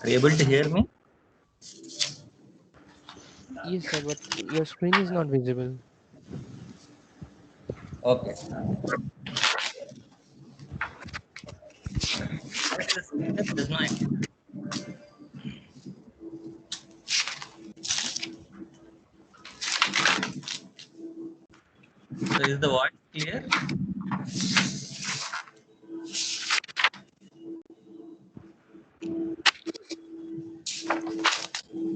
Are you able to hear me? Yes, sir, but your screen is not visible. Okay. What is the screen? There's no idea. So is the voice clear?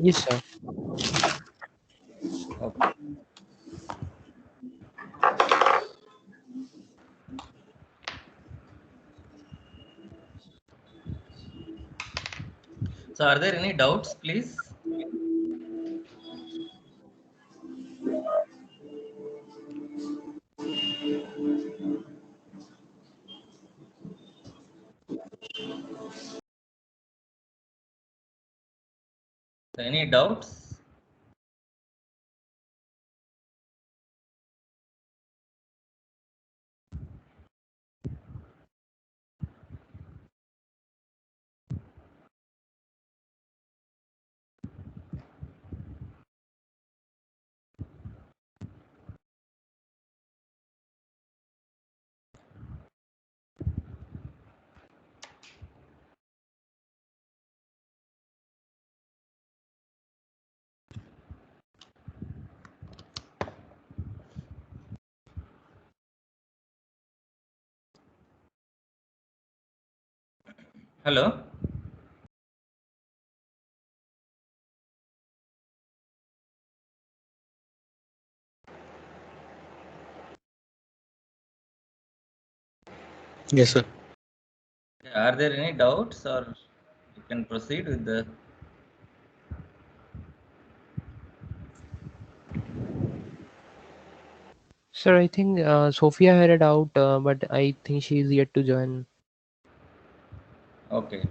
Yes, sir. Okay. So are there any doubts, please? So any doubts? Hello? Yes, sir. Are there any doubts, or you can proceed with the... Sir, I think Sophia had a doubt, but I think she is yet to join. Okay.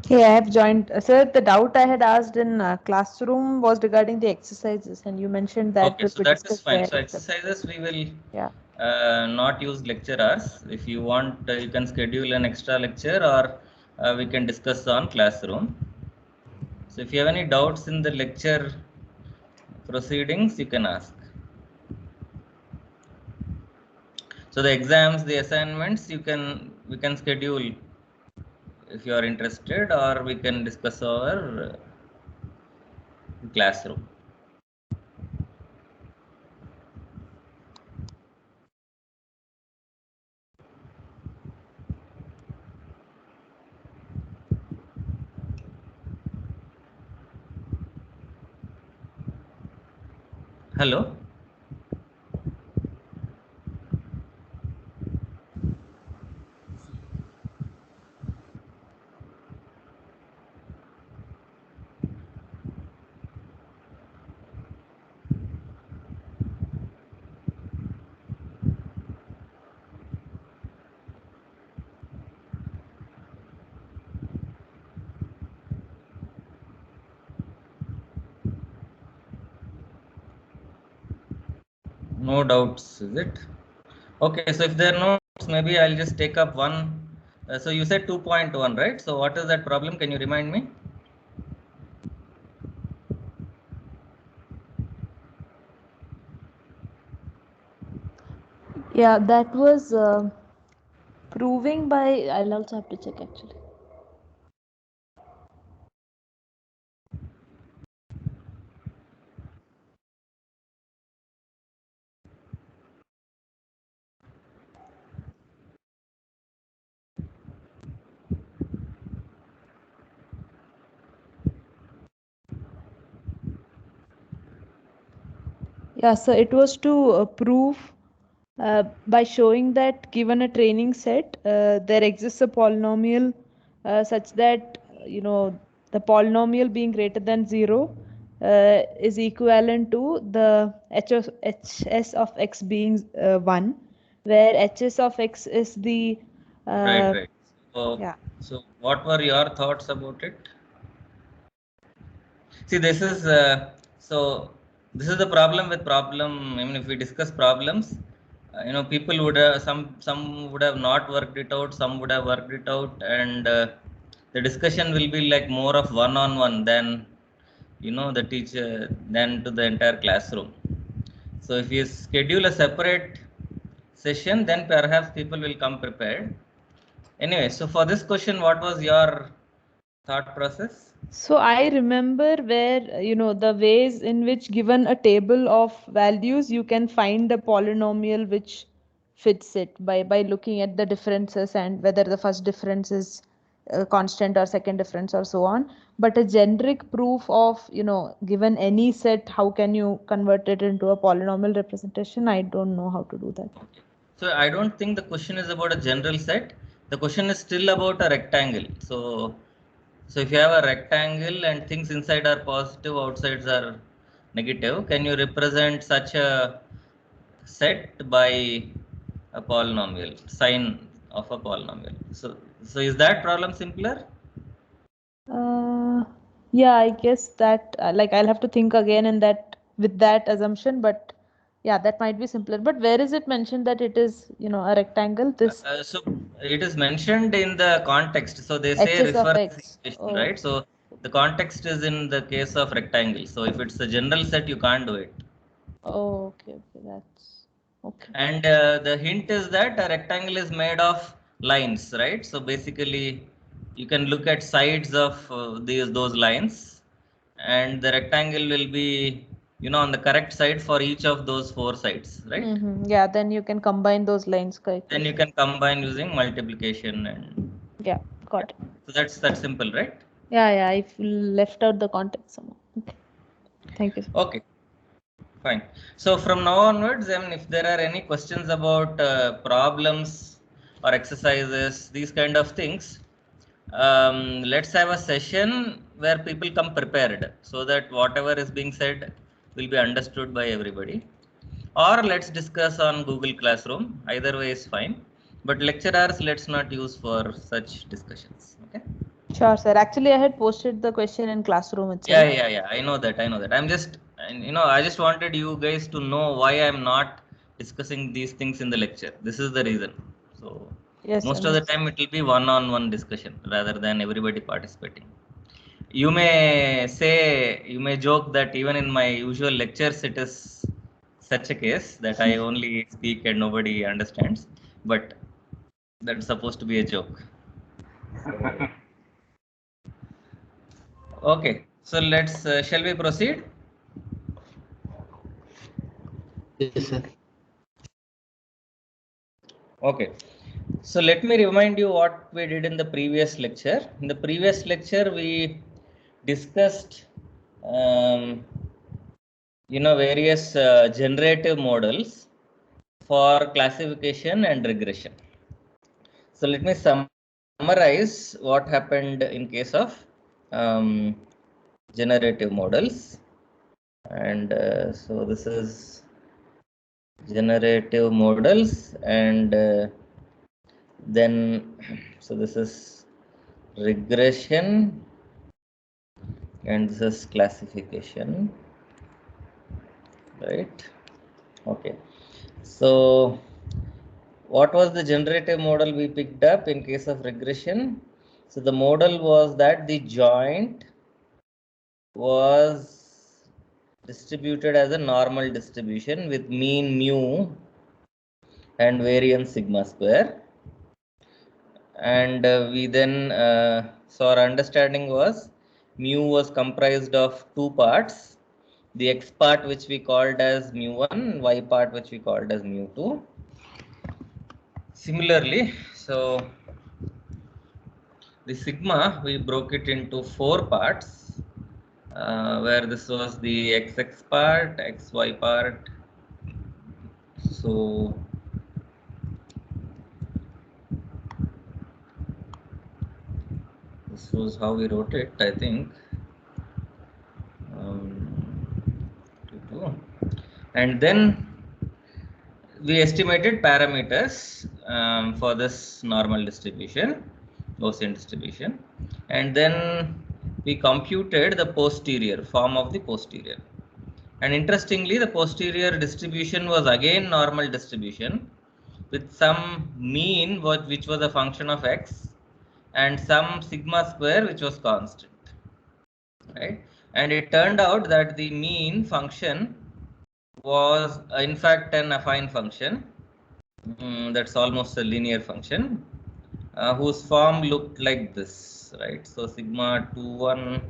Okay, I have joined. Sir, the doubt I had asked in classroom was regarding the exercises, and you mentioned that Okay, will so be that is discussed fine. there. So exercises we will Yeah. not use lecture hours. If you want, you can schedule an extra lecture, or we can discuss on classroom. So if you have any doubts in the lecture proceedings, you can ask. So the exams, the assignments, we can schedule if you are interested, or we can discuss over classroom. Hello? No doubts, is it? Okay, so if there are no doubts, maybe I'll just take up one. So you said 2.1, right? So what is that problem? Can you remind me? Yeah, that was proving by. I'll also have to check actually. Yeah, so it was to prove by showing that given a training set, there exists a polynomial such that the polynomial being greater than 0 is equivalent to the hs of x being 1, where hs of x is the Right, right. So, yeah. so what were your thoughts about it? See, this is so this is the problem with problem. I mean, if we discuss problems, people would have, some would have not worked it out, some would have worked it out, and the discussion will be like more of one-on-one than the teacher, than to the entire classroom. So if you schedule a separate session, then perhaps people will come prepared. Anyway, so for this question, what was your thought process? So I remember where, the ways in which given a table of values, you can find a polynomial which fits it by looking at the differences and whether the first difference is constant or second difference or so on. But a generic proof of, given any set, how can you convert it into a polynomial representation? I don't know how to do that. So I don't think the question is about a general set. The question is still about a rectangle. So if you have a rectangle and things inside are positive, outsides are negative, can you represent such a set by a polynomial, sign of a polynomial? So is that problem simpler? Yeah, I guess that I'll have to think again in that with that assumption, but yeah, that might be simpler. But where is it mentioned that it is, a rectangle? This So it is mentioned in the context. So they say hs of refer this x. equation, Oh, right? So the context is in the case of rectangle. So if it's a general set, you can't do it. oh, okay, that's okay. And the hint is that a rectangle is made of lines, right? So basically, you can look at sides of those lines, and the rectangle will be, on the correct side for each of those four sides, right? Yeah, then you can combine those lines correctly. Then you can combine using multiplication, and Yeah, got it. so that's simple, right? Yeah, I left out the context somehow. Okay, thank you. Okay, fine. So from now onwards, if there are any questions about problems or exercises, these kind of things, let's have a session where people come prepared so that whatever is being said will be understood by everybody. Or let's discuss on Google Classroom. Either way is fine. But lecture hours, let's not use for such discussions. Okay. Sure, sir. Actually, I had posted the question in classroom itself. Yeah. I know that. I just wanted you guys to know why I'm not discussing these things in the lecture. This is the reason. So Yes, most sir. of the time it will be one-on-one discussion rather than everybody participating. You may joke that even in my usual lectures, it is such a case that I only speak and nobody understands. But that's supposed to be a joke. Okay, so shall we proceed? Yes, sir. Okay, so let me remind you what we did in the previous lecture. In the previous lecture, we discussed, various generative models for classification and regression. So let me summarize what happened in case of generative models. And so this is generative models, and then so this is regression, and this is classification, right? Okay, so what was the generative model we picked up in case of regression? So the model was that the joint was distributed as a normal distribution with mean mu and variance sigma square. And we then, so our understanding was mu was comprised of two parts, the x part which we called as mu1, y part which we called as mu2. Similarly, so the sigma, we broke it into four parts, where this was the xx part, xy part. So this was how we wrote it, I think. And then we estimated parameters for this normal distribution, Gaussian distribution, and then we computed the posterior form of the posterior. And interestingly, the posterior distribution was again normal distribution with some mean which was a function of x and some sigma square which was constant, right? And it turned out that the mean function was in fact an affine function. That's almost a linear function whose form looked like this, right? So sigma 2 1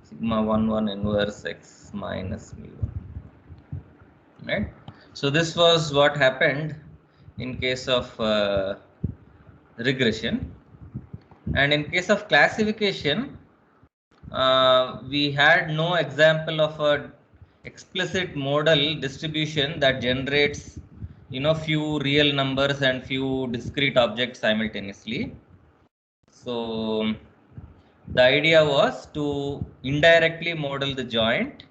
sigma 1 1 inverse x minus mu1, right? So this was what happened in case of regression. And in case of classification, we had no example of a explicit modal distribution that generates, few real numbers and few discrete objects simultaneously. So the idea was to indirectly model the joint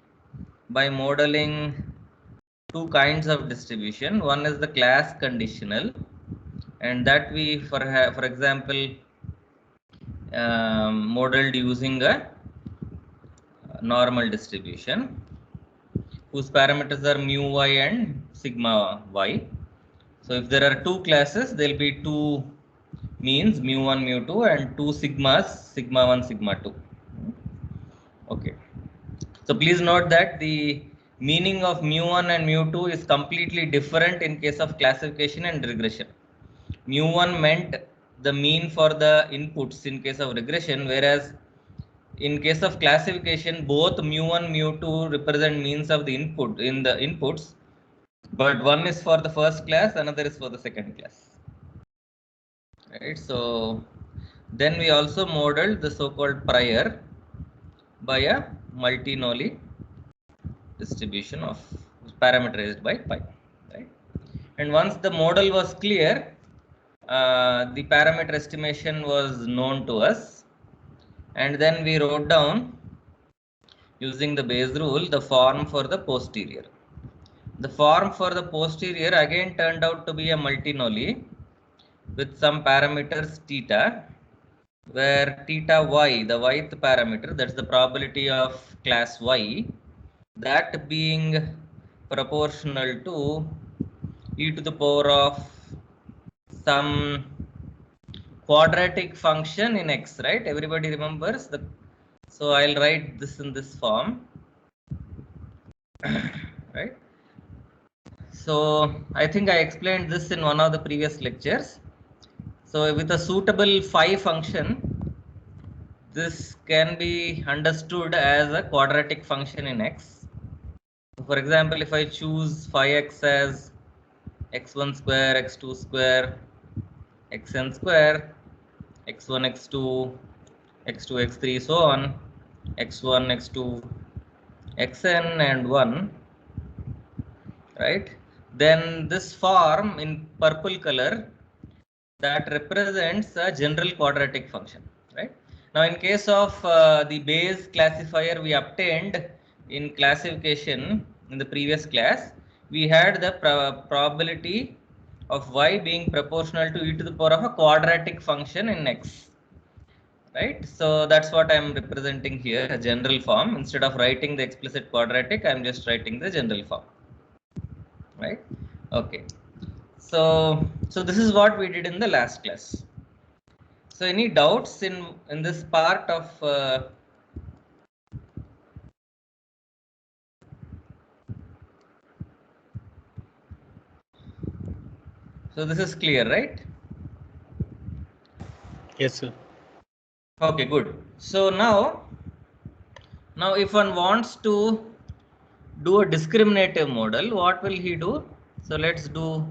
by modeling two kinds of distribution. One is the class conditional, and that we for example modeled using a normal distribution whose parameters are mu y and sigma y. So if there are two classes, there will be two means mu1 mu2 and two sigmas, sigma 1 sigma 2. Okay, so please note that the meaning of mu1 and mu2 is completely different in case of classification and regression. Mu1 meant the mean for the inputs in case of regression, whereas in case of classification, both mu1 mu2 represent means of the input in the inputs, but one is for the first class, another is for the second class, right? So then we also modeled the so-called prior by a multi-Nolli distribution of parameterized by pi, right? And once the model was clear, the parameter estimation was known to us, and then we wrote down using the Bayes rule the form for the posterior. The form for the posterior again turned out to be a multi-Nolli with some parameters theta, where theta y, the yth parameter, that's the probability of class y, that being proportional to e to the power of some quadratic function in x, right? Everybody remembers the, so I'll write this in this form, right? So I think I explained this in one of the previous lectures. So with a suitable phi function, this can be understood as a quadratic function in x. For example, if I choose phi x as x1 square, x2 square, xn square, x1, x2, x2, x3, so on, x1, x2, xn and 1, right? Then this form in purple color, that represents a general quadratic function, right? Now in case of the Bayes classifier we obtained in classification in the previous class, we had the probability of y being proportional to e to the power of a quadratic function in x, right? So that's what I'm representing here, a general form. Instead of writing the explicit quadratic, I'm just writing the general form, right? Okay. So this is what we did in the last class. So any doubts in this part of so this is clear, right? Yes, sir. Okay, good. So now if one wants to do a discriminative model, what will he do? So let's do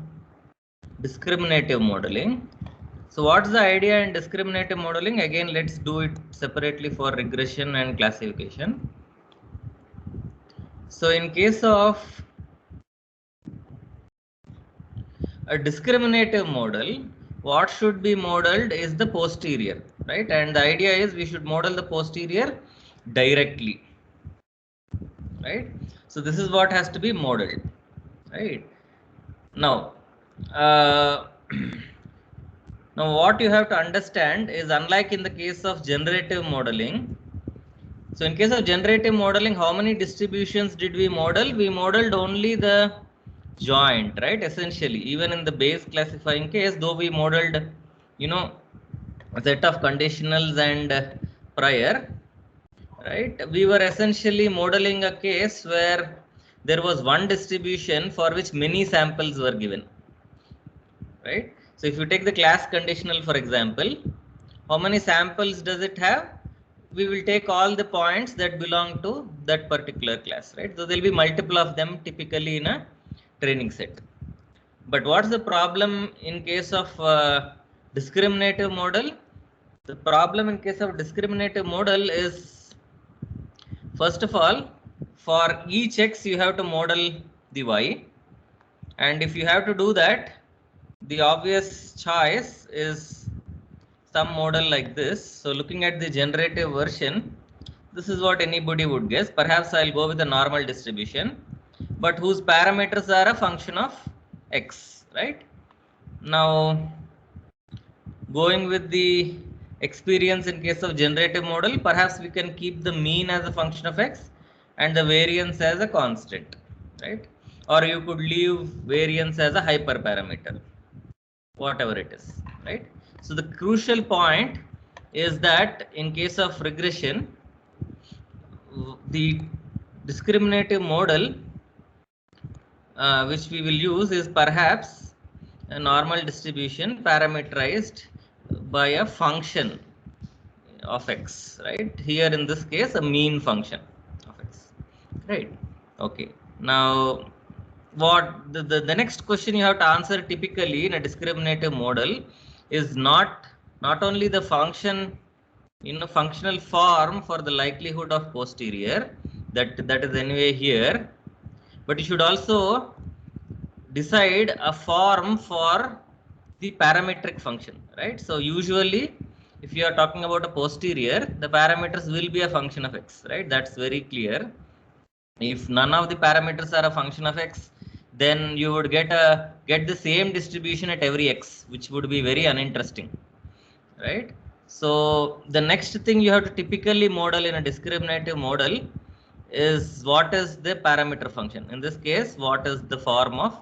discriminative modeling. So what's the idea in discriminative modeling? Again, let's do it separately for regression and classification. So in case of a discriminative model, what should be modeled is the posterior, right? And the idea is we should model the posterior directly, right? So this is what has to be modeled, right? Now, now what you have to understand is, unlike in the case of generative modeling, So in case of generative modeling, how many distributions did we model? We modeled only the joint, right? Essentially, even in the base classifying case, though we modeled, you know, a set of conditionals and prior, right? We were essentially modeling a case where there was one distribution for which many samples were given, right? So if you take the class conditional, for example, how many samples does it have? We will take all the points that belong to that particular class, right? So there will be multiple of them typically in a training set. But what's the problem in case of discriminative model? The problem in case of discriminative model is, first of all, for each x you have to model the y, and if you have to do that, the obvious choice is some model like this. So looking at the generative version, this is what anybody would guess. Perhaps I'll go with a normal distribution, but whose parameters are a function of x, right? Now, going with the experience in case of generative model, perhaps we can keep the mean as a function of x and the variance as a constant, right? Or you could leave variance as a hyperparameter, whatever it is, right? So the crucial point is that in case of regression, the discriminative model which we will use is perhaps a normal distribution parameterized by a function of x, right? Here in this case, a mean function of x, right? Okay. Now, what the next question you have to answer typically in a discriminative model is not only the function, functional form for the likelihood of posterior, that is anyway here, but you should also decide a form for the parametric function, right? So usually if you are talking about a posterior, the parameters will be a function of x, right? That's very clear. If none of the parameters are a function of x, then you would get the same distribution at every x, which would be very uninteresting, right? So the next thing you have to typically model in a discriminative model is what is the parameter function. In this case, what is the form of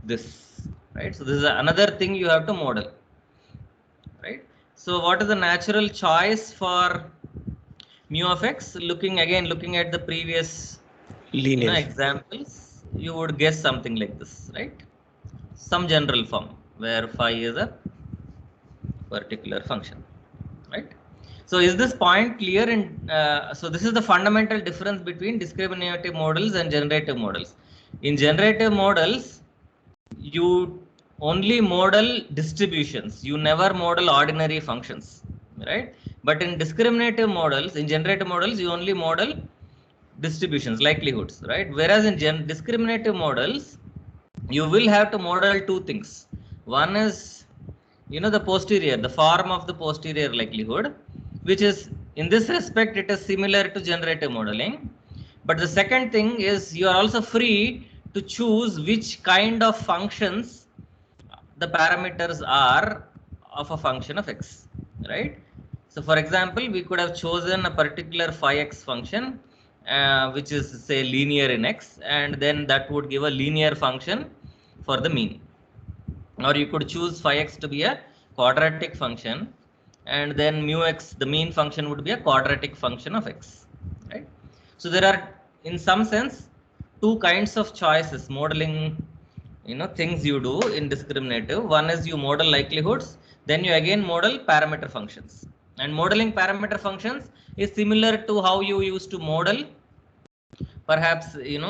this, right? So this is another thing you have to model, right? So what is the natural choice for mu of x? Looking at the previous Linear. examples, you would guess something like this, right? Some general form where phi is a particular function, right? So is this point clear? And so this is the fundamental difference between discriminative models and generative models. In generative models, you only model distributions, you never model ordinary functions, right? But in discriminative models, in generative models, you only model distributions, likelihoods, right? Whereas in discriminative models, you will have to model two things. One is, the posterior, the form of the posterior likelihood, which is, in this respect, it is similar to generative modeling. But the second thing is you are also free to choose which kind of functions the parameters are of a function of x, right? So for example, we could have chosen a particular phi x function, which is say linear in x, and then that would give a linear function for the mean. Or you could choose phi x to be a quadratic function, and then mu x, the mean function, would be a quadratic function of x, right? So there are, in some sense, two kinds of choices modeling, things you do in discriminative. One is you model likelihoods, then you again model parameter functions. And modeling parameter functions is similar to how you used to model, perhaps, in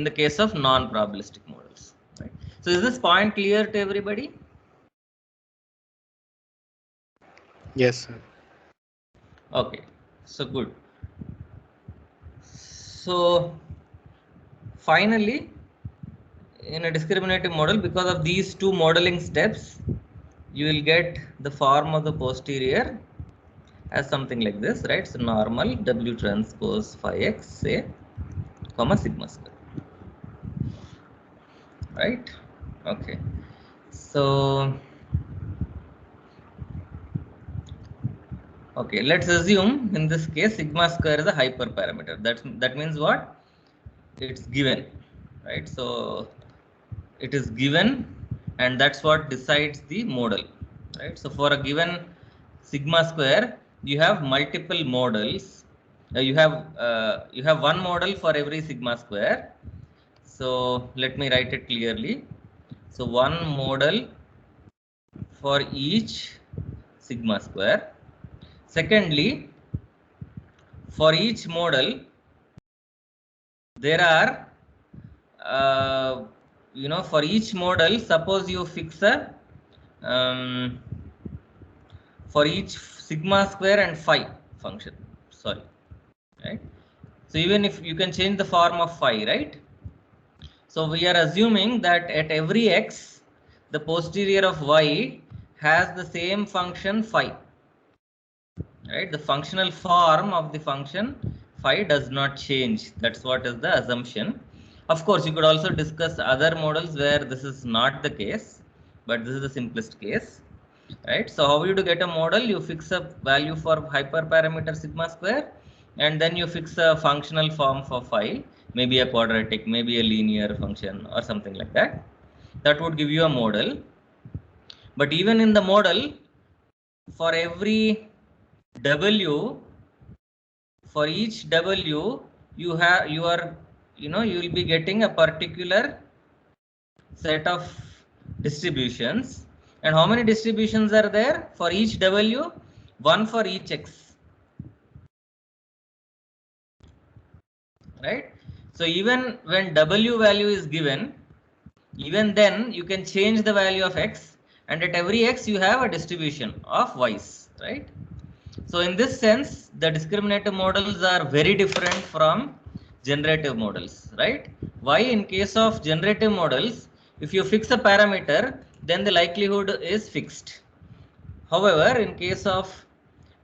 the case of non-probabilistic models, right? So is this point clear to everybody? Yes, sir. Okay, so good. So finally, in a discriminative model, because of these two modeling steps, you will get the form of the posterior as something like this, right? So normal W transpose phi x, say, comma sigma square, right? Okay. So Okay, let's assume in this case sigma square is a hyperparameter. That means what? It's given, right? So it is given, and that's what decides the model, right? So for a given sigma square, you have multiple models. You have one model for every sigma square. So let me write it clearly. So one model for each sigma square. Secondly, for each model, there are, for each model, suppose you fix a, for each sigma square and phi function, sorry, right? So even if you can change the form of phi, right? So we are assuming that at every x, the posterior of y has the same function phi, right? The functional form of the function phi does not change. That's what is the assumption. Of course, you could also discuss other models where this is not the case, but this is the simplest case, right? So how you to get a model? You fix a value for hyperparameter sigma square, and then you fix a functional form for phi, maybe a quadratic, maybe a linear function or something like that. That would give you a model. But even in the model, for every w, for each w, you will be getting a particular set of distributions. And how many distributions are there for each w? One for each x, right? So even when w value is given, even then you can change the value of x, and at every x you have a distribution of y's, right? So in this sense, the discriminative models are very different from generative models, right? Why? In case of generative models, if you fix a parameter, then the likelihood is fixed. However, in case of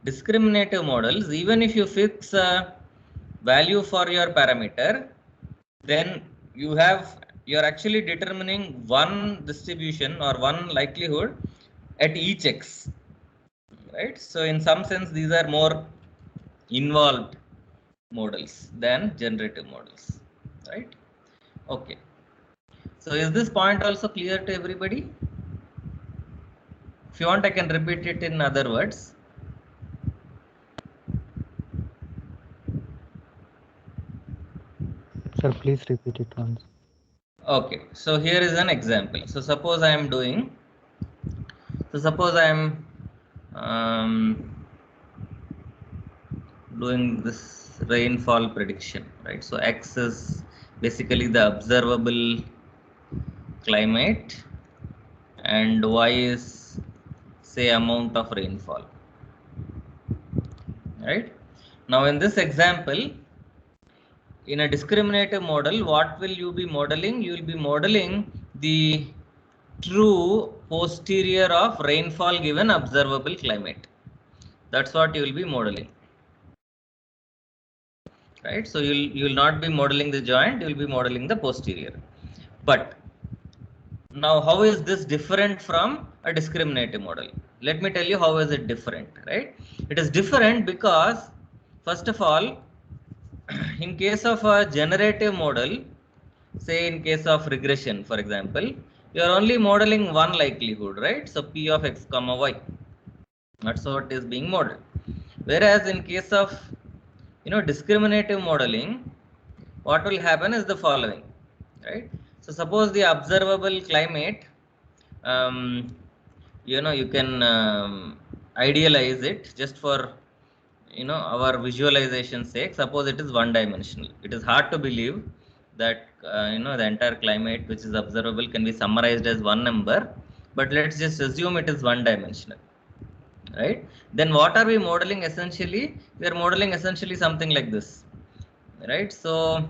discriminative models, even if you fix a value for your parameter, then you're actually determining one distribution or one likelihood at each x, right? So in some sense, these are more involved models than generative models, right? Okay. So is this point also clear to everybody? If you want, I can repeat it in other words. Sir, please repeat it once. Okay. So here is an example. So suppose I am doing this rainfall prediction, right? So X is basically the observable climate, and Y is, say, amount of rainfall, right? Now in this example, in a discriminative model, what will you be modeling? You will be modeling the true posterior of rainfall given observable climate. That's what you will be modeling, right? So you will not be modeling the joint, you will be modeling the posterior. But now how is this different from a discriminative model? Let me tell you how is it different, right? It is different because, first of all, in case of a generative model, say in case of regression, for example, you are only modeling one likelihood, right? So P of x comma y, that's what is being modeled. Whereas in case of discriminative modeling, what will happen is the following, right? So suppose the observable climate, you can idealize it just for our visualization sake. Suppose it is one dimensional. It is hard to believe that the entire climate which is observable can be summarized as one number, but let's just assume it is one dimensional, right? Then what are we modeling? Essentially, we are modeling essentially something like this, right? So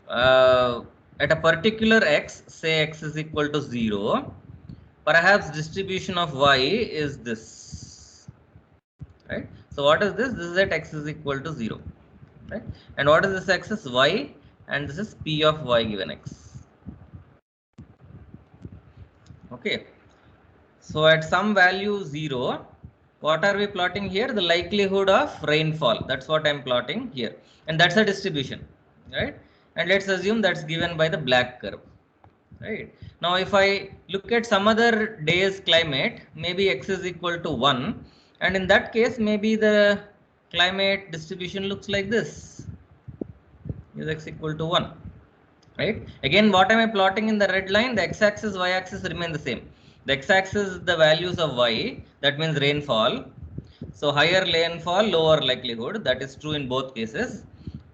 at a particular x, say x is equal to 0, perhaps distribution of y is this, right? So what is this? This is at x is equal to 0, right? And what is this axis? Y, and this is P of y given x. Okay. So at some value 0, What are we plotting here? The likelihood of rainfall. That's what I'm plotting here. And that's a distribution, right? And let's assume that's given by the black curve, right? Now, if I look at some other day's climate, maybe x is equal to 1. And in that case, maybe the climate distribution looks like this. Is x equal to 1, right? Again, what am I plotting in the red line? The x-axis, y-axis remain the same. The x-axis is the values of y, that means rainfall. So higher rainfall, lower likelihood, that is true in both cases.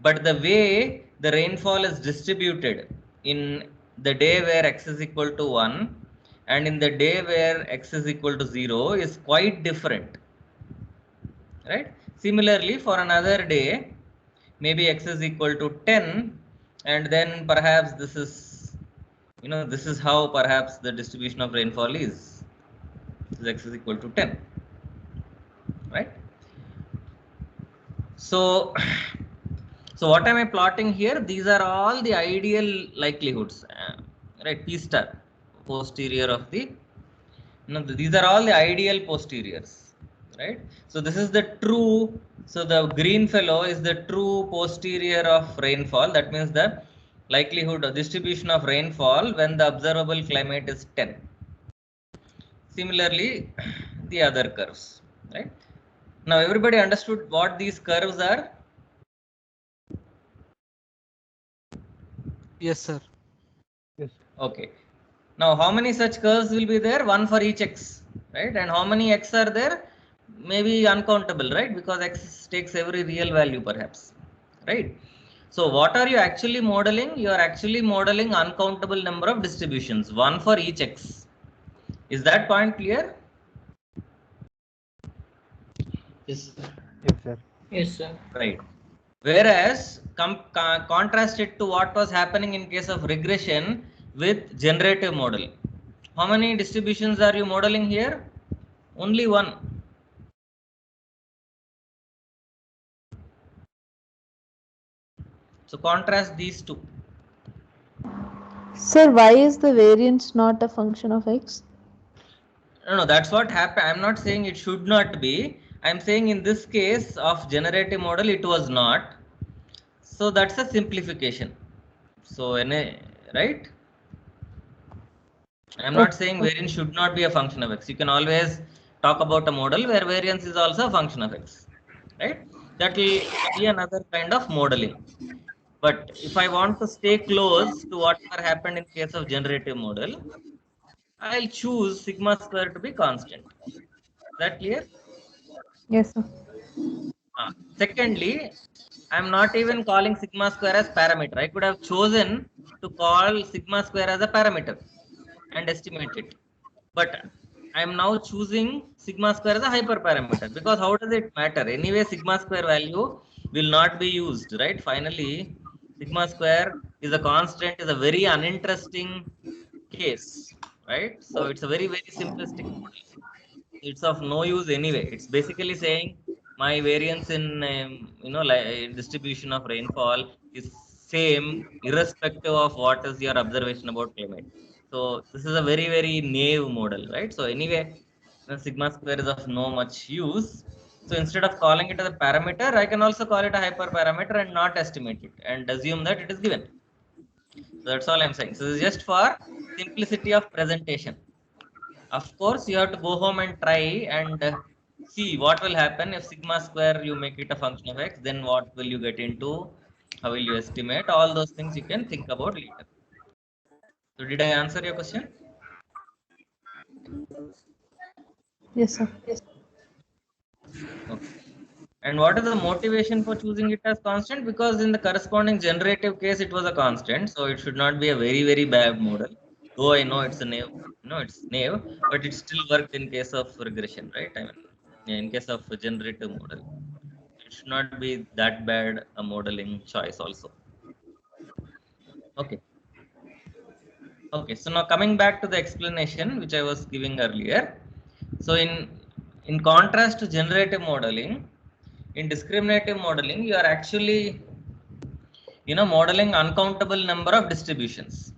But the way the rainfall is distributed in the day where x is equal to 1 and in the day where x is equal to 0 is quite different, right? Similarly, for another day, maybe x is equal to 10 and then perhaps this is, this is how perhaps the distribution of rainfall is. This is x is equal to 10, right? So what am I plotting here? These are all the ideal likelihoods, right? P star, posterior of the, these are all the ideal posteriors, right? So this is the true, so the green fellow is the true posterior of rainfall. That means the likelihood of distribution of rainfall when the observable climate is 10. Similarly, the other curves, right? Now everybody understood what these curves are? Yes, sir. Yes. Okay. Now, how many such curves will be there? One for each x, right? And how many x are there? Maybe uncountable, right? Because x takes every real value perhaps, right? So what are you actually modeling? You are actually modeling uncountable number of distributions, one for each x. Is that point clear? Yes, sir. Yes, sir. Yes, sir. Right. Whereas contrast it to what was happening in case of regression with generative model. How many distributions are you modeling here? Only one. So contrast these two. Sir, why is the variance not a function of x? No, that's what happened. I'm not saying it should not be. I'm saying in this case of generative model, it was not. So that's a simplification. So, right? I'm not saying variance should not be a function of x. You can always talk about a model where variance is also a function of x, right? That will be another kind of modeling. But if I want to stay close to whatever happened in case of generative model, I'll choose sigma square to be constant. Is that clear? Yes, sir. Secondly, I'm not even calling sigma square as parameter. I could have chosen to call sigma square as a parameter and estimate it. But I'm now choosing sigma square as a hyperparameter because how does it matter? Anyway, sigma square value will not be used, right? Finally, sigma square is a constant, is a very uninteresting case, right? So it's a very, very simplistic model. It's of no use anyway. It's basically saying my variance in like distribution of rainfall is same irrespective of what is your observation about climate. So this is a very, very naive model, right? So anyway, sigma square is of no much use. So instead of calling it as a parameter, I can also call it a hyperparameter and not estimate it and assume that it is given. So that's all I'm saying. So this is just for simplicity of presentation. Of course, you have to go home and try and see what will happen if sigma square you make it a function of x, then what will you get into, how will you estimate, all those things you can think about later. So did I answer your question? Yes, sir. Okay. And what is the motivation for choosing it as constant? Because in the corresponding generative case, it was a constant, so it should not be a very, very bad model. Though I know it's a naive, it's naive, but it still worked in case of regression, right? I mean, in case of a generative model, it should not be that bad a modeling choice also. Okay. Okay, so now coming back to the explanation which I was giving earlier. So in contrast to generative modeling, in discriminative modeling, you are actually modeling uncountable number of distributions.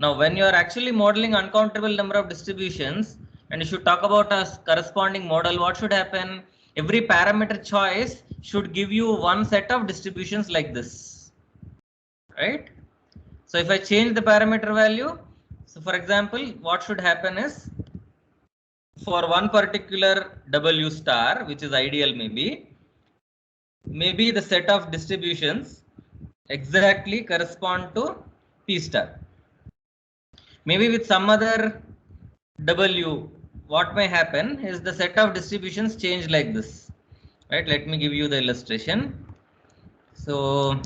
Now, when you are actually modeling uncountable number of distributions, And if you talk about a corresponding model, what should happen? Every parameter choice should give you one set of distributions like this, right? So if I change the parameter value, so for example, what should happen is for one particular W star, which is ideal, maybe the set of distributions exactly correspond to P star. Maybe with some other W, what may happen is the set of distributions change like this, right? Let me give you the illustration. So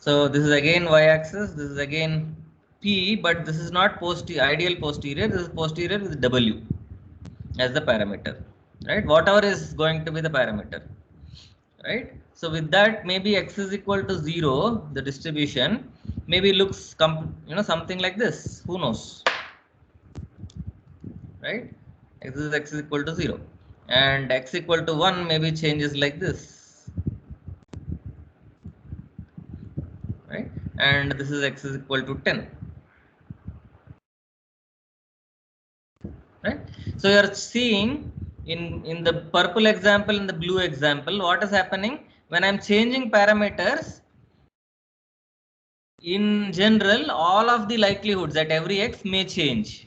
this is again y-axis, this is again P, but this is not ideal posterior, this is posterior with W as the parameter, right? Whatever is going to be the parameter, right? So with that, maybe x is equal to 0, the distribution maybe looks something like this, who knows, right? X is equal to 0 and x equal to 1 maybe changes like this, right? And this is x is equal to 10, right? So you are seeing in the purple example, in the blue example, what is happening when I'm changing parameters. In general, all of the likelihoods at every x may change,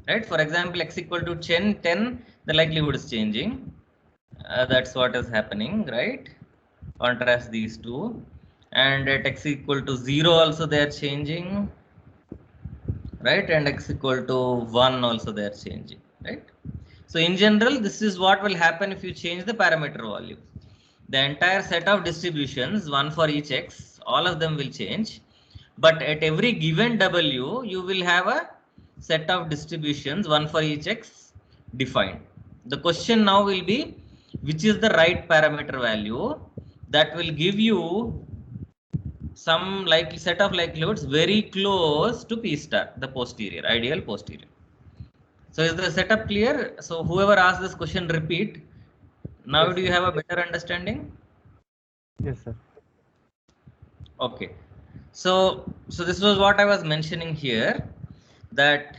right? For example, x equal to 10, the likelihood is changing. That's what is happening, right? Contrast these two. And at x equal to 0 also they are changing, right? And x equal to 1 also they are changing, right? So in general, this is what will happen if you change the parameter value. The entire set of distributions, one for each x, all of them will change. But at every given W, you will have a set of distributions, one for each x defined. The question now will be, which is the right parameter value that will give you some set of likelihoods very close to P star, the posterior, ideal posterior. So is the setup clear? So whoever asked this question, repeat. Now Yes, do you sir. have a better understanding? Yes, sir. Okay. So this was what I was mentioning here, that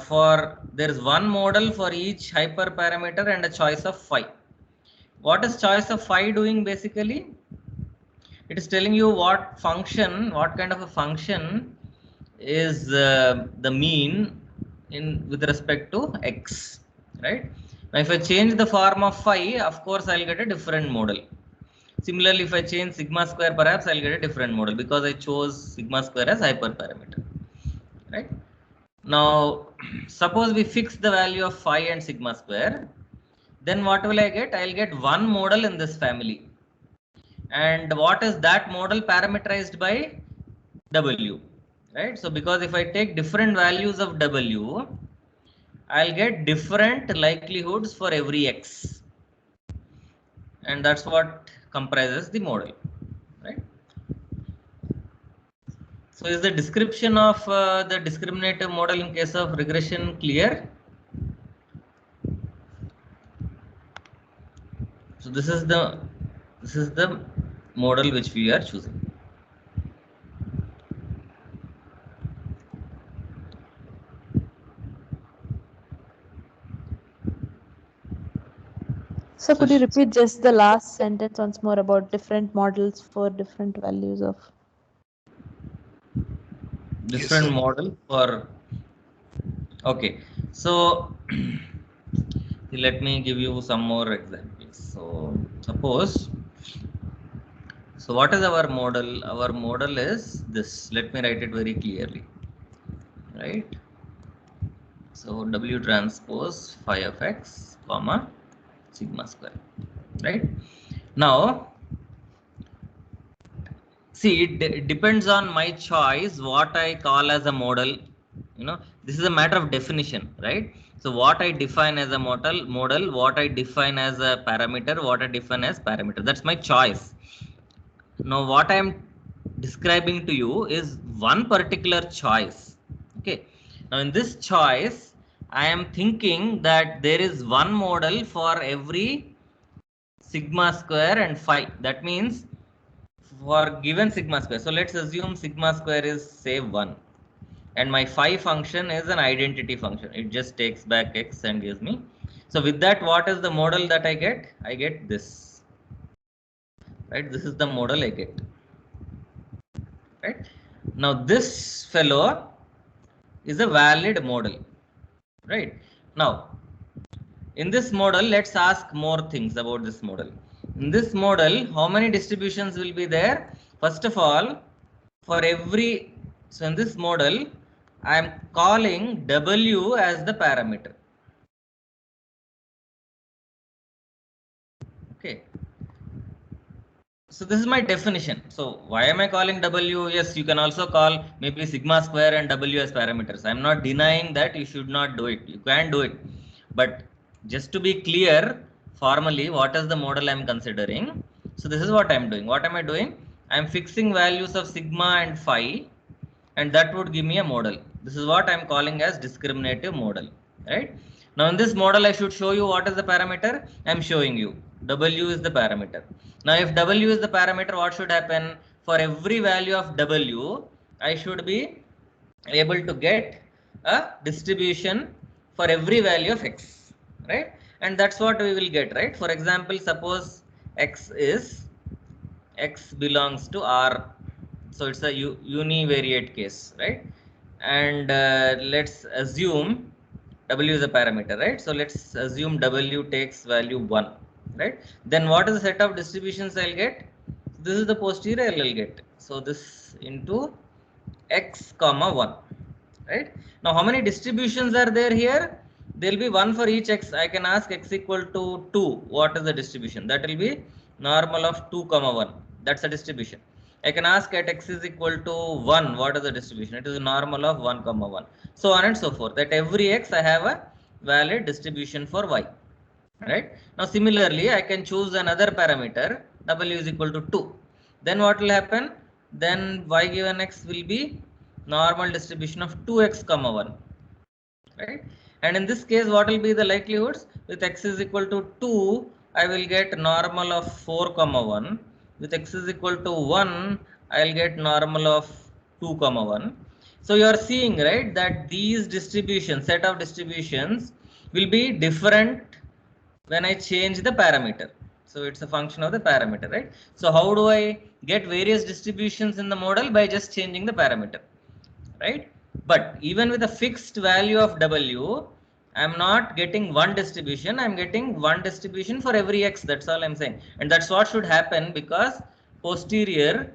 for there is one model for each hyperparameter and a choice of phi. What is choice of phi doing basically? It is telling you what kind of a function is the mean with respect to x, right? Now if I change the form of phi, of course I'll get a different model. Similarly, if I change sigma square, perhaps I'll get a different model because I chose sigma square as hyperparameter, right? Now, suppose we fix the value of phi and sigma square, then what will I get? I'll get one model in this family. And what is that model parameterized by? W, right? So because if I take different values of W, I'll get different likelihoods for every x. And that's what comprises the model, right? So is the description of the discriminative model in case of regression clear? So this is the model which we are choosing. So could you repeat just the last sentence once more about different models for different values of? Different model for. Okay, so let me give you some more examples. So suppose. So what is our model? Our model is this. Let me write it very clearly, right? So W transpose phi of x, comma sigma square, right? Now, see, it depends on my choice what I call as a model. This is a matter of definition, right? So what I define as a model, what I define as a parameter, what I define as parameter. That's my choice. Now what I am describing to you is one particular choice. Okay. Now in this choice, I am thinking that there is one model for every sigma square and phi. That means for given sigma square. So let's assume sigma square is say 1. And my phi function is an identity function. It just takes back x and gives me. So with that, what is the model that I get? I get this. Right? This is the model I get. Right? Now this fellow is a valid model. Right? Now, in this model, let's ask more things about this model. In this model, how many distributions will be there? First of all, for every, so in this model, I am calling W as the parameter. Okay. So this is my definition. So why am I calling W? Yes, you can also call maybe sigma square and W as parameters. I'm not denying that you should not do it. You can do it. But just to be clear, formally, what is the model I'm considering? So this is what I'm doing. What am I doing? I'm fixing values of sigma and phi, and that would give me a model. This is what I'm calling as discriminative model, right? Now in this model, I should show you what is the parameter. I'm showing you W is the parameter. Now if W is the parameter, what should happen? For every value of W, I should be able to get a distribution for every value of X, right? And that's what we will get, right? For example, suppose X belongs to R, so it's a univariate case, right? And let's assume W is a parameter, right? So let's assume W takes value 1, right? Then what is the set of distributions I'll get? This is the posterior I'll get. So this into X comma 1, right? Now how many distributions are there here? There will be one for each X. I can ask X equal to 2. What is the distribution? That will be normal of 2 comma 1. That's a distribution. I can ask at X is equal to 1. What is the distribution? It is normal of 1 comma 1. So on and so forth. At every X I have a valid distribution for Y, right? Now similarly, I can choose another parameter, W is equal to 2. Then what will happen? Then Y given X will be normal distribution of 2X comma 1, right? And in this case, what will be the likelihoods? With X is equal to 2, I will get normal of 4 comma 1. With X is equal to 1, I will get normal of 2 comma 1. So you are seeing, right, that these distributions, set of distributions will be different when I change the parameter. So it's a function of the parameter, right? So how do I get various distributions in the model? By just changing the parameter, right? But even with a fixed value of W, I'm not getting one distribution. I'm getting one distribution for every X. That's all I'm saying. And that's what should happen, because posterior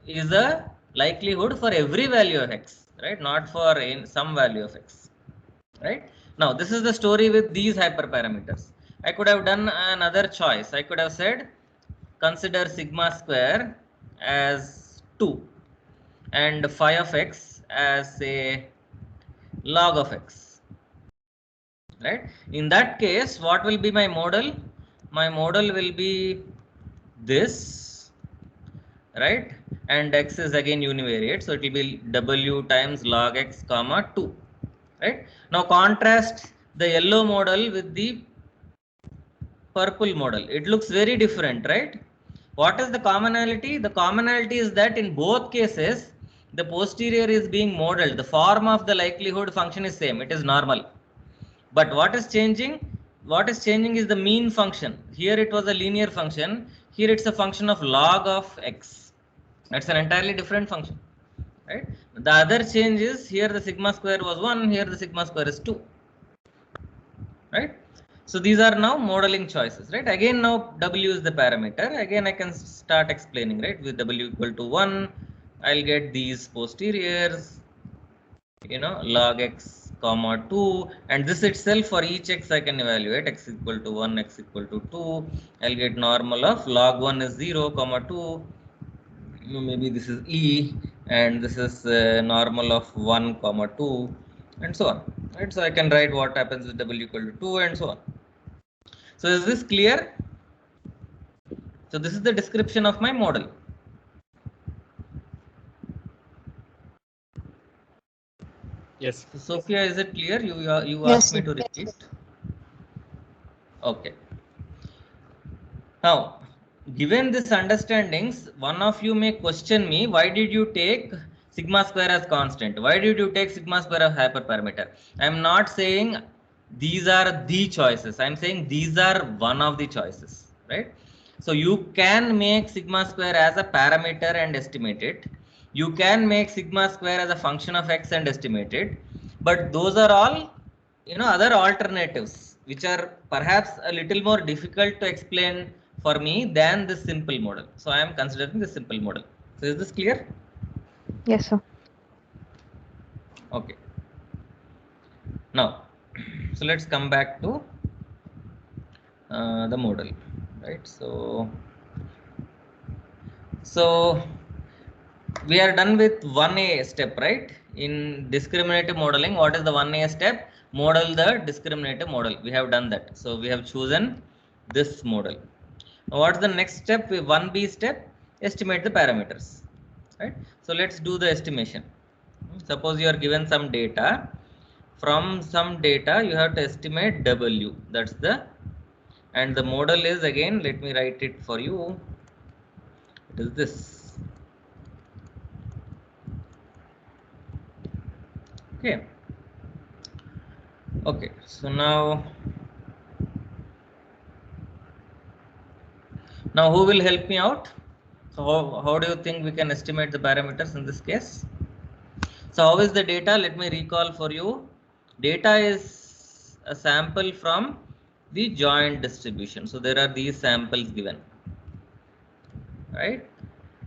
is a likelihood for every value of X, right? Not for some value of X, right? Now this is the story with these hyperparameters. I could have done another choice. I could have said consider sigma square as 2 and phi of X as a log of X, right? In that case, what will be my model? My model will be this, right? And X is again univariate, so it will be W times log X comma 2, right? Now contrast the yellow model with the purple model. It looks very different, right? What is the commonality? The commonality is that in both cases, the posterior is being modeled. The form of the likelihood function is same. It is normal. But what is changing? What is changing is the mean function. Here it was a linear function. Here it's a function of log of X. That's an entirely different function, right? The other change is here the sigma square was 1. Here the sigma square is 2, right? So these are now modeling choices, right? Again, now W is the parameter. Again, I can start explaining, right? With W equal to 1, I'll get these posteriors, log X comma 2, and this itself for each X I can evaluate. X equal to 1, X equal to 2. I'll get normal of log 1 is 0 comma 2. Maybe this is E, and this is normal of 1 comma 2, and so on, right? So I can write what happens with W equal to 2 and so on. So is this clear? So this is the description of my model. Yes. So Sophia, is it clear? You Yes, asked me sir. to repeat. Okay. Now, given this understandings, one of you may question me, why did you take sigma square as constant? Why did you take sigma square as hyperparameter? I am not saying these are the choices. I am saying these are one of the choices, right? So you can make sigma square as a parameter and estimate it. You can make sigma square as a function of x and estimate it. But those are all, other alternatives, which are perhaps a little more difficult to explain for me than this simple model. So I am considering the simple model. So is this clear? Yes, sir. Okay. Now, so let's come back to the model, right? So we are done with 1A step, right? In discriminative modeling, what is the 1A step? Model the discriminative model. We have done that. So we have chosen this model. Now, what's the next step? 1B step, estimate the parameters, right? So let's do the estimation. Suppose you are given some data. From some data, you have to estimate W. That's and the model is, again, let me write it for you. It is this. Okay. Okay. So now who will help me out? So how do you think we can estimate the parameters in this case? So how is the data? Let me recall for you. Data is a sample from the joint distribution. So there are these samples given, right?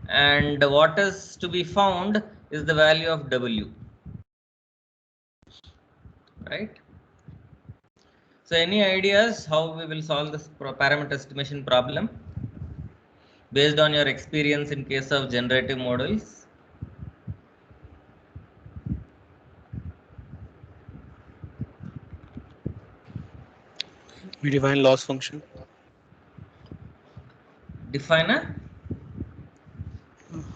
And what is to be found is the value of W, right? So any ideas how we will solve this parameter estimation problem based on your experience in case of generative models? We define loss function. Define a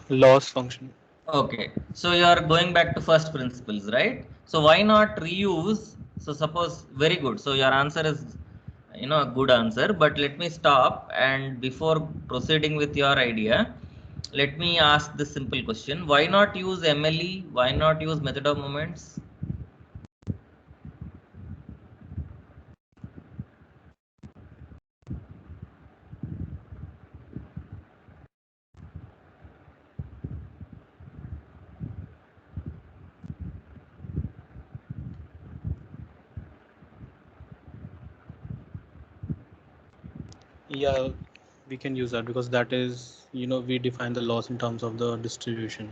Loss function. Okay, so you are going back to first principles, right? So why not reuse? So suppose, very good. So your answer is, a good answer. But let me stop, and before proceeding with your idea, let me ask the simple question: why not use MLE? Why not use method of moments? Yeah, we can use that because that is, we define the loss in terms of the distribution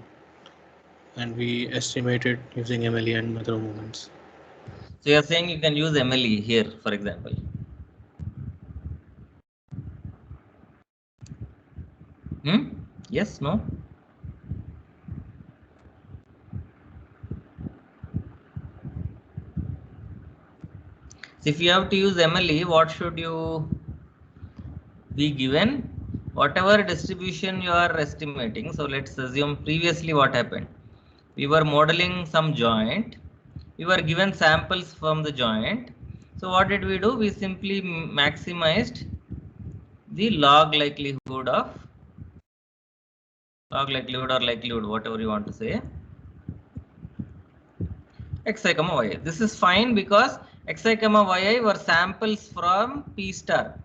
and we estimate it using MLE and method of moments. So you are saying you can use MLE here, for example. Yes, no? So if you have to use MLE, what should you be given? Whatever distribution you are estimating. So let's assume previously what happened. We were modeling some joint. We were given samples from the joint. So what did we do? We simply maximized the log likelihood or likelihood, whatever you want to say, xi comma yi. This is fine because xi comma yi were samples from P star.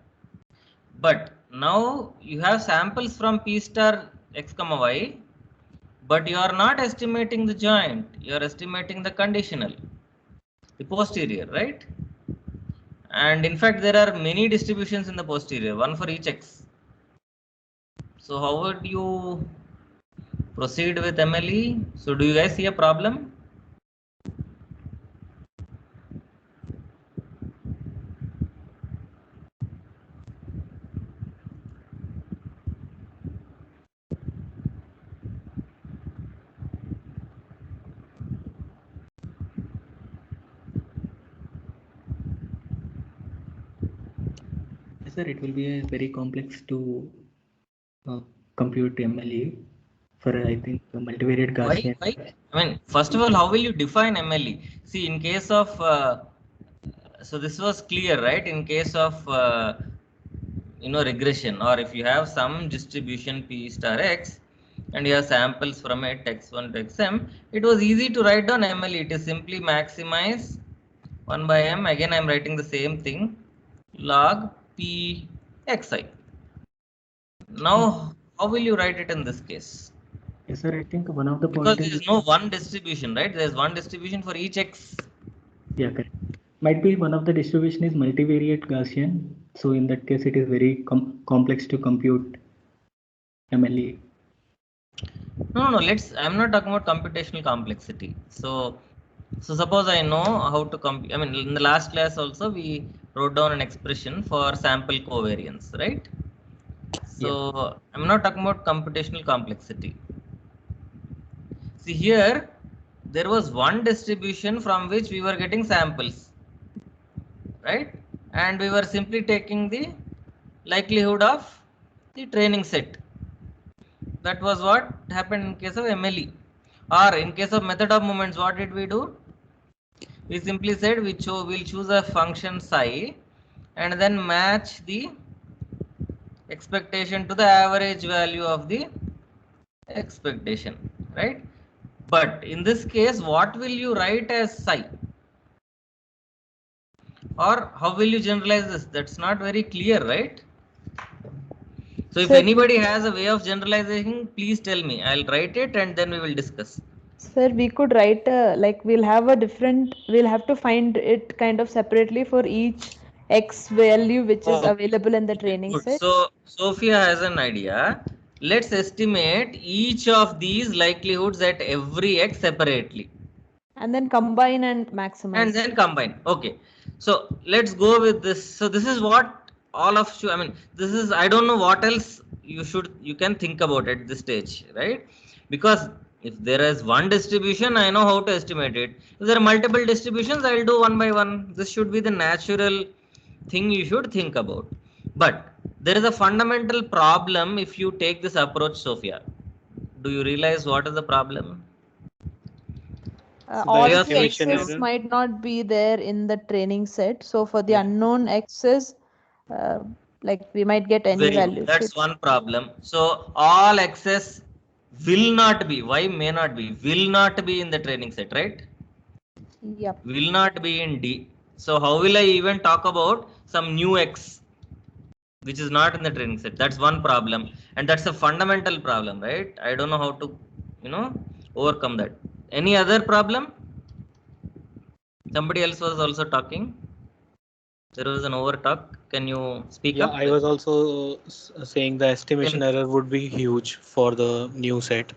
But now you have samples from P star x comma y, but you are not estimating the joint. You are estimating the conditional, the posterior, right? And in fact, there are many distributions in the posterior, one for each x. So how would you proceed with MLE? So do you guys see a problem? Sir, it will be very complex to compute MLE for, I think, multivariate Gaussian. Why? I mean, first of all, how will you define MLE? See, in case of, so this was clear, right? In case of regression, or if you have some distribution P star X and you have samples from it X1 to Xm, it was easy to write down MLE. It is simply maximize 1 by M. Again, I am writing the same thing, log P Xi. Now, how will you write it in this case? Yes, sir. I think one of the Because points there is no one distribution, right? There is one distribution for each X. yeah, correct. Might be one of the distribution is multivariate Gaussian. So in that case, it is very complex to compute MLE. No. I'm not talking about computational complexity. So suppose I know how to compute. I mean, in the last class also we wrote down an expression for sample covariance, right? So I'm not talking about computational complexity. See here, there was one distribution from which we were getting samples, right? And we were simply taking the likelihood of the training set. That was what happened in case of MLE. Or in case of method of moments, what did we do? We simply said we'll choose a function psi and then match the expectation to the average value of the expectation, right? But in this case, what will you write as psi? Or how will you generalize this? That's not very clear, right? So if Sir, anybody has a way of generalizing, please tell me. I'll write it and then we will discuss. Sir, we could write like we'll have to find it kind of separately for each X value which is available in the training Good. set. So Sophia has an idea. Let's estimate each of these likelihoods at every X separately. And then combine and maximize. And then combine. Okay. So let's go with this. So this is what all of you, I mean, this is, I don't know what else you can think about at this stage, right? Because if there is one distribution, I know how to estimate it. If there are multiple distributions, I'll do one by one. This should be the natural thing you should think about. But there is a fundamental problem if you take this approach, Sophia. Do you realize what is the problem? All the estimation X's error. might not be there in the training set. So for the Yeah. unknown X's, like we might get any Very value. good. That's one problem. So all X's will not be, why may not be, will not be in the training set, right? Yep. Will not be in D. So how will I even talk about some new X which is not in the training set? That's one problem, and that's a fundamental problem, right? I don't know how to, overcome that. Any other problem? Somebody else was also talking. There was an overtalk. Can you speak up? I was also saying the estimation error would be huge for the new set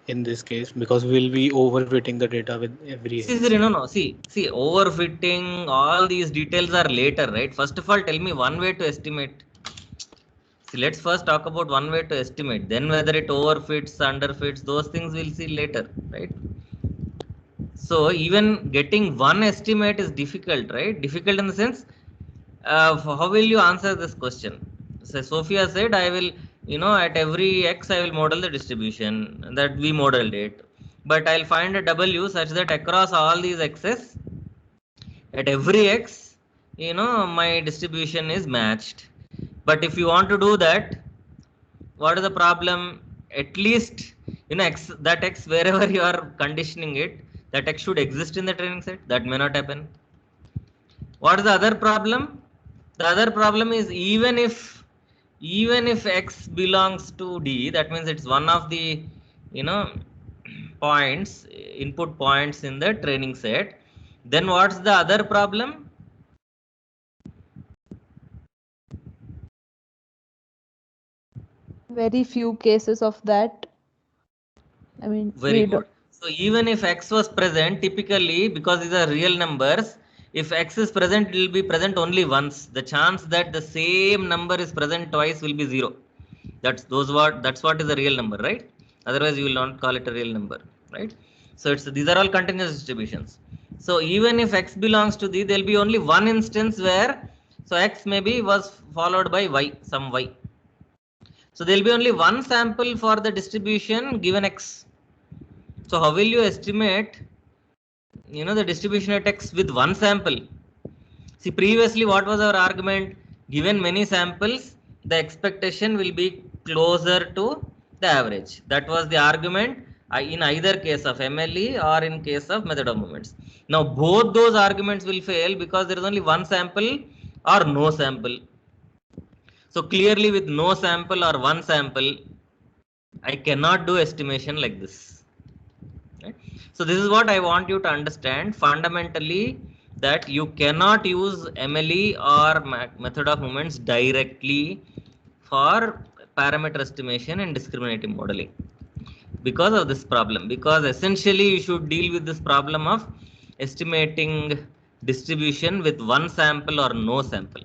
in this case, because we'll be overfitting the data with every See, X. no. See, overfitting, all these details are later, right? First of all, tell me one way to estimate. See, let's first talk about one way to estimate. Then whether it overfits, underfits, those things we'll see later, right? So even getting one estimate is difficult, right? Difficult in the sense, how will you answer this question? So Sophia said, I will, at every X, I will model the distribution that we modeled it. But I'll find a W such that across all these X's, at every X, my distribution is matched. But if you want to do that, what is the problem? At least, that X, wherever you are conditioning it, that X should exist in the training set. That may not happen. What is the other problem? The other problem is even if X belongs to D, that means it's one of the, points, input points in the training set. Then what's the other problem? Very few cases of that. I mean, Very good. So even if X was present, typically because these are real numbers, if X is present, it will be present only once. The chance that the same number is present twice will be 0. That's what is a real number, right? Otherwise you will not call it a real number, right? So these are all continuous distributions. So even if X belongs to D, there will be only one instance where, so X maybe was followed by Y, some Y. So there will be only one sample for the distribution given X. So how will you estimate, the distribution at X with one sample? See, previously what was our argument? Given many samples, the expectation will be closer to the average. That was the argument in either case of MLE or in case of method of movements. Now both those arguments will fail because there is only one sample or no sample. So clearly with no sample or one sample, I cannot do estimation like this. Right? So this is what I want you to understand fundamentally, that you cannot use MLE or method of movements directly for parameter estimation and discriminative modeling because of this problem, because essentially you should deal with this problem of estimating distribution with one sample or no sample,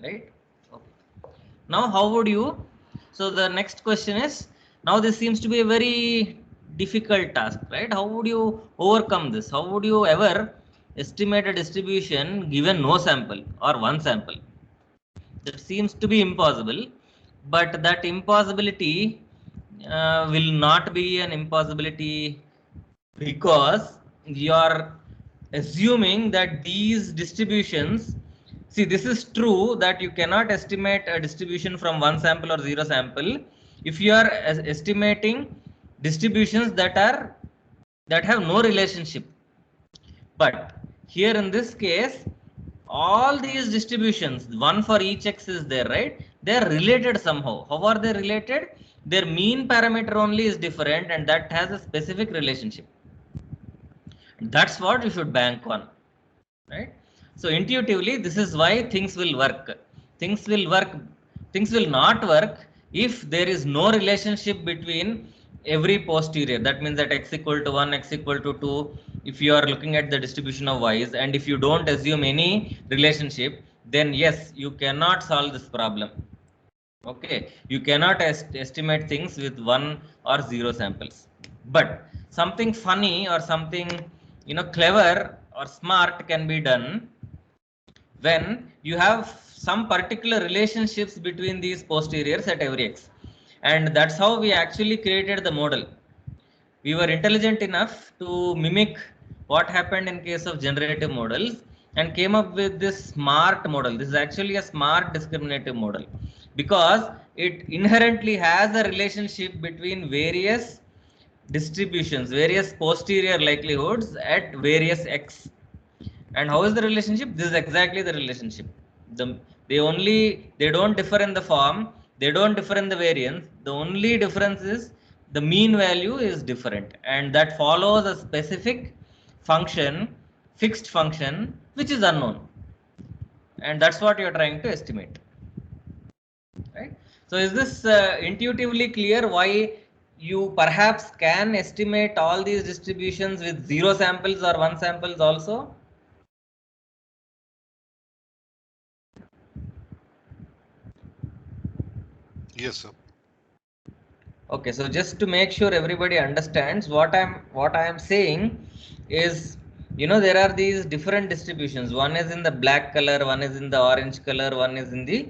right? Okay. Now how would you, so the next question is, now this seems to be a very difficult task, right? How would you overcome this? How would you ever estimate a distribution given no sample or one sample? That seems to be impossible, but that impossibility will not be an impossibility because you are assuming that these distributions, see, this is true that you cannot estimate a distribution from one sample or zero sample if you are estimating distributions that have no relationship. But here in this case, all these distributions, one for each x is there, right? They are related somehow. How are they related? Their mean parameter only is different, and that has a specific relationship. That's what you should bank on, right? So intuitively, this is why things will work. Things will not work if there is no relationship between every posterior. That means that x equal to 1, x equal to 2, if you are looking at the distribution of y's, and if you don't assume any relationship, then yes, you cannot solve this problem. Okay, you cannot estimate things with one or zero samples. But something funny or something clever or smart can be done when you have some particular relationships between these posteriors at every x. And that's how we actually created the model. We were intelligent enough to mimic what happened in case of generative models and came up with this smart model. This is actually a smart discriminative model because it inherently has a relationship between various distributions, various posterior likelihoods at various x. And how is the relationship? This is exactly the relationship. They don't differ in the form, they don't differ in the variance. The only difference is the mean value is different, and that follows a specific function, fixed function, which is unknown. And that's what you're trying to estimate, right? So is this intuitively clear why you perhaps can estimate all these distributions with zero samples or one samples also? Yes, sir. Okay, so just to make sure everybody understands what I am saying is, there are these different distributions. One is in the black color, one is in the orange color, one is in the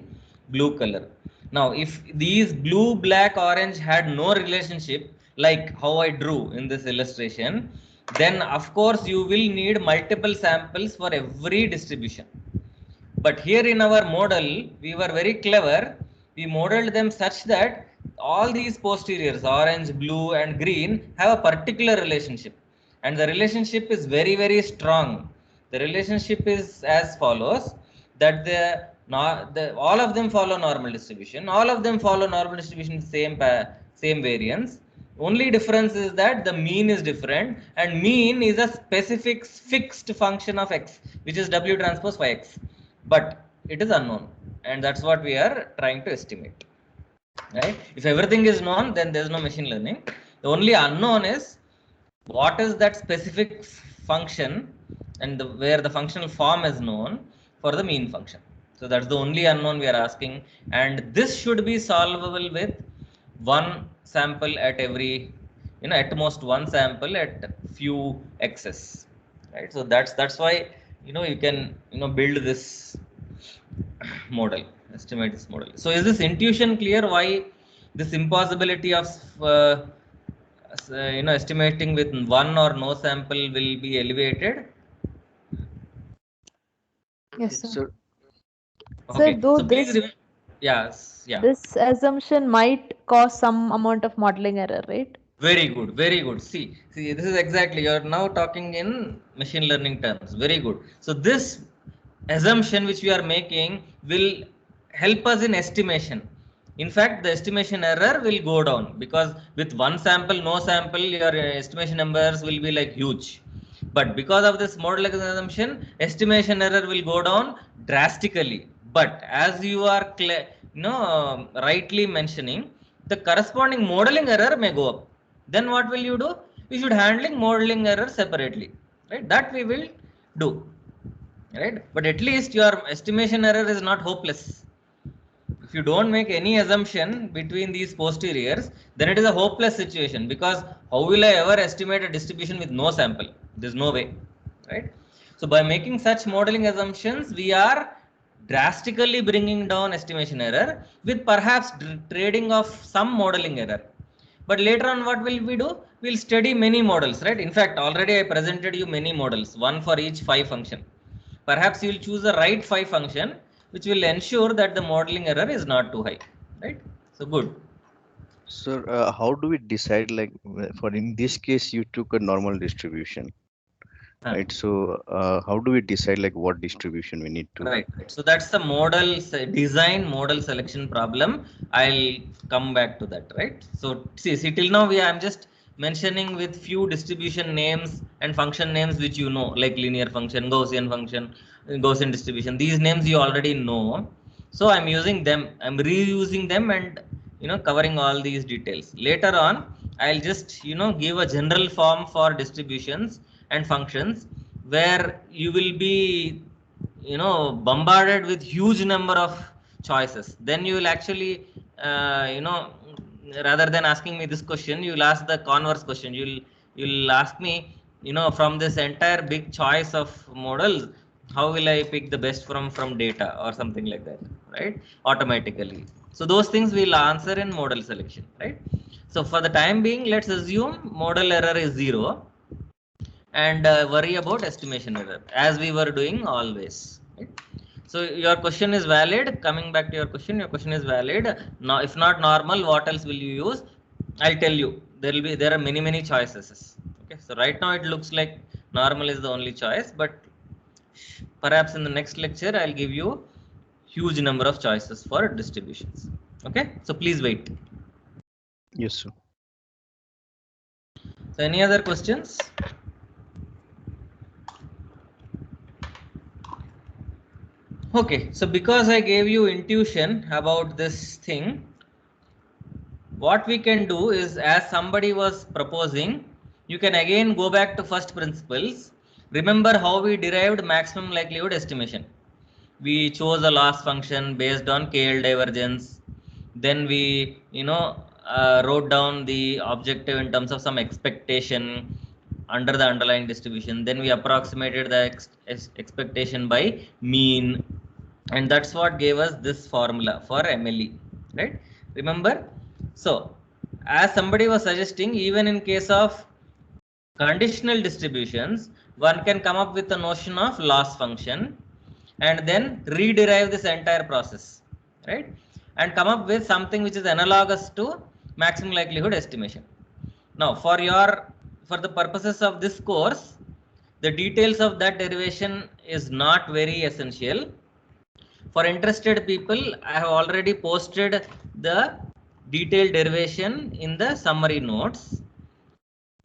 blue color. Now, if these blue, black, orange had no relationship, like how I drew in this illustration, then of course you will need multiple samples for every distribution. But here in our model, we were very clever. We modeled them such that all these posteriors, orange, blue, and green, have a particular relationship. And the relationship is very, very strong. The relationship is as follows, that all of them follow normal distribution. All of them follow normal distribution, same variance. Only difference is that the mean is different, and mean is a specific fixed function of x, which is W transpose by x. But it is unknown, and that's what we are trying to estimate, right? If everything is known, then there is no machine learning. The only unknown is what is that specific function, and where the functional form is known for the mean function. So that's the only unknown we are asking, and this should be solvable with one sample at every, at most one sample at few x's, right? So that's why you can build this model, estimate this model. So is this intuition clear why this impossibility of estimating with one or no sample will be elevated? Yes, sir. So Sir, Okay, though so please this Yes, yeah. This assumption might cause some amount of modeling error, right? Very good, very good. See, this is exactly, you're now talking in machine learning terms. Very good. So this assumption which we are making will help us in estimation. In fact, the estimation error will go down because with one sample, no sample, your estimation numbers will be like huge. But because of this model assumption, estimation error will go down drastically. But as you are rightly mentioning, the corresponding modeling error may go up. Then what will you do? You should handling modeling error separately, right? That we will do, right? But at least your estimation error is not hopeless. If you don't make any assumption between these posteriors, then it is a hopeless situation, because how will I ever estimate a distribution with no sample? There's no way, right? So by making such modeling assumptions, we are drastically bringing down estimation error with perhaps trading of some modeling error. But later on, what will we do? We'll study many models, right? In fact, already I presented you many models, one for each phi function. Perhaps you will choose the right phi function, which will ensure that the modeling error is not too high, right? So good. Sir, how do we decide, like, for in this case, you took a normal distribution, right? So, how do we decide, like, what distribution we need to? Right. So that's the model design, model selection problem. I'll come back to that, right? So see till now I'm just mentioning with few distribution names and function names which you know, like linear function, Gaussian function, Gaussian distribution. These names you already know. So I'm using them, I'm reusing them, and covering all these details. Later on, I'll just give a general form for distributions and functions where you will be bombarded with huge number of choices. Then you will actually rather than asking me this question, you will ask the converse question. You'll ask me, from this entire big choice of models, how will I pick the best from data or something like that, right? Automatically. So those things we'll answer in model selection, right? So for the time being, let's assume model error is 0 and worry about estimation error as we were doing always, right? So your question is valid. Coming back to your question is valid. Now, if not normal, what else will you use? I'll tell you. There are many choices. Okay, so right now it looks like normal is the only choice, but perhaps in the next lecture I'll give you huge number of choices for distributions. Okay, so please wait. Yes, sir. So any other questions? Okay, so because I gave you intuition about this thing, what we can do is, as somebody was proposing, you can again go back to first principles. Remember how we derived maximum likelihood estimation. We chose a loss function based on KL divergence. Then we, wrote down the objective in terms of some expectation under the underlying distribution. Then we approximated the expectation by mean. And that's what gave us this formula for MLE, right? Remember? So, as somebody was suggesting, even in case of conditional distributions, one can come up with the notion of loss function and then rederive this entire process, right? And come up with something which is analogous to maximum likelihood estimation. Now, for the purposes of this course, the details of that derivation is not very essential. For interested people, I have already posted the detailed derivation in the summary notes.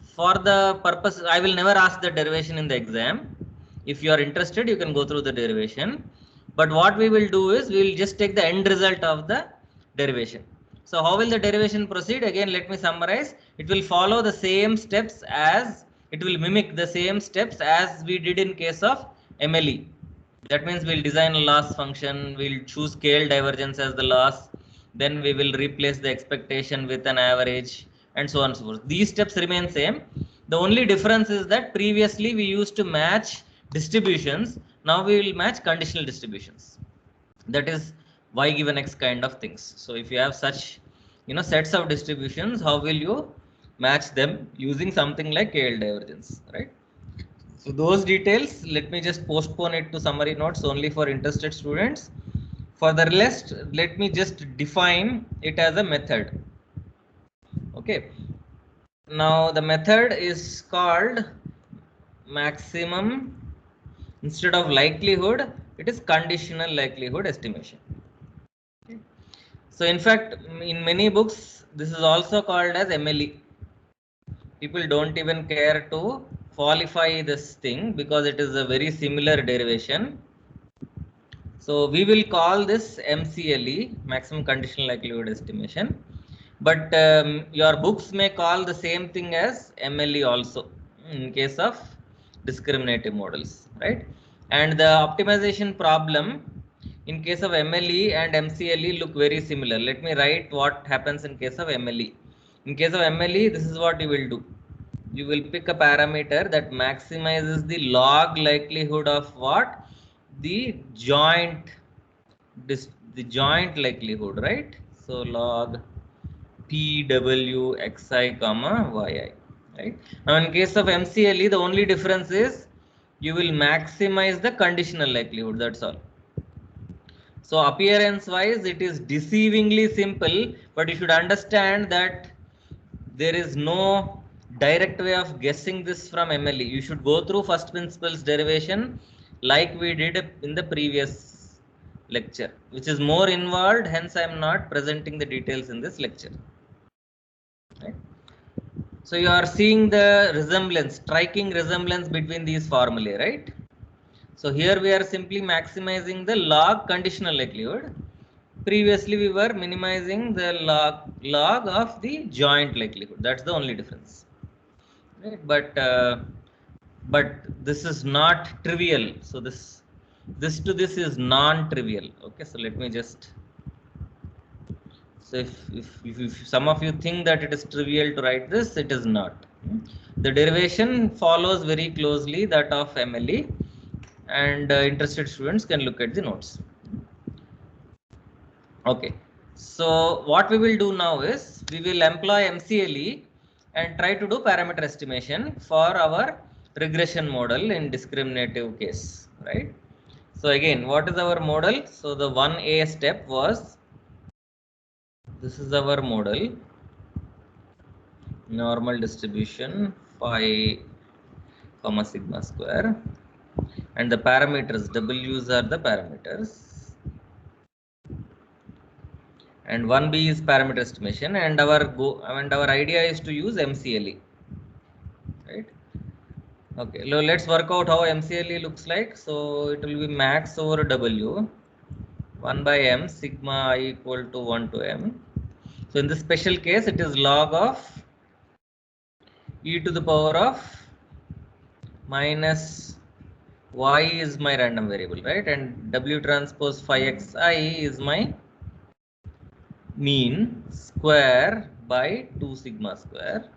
For the purpose, I will never ask the derivation in the exam. If you are interested, you can go through the derivation. But what we will do is, we will just take the end result of the derivation. So how will the derivation proceed? Again, let me summarize. It will follow the same steps as, it will mimic the same steps as we did in case of MLE. That means we'll design a loss function, we'll choose scale divergence as the loss, then we will replace the expectation with an average, and so on and so forth. These steps remain same. The only difference is that previously we used to match distributions, now we will match conditional distributions. That is y given x kind of things. So if you have such sets of distributions, how will you match them using something like KL divergence, right? So those details, let me just postpone it to summary notes only for interested students. For the rest, let me just define it as a method. Okay. Now the method is called maximum. Instead of likelihood, it is conditional likelihood estimation. Okay. So in fact, in many books, this is also called as MLE. People don't even care to qualify this thing because it is a very similar derivation. So we will call this MCLE, maximum conditional likelihood estimation. But your books may call the same thing as MLE also in case of discriminative models, right? And the optimization problem in case of MLE and MCLE look very similar. Let me write what happens in case of MLE. In case of MLE, this is what you will do. You will pick a parameter that maximizes the log likelihood of what? The joint likelihood, right? So log PWXI comma YI, right? Now in case of MCLE, the only difference is you will maximize the conditional likelihood, that's all. So appearance wise, it is deceivingly simple, but you should understand that there is no direct way of guessing this from MLE. You should go through first principles derivation like we did in the previous lecture, which is more involved, hence I am not presenting the details in this lecture. Right? So you are seeing the resemblance, striking resemblance between these formulae, right? So here we are simply maximizing the log conditional likelihood. Previously we were minimizing the log of the joint likelihood. That's the only difference. Right? But this is not trivial. So this to this is non-trivial. Okay, so let me just. So if some of you think that it is trivial to write this, it is not. The derivation follows very closely that of MLE, and interested students can look at the notes. Okay, so what we will do now is we will employ MCLE and try to do parameter estimation for our regression model in discriminative case, right? So again, what is our model? So the 1A step was, this is our model, normal distribution phi comma sigma square, and the parameters W's are the parameters, and 1B is parameter estimation, and our idea is to use MCLE, right? Okay, let's work out how MCLE looks like. So it will be max over W 1 by M sigma I equal to 1 to M. So in this special case, it is log of e to the power of minus y is my random variable, right? And W transpose phi xi is my mean square by 2 sigma square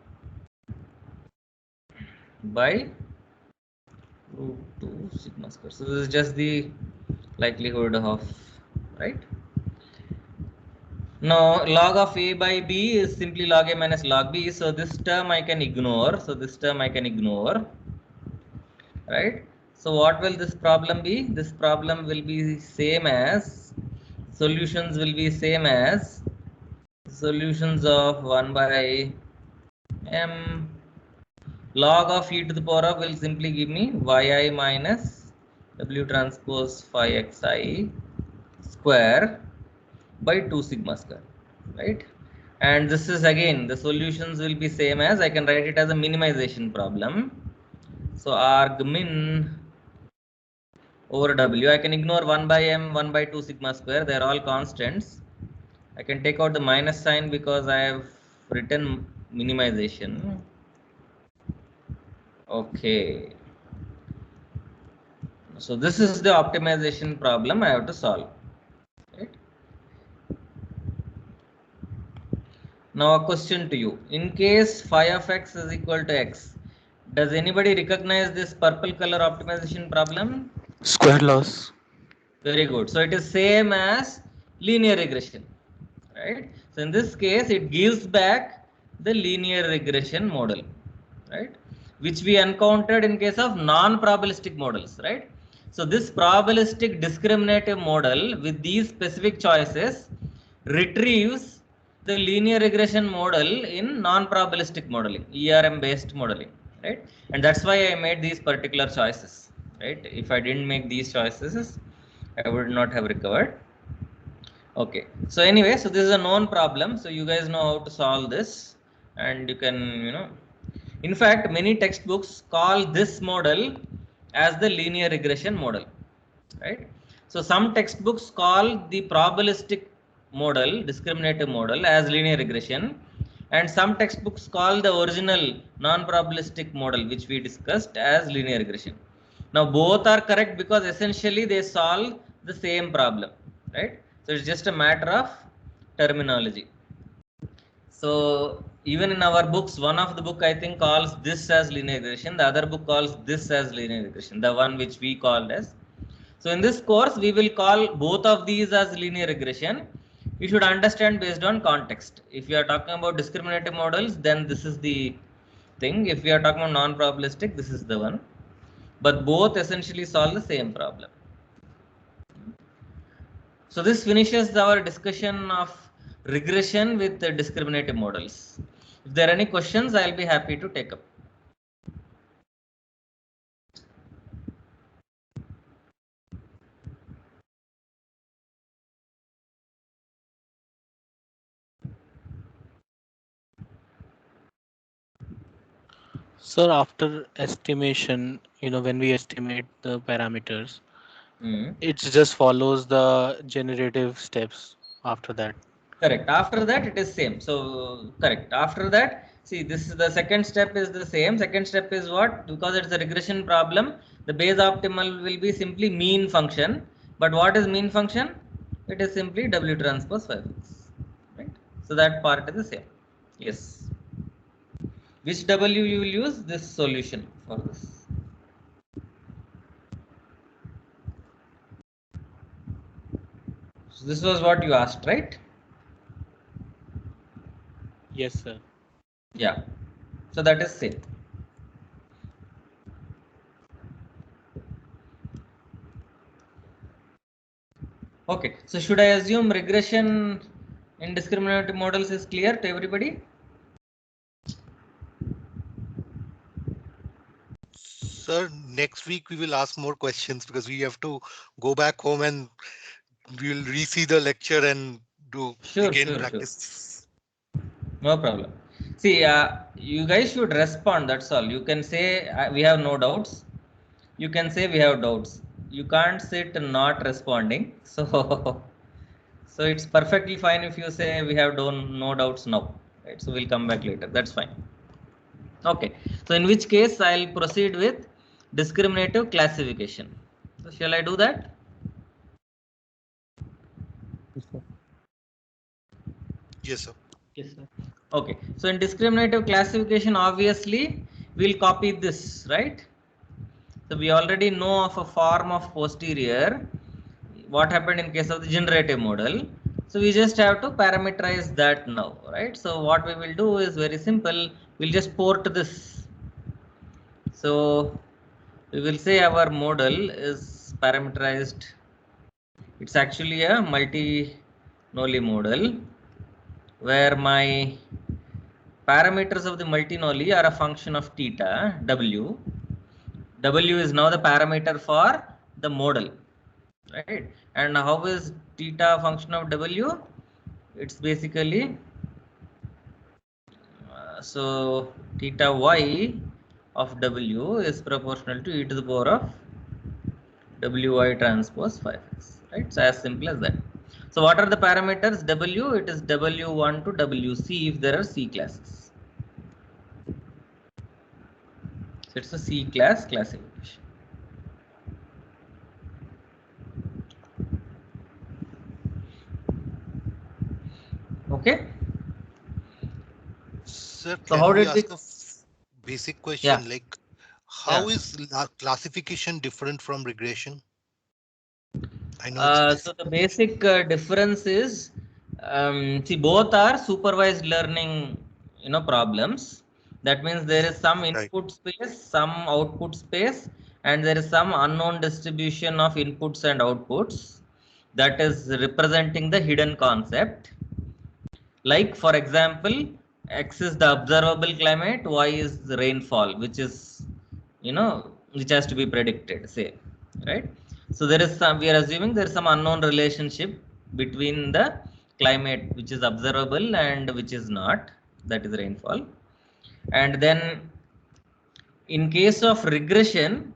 by root 2 sigma square. So this is just the likelihood of, right? Now log of a by b is simply log a minus log b. So this term I can ignore. Right? So what will this problem be? This problem will be same as, solutions will be same as solutions of 1 by m log of e to the power of will simply give me yi minus w transpose phi xi square by 2 sigma square, right? And this is again, the solutions will be same as, I can write it as a minimization problem. So arg min over w, I can ignore 1 by m, 1 by 2 sigma square, they are all constants. I can take out the minus sign because I have written minimization. Okay, so this is the optimization problem I have to solve, right? Now a question to you, in case phi of x is equal to x, does anybody recognize this purple color optimization problem? Square laws. Very good. So it is same as linear regression, right? So in this case, it gives back the linear regression model, right? Which we encountered in case of non-probabilistic models, right? So this probabilistic discriminative model with these specific choices retrieves the linear regression model in non-probabilistic modeling, ERM based modeling, right? And that's why I made these particular choices, right? If I didn't make these choices, I would not have recovered. Okay, so anyway, so this is a known problem, so you guys know how to solve this, and you can, in fact, many textbooks call this model as the linear regression model, right? So some textbooks call the probabilistic model, discriminative model, as linear regression, and some textbooks call the original non-probabilistic model, which we discussed, as linear regression. Now both are correct because essentially they solve the same problem, right? So it's just a matter of terminology. So even in our books, one of the book I think calls this as linear regression, the other book calls this as linear regression, the one which we called as. So in this course, we will call both of these as linear regression. You should understand based on context. If you are talking about discriminative models, then this is the thing. If we are talking about non-probabilistic, this is the one. But both essentially solve the same problem. So this finishes our discussion of regression with the discriminative models. If there are any questions, I'll be happy to take up. Sir, after estimation, when we estimate the parameters, it just follows the generative steps after that. Correct. After that, it is same. So correct. After that, see, this is the second step is the same. Second step is what? Because it's a regression problem, the base optimal will be simply mean function. But what is mean function? It is simply W transpose 5x. Right. So that part is the same. Yes. Which W you will use? This solution for this. So this was what you asked, right? Yes, sir. Yeah. So that is same. Okay. So should I assume regression in discriminative models is clear to everybody? Sir, next week we will ask more questions because we have to go back home and we will re-see the lecture and do practice. No problem. See, you guys should respond. That's all. You can say we have no doubts. You can say we have doubts. You can't sit not responding. So, so it's perfectly fine if you say we have no doubts now. Right? So we'll come back later. That's fine. Okay. So in which case I'll proceed with discriminative classification. So shall I do that? Yes, sir. Yes, sir. Okay. So in discriminative classification, obviously we'll copy this, right? So we already know of a form of posterior. What happened in case of the generative model? So we just have to parameterize that now, right? So what we will do is very simple. We'll just port this. So we will say our model is parameterized. It's actually a multi-nollie model where my parameters of the multi-nollie are a function of theta, W. W is now the parameter for the model, right? And how is theta a function of W? It's basically so theta y of W is proportional to e to the power of Wi transpose 5x, right? So as simple as that. So what are the parameters? W, it is W1 to WC if there are C classes. So it's a C class classification. Okay. Sir, So can how we did we? ask a basic question? Yeah. Like, how is classification different from regression? I know it's So the basic difference is, see, both are supervised learning, problems. That means there is some input space, some output space, and there is some unknown distribution of inputs and outputs that is representing the hidden concept. Like for example, X is the observable climate, Y is the rainfall, which is, which has to be predicted, say, right? So there is some, we are assuming there is some unknown relationship between the climate which is observable and which is not, that is rainfall. And then in case of regression,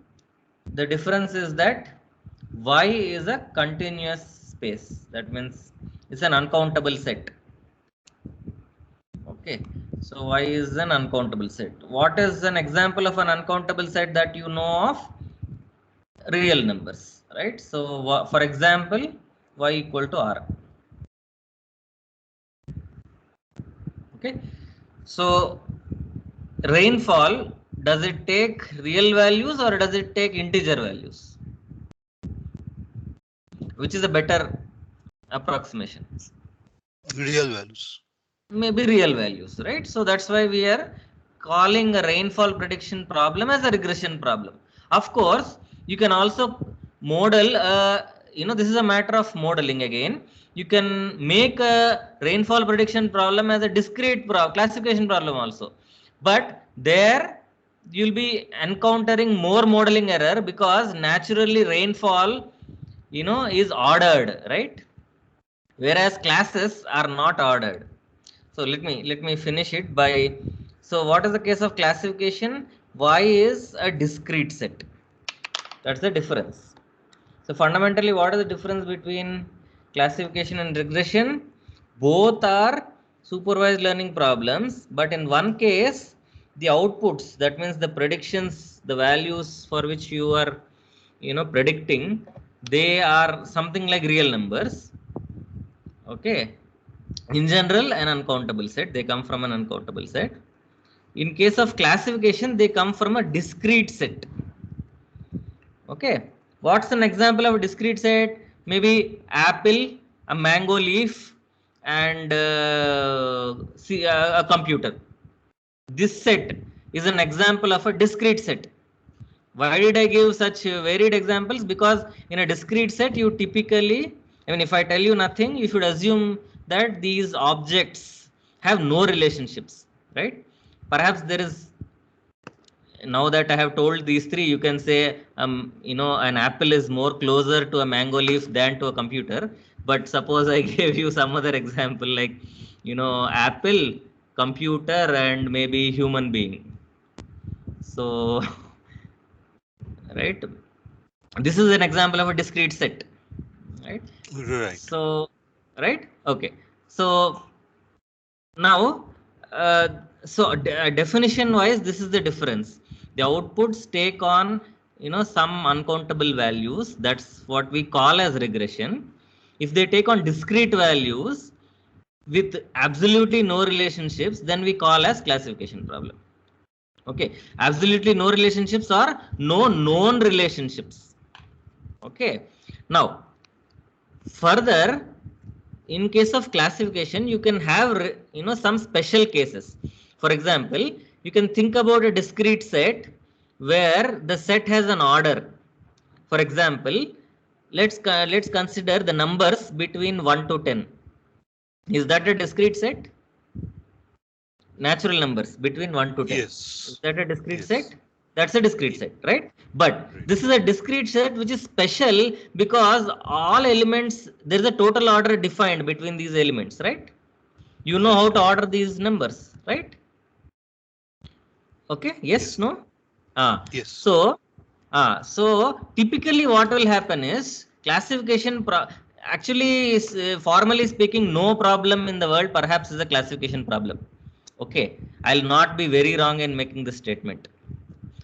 the difference is that Y is a continuous space. That means it's an uncountable set. Okay, so Y is an uncountable set. What is an example of an uncountable set that you know of? Real numbers, right? So for example, Y equal to R. Okay, so rainfall, does it take real values or does it take integer values? Which is a better approximation? Real values. Maybe real values, right? So that's why we are calling a rainfall prediction problem as a regression problem. Of course, you can also model, this is a matter of modeling again. You can make a rainfall prediction problem as a discrete classification problem also. But there you'll be encountering more modeling error because naturally rainfall, is ordered, right? Whereas classes are not ordered. So let me finish it by, so what is the case of classification? Y is a discrete set. That's the difference. So fundamentally, what is the difference between classification and regression? Both are supervised learning problems, but in one case, the outputs, that means the predictions, the values for which you are, predicting, they are something like real numbers. Okay. In general, an uncountable set, they come from an uncountable set. In case of classification, they come from a discrete set. Okay, what's an example of a discrete set? Maybe apple, a mango leaf, and a computer. This set is an example of a discrete set. Why did I give such varied examples? Because in a discrete set, you typically, if I tell you nothing, you should assume that these objects have no relationships, right? Perhaps there is, now that I have told these three, you can say, an apple is more closer to a mango leaf than to a computer. But suppose I gave you some other example like, apple, computer, and maybe human being. So, right, this is an example of a discrete set, right? Right. So, right, okay. So now, definition wise, this is the difference. The outputs take on, some uncountable values. That's what we call as regression. If they take on discrete values with absolutely no relationships, then we call as classification problem. Okay, absolutely no relationships or no known relationships. Okay, now further, in case of classification, you can have, some special cases. For example, you can think about a discrete set where the set has an order. For example, let's consider the numbers between 1 to 10. Is that a discrete set? Natural numbers between 1 to 10. Yes. Is that a discrete Yes. set? That's a discrete set, right? But this is a discrete set which is special because all elements, there is a total order defined between these elements, right? You know how to order these numbers, right? Okay, yes, no? Yes. So typically what will happen is classification, actually formally speaking, no problem in the world perhaps is a classification problem. Okay, I'll not be very wrong in making this statement.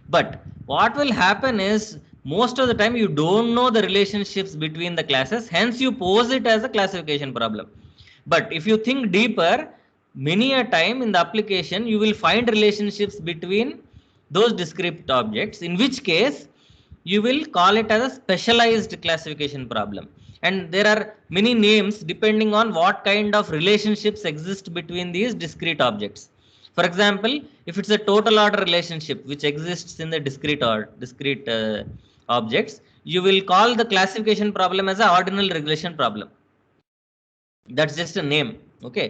But what will happen is most of the time you don't know the relationships between the classes, hence you pose it as a classification problem. But if you think deeper, many a time in the application you will find relationships between those discrete objects, in which case you will call it as a specialized classification problem. And there are many names depending on what kind of relationships exist between these discrete objects. For example, if it's a total order relationship which exists in the discrete objects, you will call the classification problem as a ordinal regression problem. That's just a name. Okay,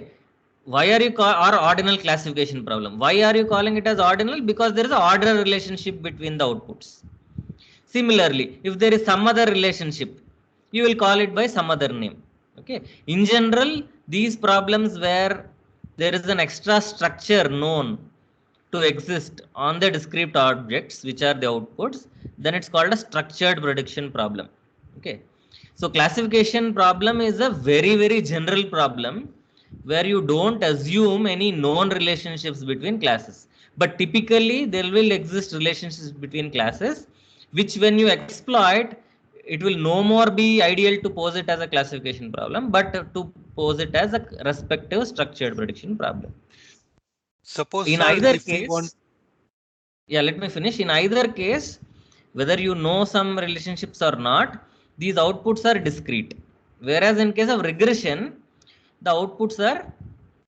why are you or ordinal classification problem? Why are you calling it as ordinal? Because there is an order relationship between the outputs. Similarly, if there is some other relationship, you will call it by some other name. Okay, in general, these problems where there is an extra structure known to exist on the discrete objects which are the outputs, then it's called a structured prediction problem. Okay, so classification problem is a very, very general problem where you don't assume any known relationships between classes, but typically there will exist relationships between classes, which when you exploit, it will no more be ideal to pose it as a classification problem, but to pose it as a respective structured prediction problem. Suppose, In sir, either if we case, want, yeah, let me finish. In either case, whether you know some relationships or not, these outputs are discrete. Whereas in case of regression, the outputs are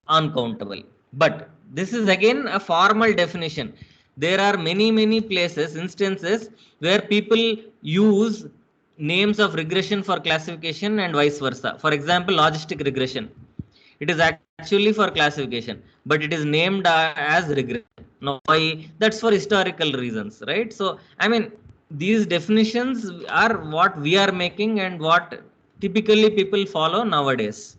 uncountable. But this is again a formal definition. There are many, many places, instances where people use names of regression for classification and vice versa. For example, logistic regression. It is actually for classification, but it is named as regression. Now, why? That's for historical reasons, right? So, I mean, these definitions are what we are making and what typically people follow nowadays.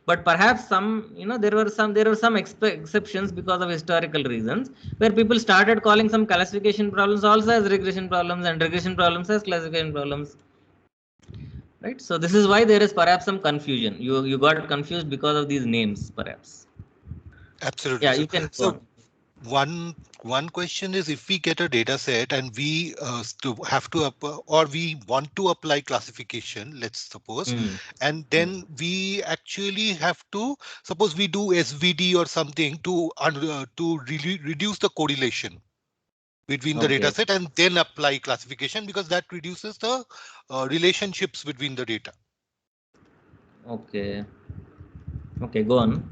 But perhaps some, there were some exceptions because of historical reasons where people started calling some classification problems also as regression problems and regression problems as classification problems. Right, so this is why there is perhaps some confusion. You got confused because of these names, perhaps. absolutely. Yeah, So, you can go so on. one question is, if we get a data set and we have to or we want to apply classification, let's suppose, and then we actually have to suppose we do SVD or something to really reduce the correlation between the data set and then apply classification, because that reduces the relationships between the data. Okay, go on.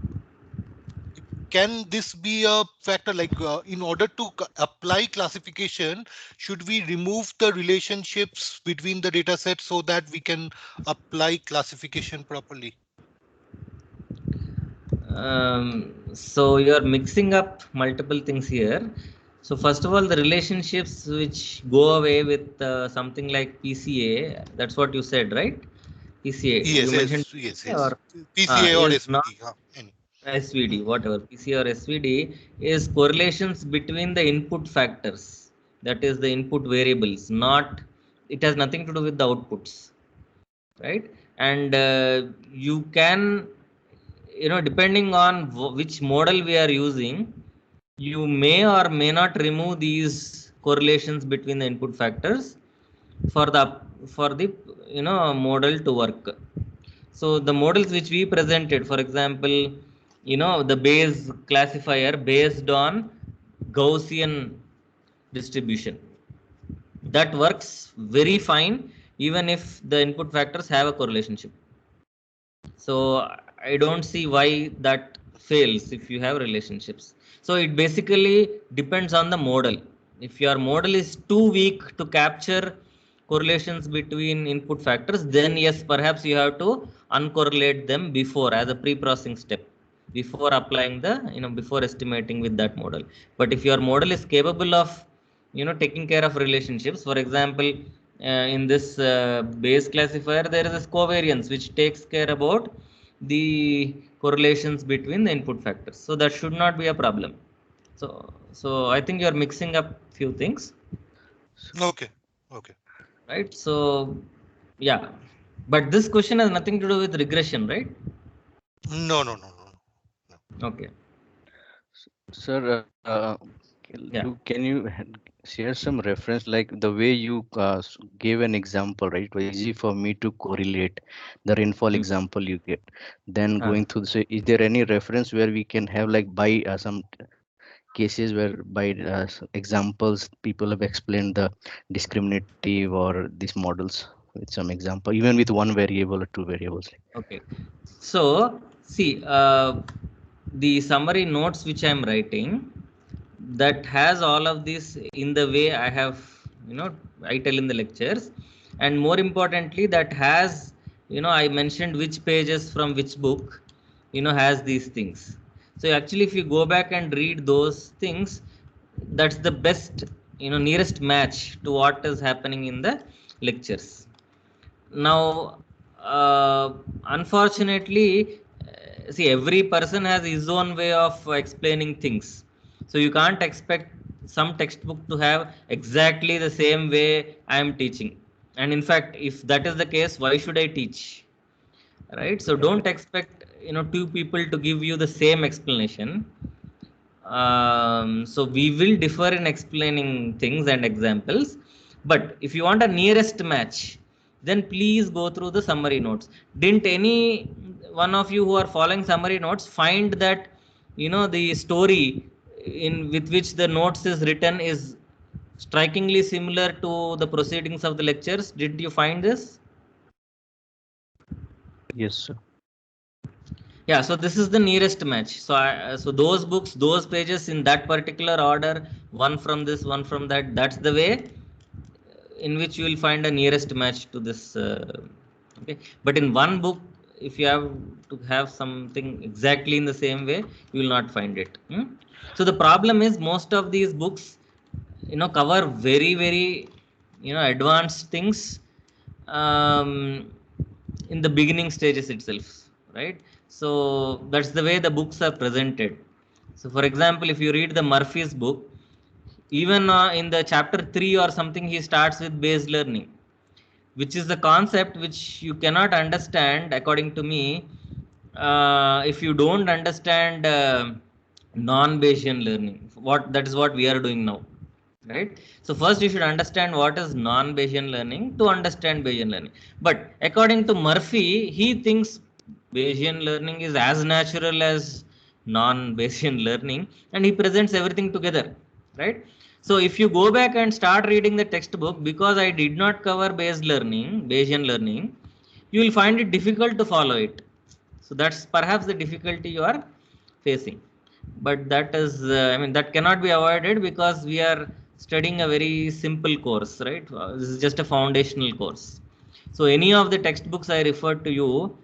Can this be a factor, like in order to apply classification, should we remove the relationships between the data sets so that we can apply classification properly? So you're mixing up multiple things here. So first of all, the relationships which go away with something like PCA, that's what you said, right? PCA, you mentioned yes. PCA or PCA or is not SVD. Any. SVD, whatever, PCA or SVD is correlations between the input factors, that is the input variables, not, it has nothing to do with the outputs, right? And you can, depending on which model we are using, you may or may not remove these correlations between the input factors for the model to work. So the models which we presented, for example, the Bayes classifier based on Gaussian distribution, that works very fine even if the input factors have a correlationship. So I don't see why that fails if you have relationships. So it basically depends on the model. If your model is too weak to capture correlations between input factors, then yes, perhaps you have to uncorrelate them before as a pre-processing step, before applying the, before estimating with that model. But if your model is capable of, taking care of relationships, for example, in this Bayes classifier, there is a covariance which takes care about the correlations between the input factors. So that should not be a problem. So I think you're mixing up few things. Okay. Right. So yeah, but this question has nothing to do with regression, right? No. Okay. Sir, can you share some reference, like the way you gave an example, right? It was easy for me to correlate the rainfall example you get. Then going through, so is there any reference where we can have, like, by some cases where by examples people have explained the discriminative or these models with some example, even with one variable or two variables? Okay. So see, the summary notes which I am writing, that has all of this in the way I have, I tell in the lectures, and more importantly, that has, I mentioned which pages from which book, has these things. So actually, if you go back and read those things, that's the best, nearest match to what is happening in the lectures. Now, unfortunately, see, every person has his own way of explaining things. So you can't expect some textbook to have exactly the same way I am teaching. And in fact, if that is the case, why should I teach? Right? So don't expect, two people to give you the same explanation. So we will differ in explaining things and examples, but if you want a nearest match, then please go through the summary notes. Didn't any one of you who are following summary notes find that the story in with which the notes is written is strikingly similar to the proceedings of the lectures? Did you find this? Yes, sir. Yeah, so this is the nearest match. So those books, those pages in that particular order, one from this, one from that, that's the way in which you will find a nearest match to this. Okay, but in one book, if you have to have something exactly in the same way, you will not find it. So the problem is most of these books, cover very, very, advanced things. In the beginning stages itself, right? So that's the way the books are presented. So for example, if you read the Murphy's book, even in the chapter 3 or something, he starts with based learning, which is the concept which you cannot understand, according to me, if you don't understand non-Bayesian learning. What that is what we are doing now, right? So first you should understand what is non-Bayesian learning to understand Bayesian learning. But according to Murphy, he thinks Bayesian learning is as natural as non-Bayesian learning, and he presents everything together, right? So if you go back and start reading the textbook, because I did not cover Bayesian learning, you will find it difficult to follow it. So that's perhaps the difficulty you are facing. But that is, that cannot be avoided because we are studying a very simple course, right? This is just a foundational course. So any of the textbooks I referred to you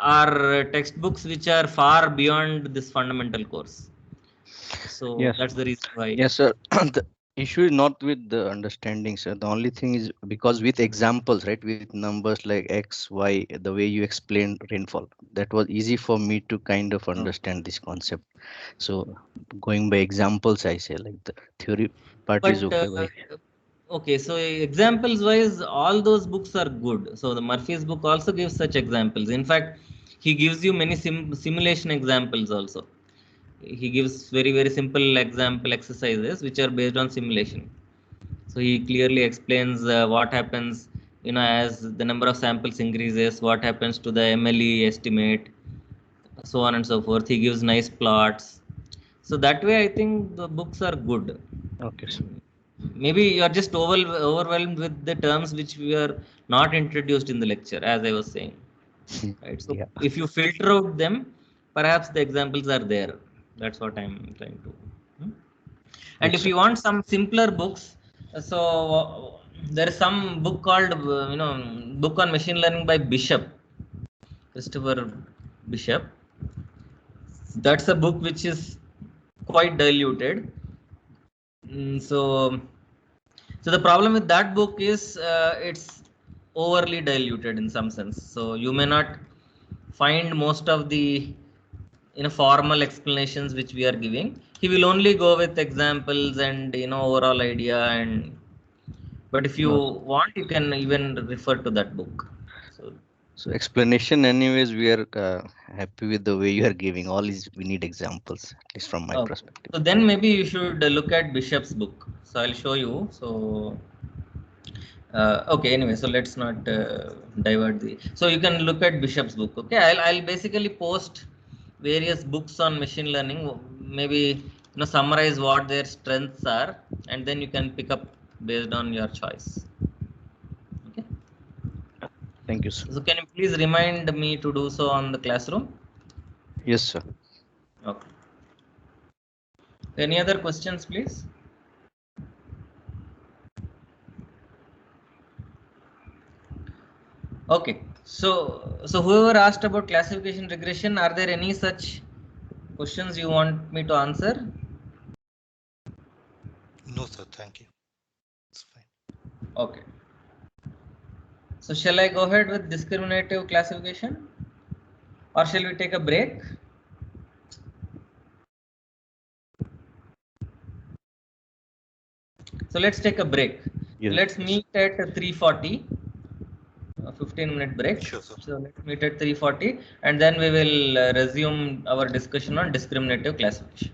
are textbooks which are far beyond this fundamental course. So Yes. that's the reason why. Yes, sir. The issue is not with the understanding, sir. The only thing is because with examples, right, with numbers like X, Y, the way you explained rainfall, that was easy for me to kind of understand this concept. So going by examples, I say like the theory part is But okay. But okay, so examples wise, all those books are good. So the Murphy's book also gives such examples. In fact, he gives you many simulation examples also. He gives very, very simple example exercises which are based on simulation. So he clearly explains what happens, as the number of samples increases, what happens to the MLE estimate, so on and so forth. He gives nice plots. So that way, I think the books are good. okay, sir. Maybe you are just overwhelmed with the terms which we are not introduced in the lecture, as I was saying. Right. So Yeah. if you filter out them, perhaps the examples are there. That's what I'm trying to. And Good, if sir. you want some simpler books, so there is some book called, book on machine learning by Christopher Bishop. That's a book which is quite diluted. So the problem with that book is it's overly diluted in some sense. So you may not find most of the formal explanations which we are giving. He will only go with examples and overall idea. And but if you No, want, you can even refer to that book. so explanation, anyways, we are happy with the way you are giving. All is we need examples, at least from my Okay. perspective. So then maybe you should look at Bishop's book. So I'll show you. So okay, anyway, so let's not divert the. So you can look at Bishop's book. Okay, I'll basically post various books on machine learning. Maybe summarize what their strengths are, and then you can pick up based on your choice. Okay. Thank you, sir. So can you please remind me to do so on the classroom? Yes, sir. Okay. Any other questions, please? Okay. So whoever asked about classification regression, are there any such questions you want me to answer? No, sir. Thank you. It's fine. Okay. So shall I go ahead with discriminative classification, or shall we take a break? So let's take a break. Yes. Let's meet at 3:40. 15-minute break. Sure, sir. So let's meet at 3:40, and then we will resume our discussion on discriminative classification.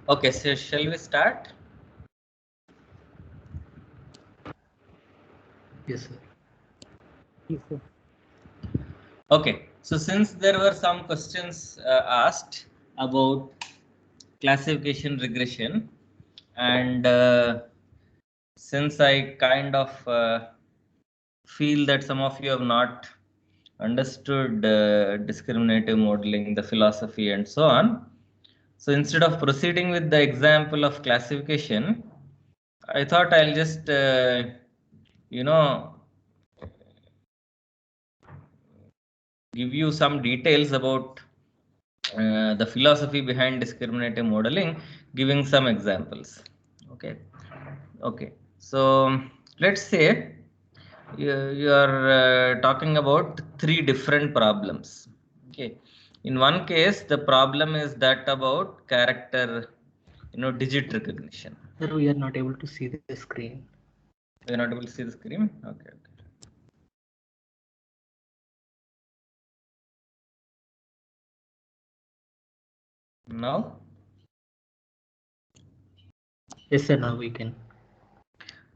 Okay, so shall we start? Yes, sir. Yes, sir. Okay, so since there were some questions asked about classification regression, and since I kind of feel that some of you have not understood discriminative modeling, the philosophy, and so on. So instead of proceeding with the example of classification, I thought I'll just, you know, give you some details about the philosophy behind discriminative modeling, giving some examples. Okay. Okay. So let's say you are talking about three different problems. Okay. In one case, the problem is that about character, digit recognition. Sir, we are not able to see the screen. We are not able to see the screen. Okay. Now. Yes, sir. Now we can.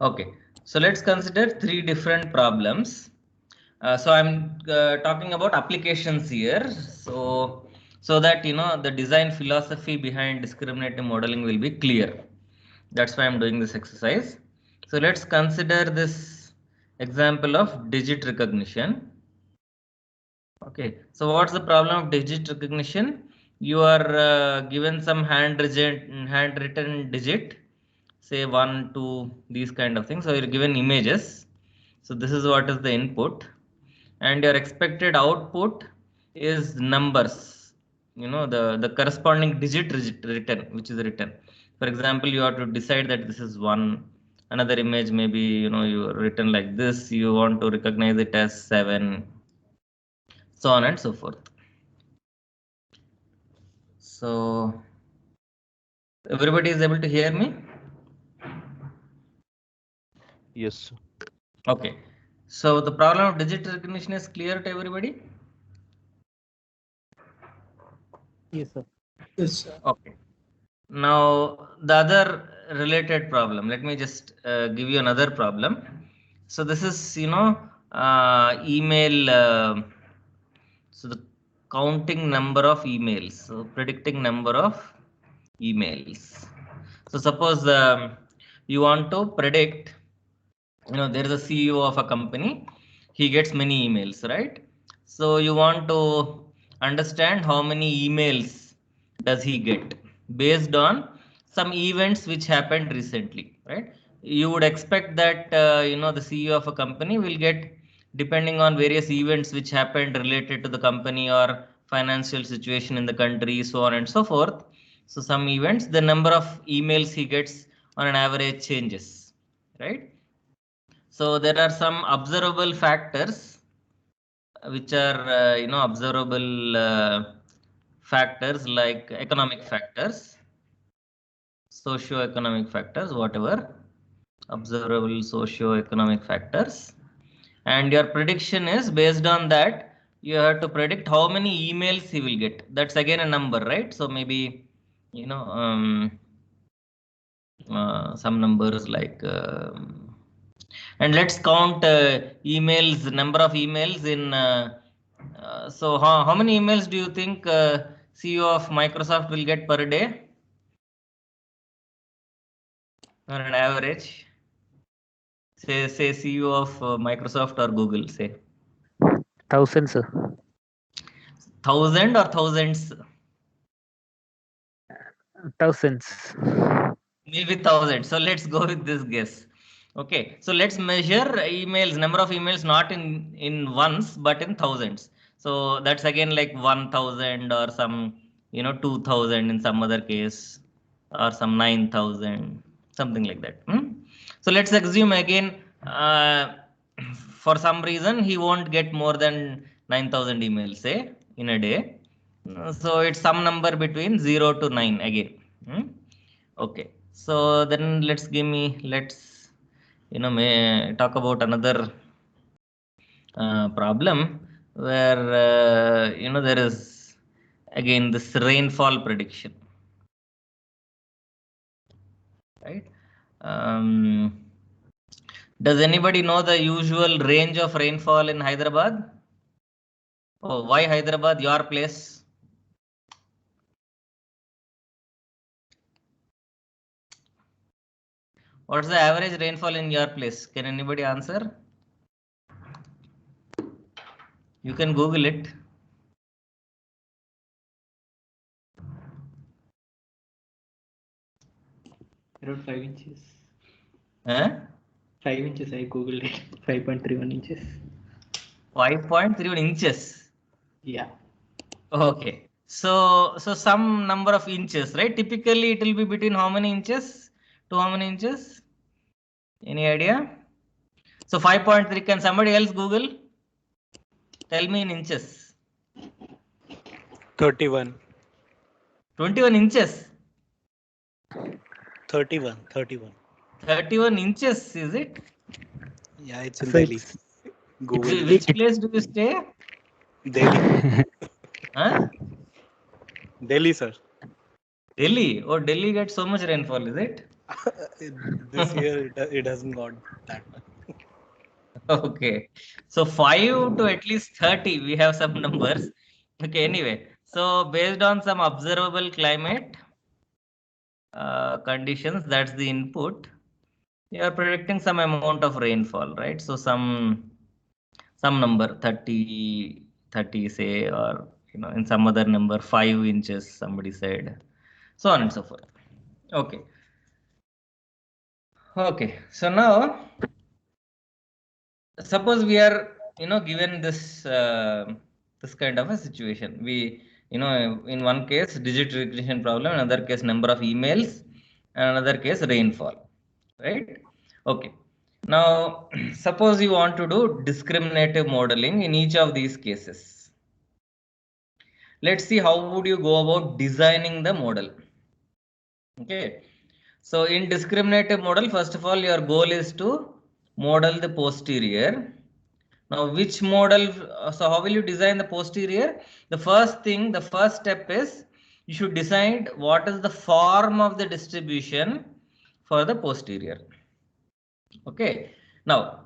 Okay. So let's consider three different problems. So I'm talking about applications here. So that the design philosophy behind discriminative modeling will be clear. That's why I'm doing this exercise. So let's consider this example of digit recognition. Okay. So what's the problem of digit recognition? You are given some handwritten digit, say 1, 2, these kind of things. So you're given images. So this is what is the input, and your expected output is numbers, the corresponding digit written, which is written. For example, you have to decide that this is 1. Another image, maybe you written like this, you want to recognize it as 7, so on and so forth. So everybody is able to hear me? Yes. Okay. So the problem of digit recognition is clear to everybody? Yes, sir. Yes, sir. Okay. Now the other related problem, let me just give you another problem. So this is email, so the counting number of emails, so predicting number of emails. So suppose you want to predict, there is a CEO of a company, he gets many emails, right? So you want to understand how many emails does he get based on some events which happened recently, right? You would expect that the CEO of a company will get, depending on various events which happened related to the company or financial situation in the country, so on and so forth. So some events, the number of emails he gets on an average changes, right? So there are some observable factors which are observable factors like economic factors, socio-economic factors, whatever, observable socio-economic factors, and your prediction is based on that. You have to predict how many emails he will get. That's again a number, right? So maybe some numbers like and let's count emails, number of emails in so how many emails do you think CEO of Microsoft will get per day on an average? Say CEO of Microsoft or Google, say 1000, sir. 1,000 or thousands? Thousands. Maybe 1,000. So let's go with this guess. Okay, so let's measure emails, number of emails, not in ones but in thousands. So that's again like 1,000 or some 2,000 in some other case, or some 9,000, something like that. So let's assume again for some reason he won't get more than 9,000 emails, say, in a day. So it's some number between 0 to 9 again. Okay, so then let's may talk about another problem where there is again this rainfall prediction. Does anybody know the usual range of rainfall in Hyderabad? Oh, why Hyderabad, your place? What's the average rainfall in your place? Can anybody answer? You can Google it. Around 5 inches. Huh? 5 inches, I googled it. 5.31 inches. 5.31 inches. Yeah. Okay. So some number of inches, right? Typically, it will be between how many inches to how many inches? Any idea? So 5.3. Can somebody else Google? Tell me in inches. 31. 21 inches. 31. 31 inches, is it? Yeah, it's in So Delhi. it's Google. Which place do you stay? Delhi. Huh? Delhi, sir. Delhi. Oh, Delhi gets so much rainfall, is it? This year it hasn't got that much. Okay. So 5 to at least 30, we have some numbers. Okay, anyway. So based on some observable climate conditions, that's the input. You are predicting some amount of rainfall, right? So some number 30 say, or in some other number 5 inches somebody said, so on and so forth. Okay. So now suppose we are given this this kind of a situation. We in one case digit regression problem, another case number of emails, and another case rainfall, right? Okay. Now suppose you want to do discriminative modeling in each of these cases. Let's see how would you go about designing the model. Okay. So in discriminative model, first of all, your goal is to model the posterior. Now, which model? So how will you design the posterior? The first step is you should decide what is the form of the distribution for the posterior. Okay. Now,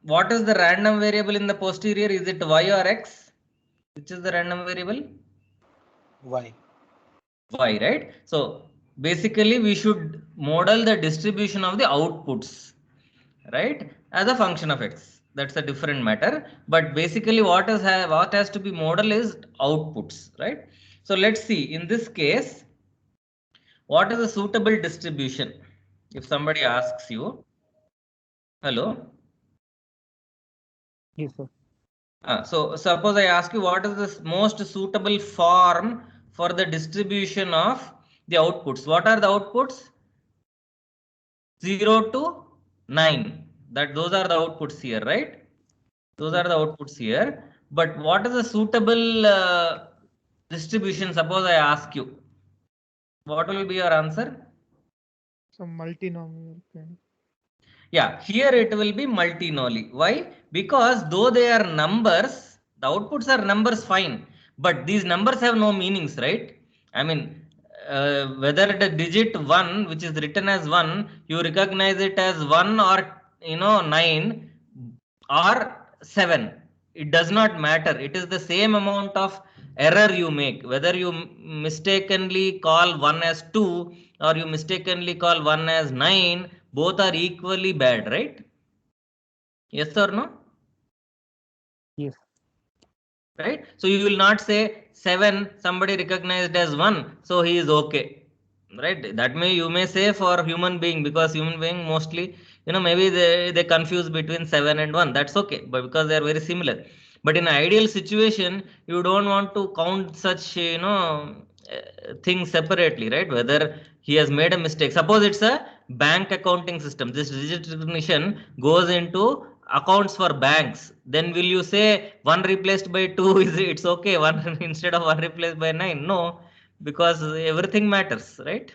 what is the random variable in the posterior? Is it y or x? Which is the random variable? Y. Y, right? So basically, we should model the distribution of the outputs, right, as a function of x. That's a different matter. But basically, what has to be modeled is outputs, right? So let's see. In this case, what is a suitable distribution? If somebody asks you, hello. yes, sir. So suppose I ask you, what is the most suitable form for the distribution of the outputs? What are the outputs? 0 to 9. Those are the outputs here, right? Those are the outputs here. But what is the suitable distribution? Suppose I ask you, what will be your answer? Some multinomial kind. Yeah, here it will be multinomial. Why? Because though they are numbers, the outputs are numbers, fine. But these numbers have no meanings, right? I mean, whether the digit 1, which is written as 1, you recognize it as 1 or 9 or 7. It does not matter. It is the same amount of error you make. Whether you mistakenly call 1 as 2 or you mistakenly call 1 as 9, both are equally bad, right? Yes or no? Yes. Right? So you will not say 7, somebody recognized as 1, so he is okay. Right? That you may say for human being, because human being mostly, maybe they confuse between 7 and 1. That's okay, but because they are very similar. But in an ideal situation, you don't want to count such, things separately, right? Whether he has made a mistake. Suppose it's a bank accounting system. This digit recognition goes into accounts for banks. Then will you say 1 replaced by 2 is it's okay? 1 instead of 1 replaced by 9? No, because everything matters, right?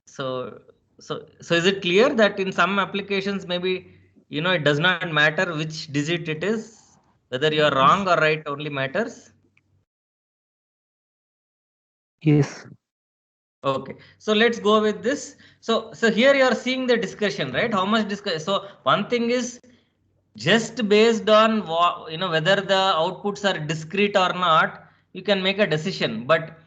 So is it clear that in some applications maybe it does not matter which digit it is, whether you are wrong or right only matters? Yes. Okay, so let's go with this. So here you are seeing the discussion, right? How much discussion? So one thing is just based on whether the outputs are discrete or not, you can make a decision. But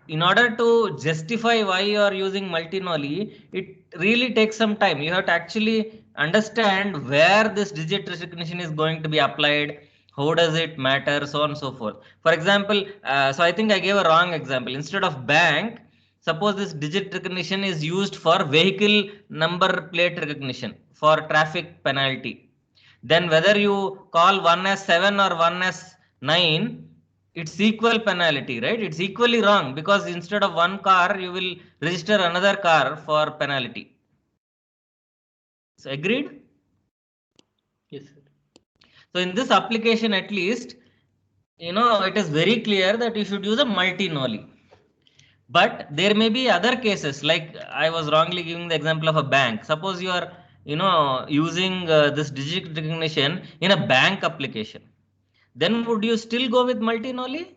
in order to justify why you are using multinoly, it really takes some time. You have to actually understand where this digit recognition is going to be applied, how does it matter, so on and so forth. For example, so I think I gave a wrong example. Instead of bank, suppose this digit recognition is used for vehicle number plate recognition for traffic penalty. Then whether you call one as 7 or one as 9, it's equal penalty, right? It's equally wrong because instead of one car, you will register another car for penalty. So agreed? Yes, sir. So in this application, at least, it is very clear that you should use a multi-nolly. But there may be other cases, like I was wrongly giving the example of a bank. Suppose you are, using this digit recognition in a bank application. Then would you still go with multi-nolly?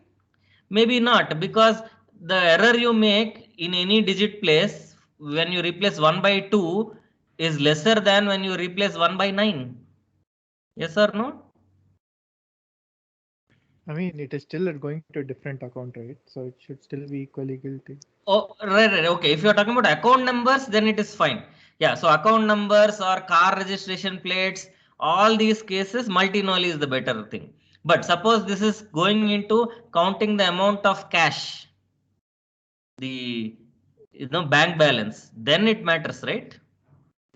Maybe not, because the error you make in any digit place when you replace 1 by 2 is lesser than when you replace 1 by 9. Yes or no? I mean, it is still going to a different account, right? So it should still be equally guilty. Oh, right. Okay. If you are talking about account numbers, then it is fine. Yeah. So account numbers or car registration plates, all these cases, multi-nolly is the better thing. But suppose this is going into counting the amount of cash, the bank balance, then it matters, right?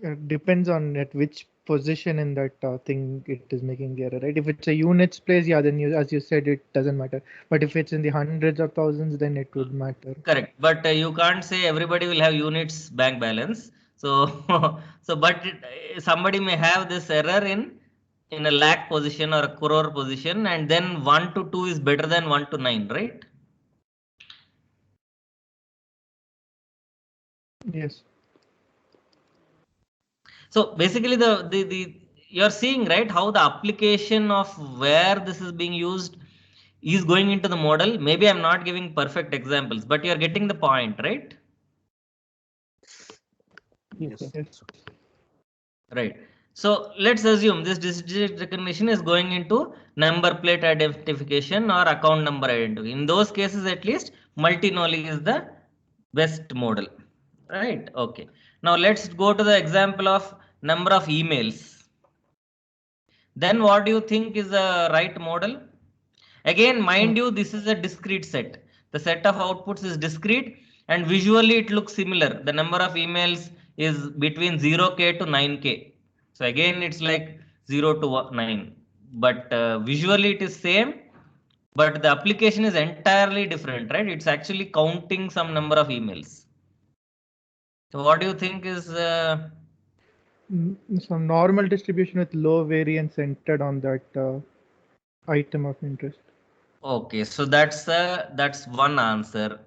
It depends on at which position in that thing it is making the error, right? If it's a units place, yeah, then as you said, it doesn't matter. But if it's in the hundreds of thousands, then it would matter. Correct. But you can't say everybody will have units bank balance. So, but somebody may have this error in a lakh position or a crore position, and then 1 to 2 is better than 1 to 9, right? Yes. So basically the you're seeing, right, how the application of where this is being used is going into the model. Maybe I'm not giving perfect examples, but you're getting the point, right? Yes, sir. Yes. Right. So let's assume this digit recognition is going into number plate identification or account number identification. In those cases, at least, multi-nolly is the best model. Right. Okay. Now let's go to the example of number of emails. Then what do you think is the right model? Again, mind you, this is a discrete set. The set of outputs is discrete and visually it looks similar. The number of emails is between 0k to 9k. So again, it's like 0 to 9. But visually it is same, but the application is entirely different, right? It's actually counting some number of emails. So what do you think is... Some normal distribution with low variance centered on that item of interest. Okay, so that's one answer.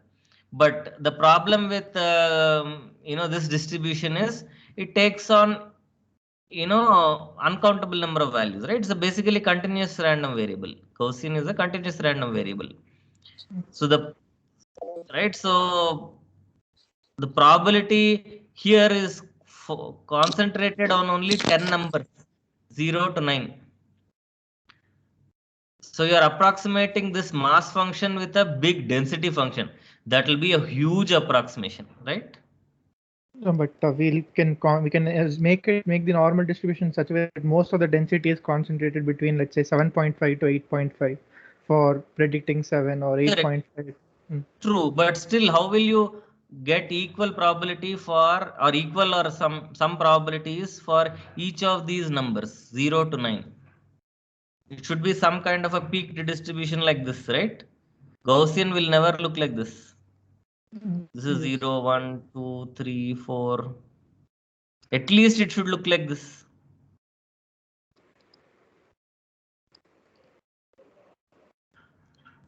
But the problem with this distribution is it takes on uncountable number of values, right? It's a basically continuous random variable. Gaussian is a continuous random variable. So the probability here is concentrated on only 10 numbers, 0 to 9. So you are approximating this mass function with a big density function. That will be a huge approximation, right? But we can make the normal distribution such a way that most of the density is concentrated between, let's say, 7.5 to 8.5 for predicting 7 or 8.5. True, but still, how will you get equal probability for, or equal or some probabilities for each of these numbers, 0 to 9? It should be some kind of a peaked distribution like this, right? Gaussian will never look like this. This is Yes. 0, 1, 2, 3, 4. At least it should look like this.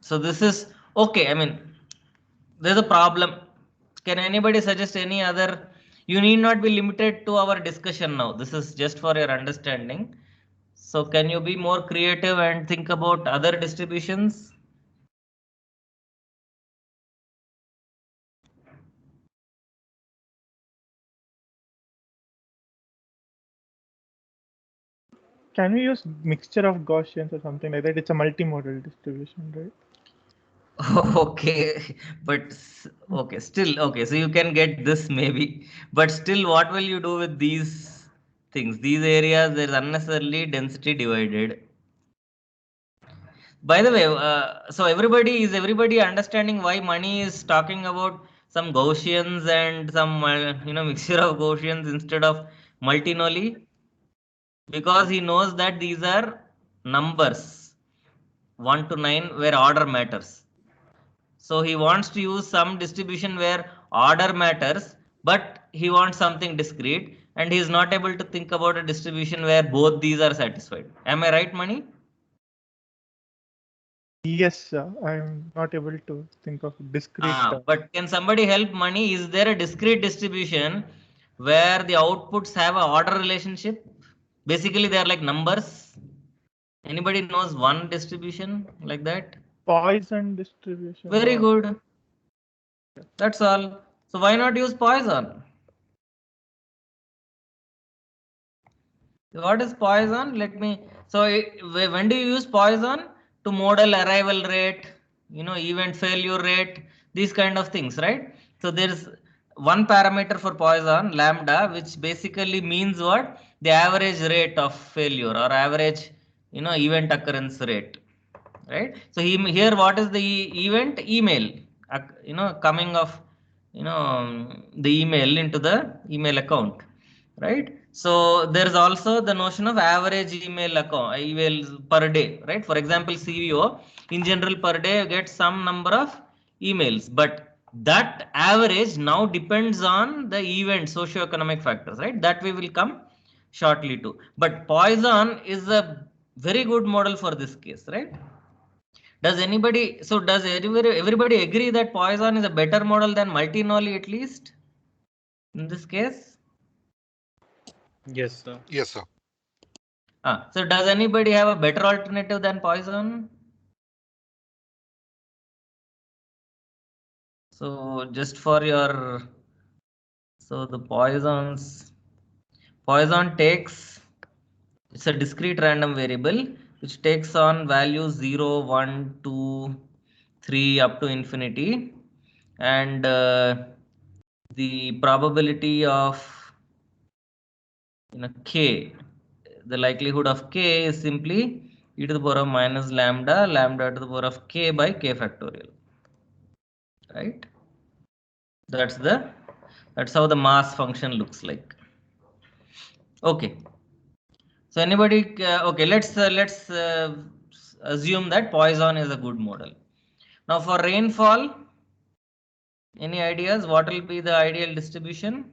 So this is okay. I mean, there's a problem. Can anybody suggest any other? You need not be limited to our discussion now. This is just for your understanding. So can you be more creative and think about other distributions? Can we use mixture of Gaussians or something like that? It's a multimodal distribution, right? Okay, but okay, still okay. So you can get this maybe, but still, what will you do with these things? These areas, there is unnecessarily density divided. By the way, so everybody understanding why Mani is talking about some Gaussians and some mixture of Gaussians instead of multinolly? Because he knows that these are numbers 1 to 9 where order matters. So he wants to use some distribution where order matters, but he wants something discrete, and he is not able to think about a distribution where both these are satisfied. Am I right, Mani? Yes, I'm not able to think of discrete. But can somebody help Mani? Is there a discrete distribution where the outputs have a order relationship? Basically, they are like numbers. Anybody knows one distribution like that? Poisson distribution. Very good. That's all. So why not use Poisson? What is Poisson? Let me. So when do you use Poisson? To model arrival rate, event failure rate, these kind of things, right? So there is one parameter for Poisson, lambda, which basically means what? The average rate of failure or average, event occurrence rate, right? So here, what is the event? Email, coming of, the email into the email account, right? So there is also the notion of average email account, emails per day, right? For example, CVO in general per day gets some number of emails, but that average now depends on the event socio-economic factors, right? That we will come shortly to. But Poisson is a very good model for this case, right? Does everybody agree that Poisson is a better model than multinolly, at least in this case? Yes, sir. Yes, sir. So does anybody have a better alternative than Poisson? So just for your, so the Poisson takes, it's a discrete random variable which takes on values 0, 1, 2, 3 up to infinity, and the probability of k, the likelihood of k is simply e to the power of minus lambda to the power of k by k factorial, right? That's how the mass function looks like. Okay. So anybody, okay, let's assume that Poisson is a good model. Now for rainfall, any ideas what will be the ideal distribution?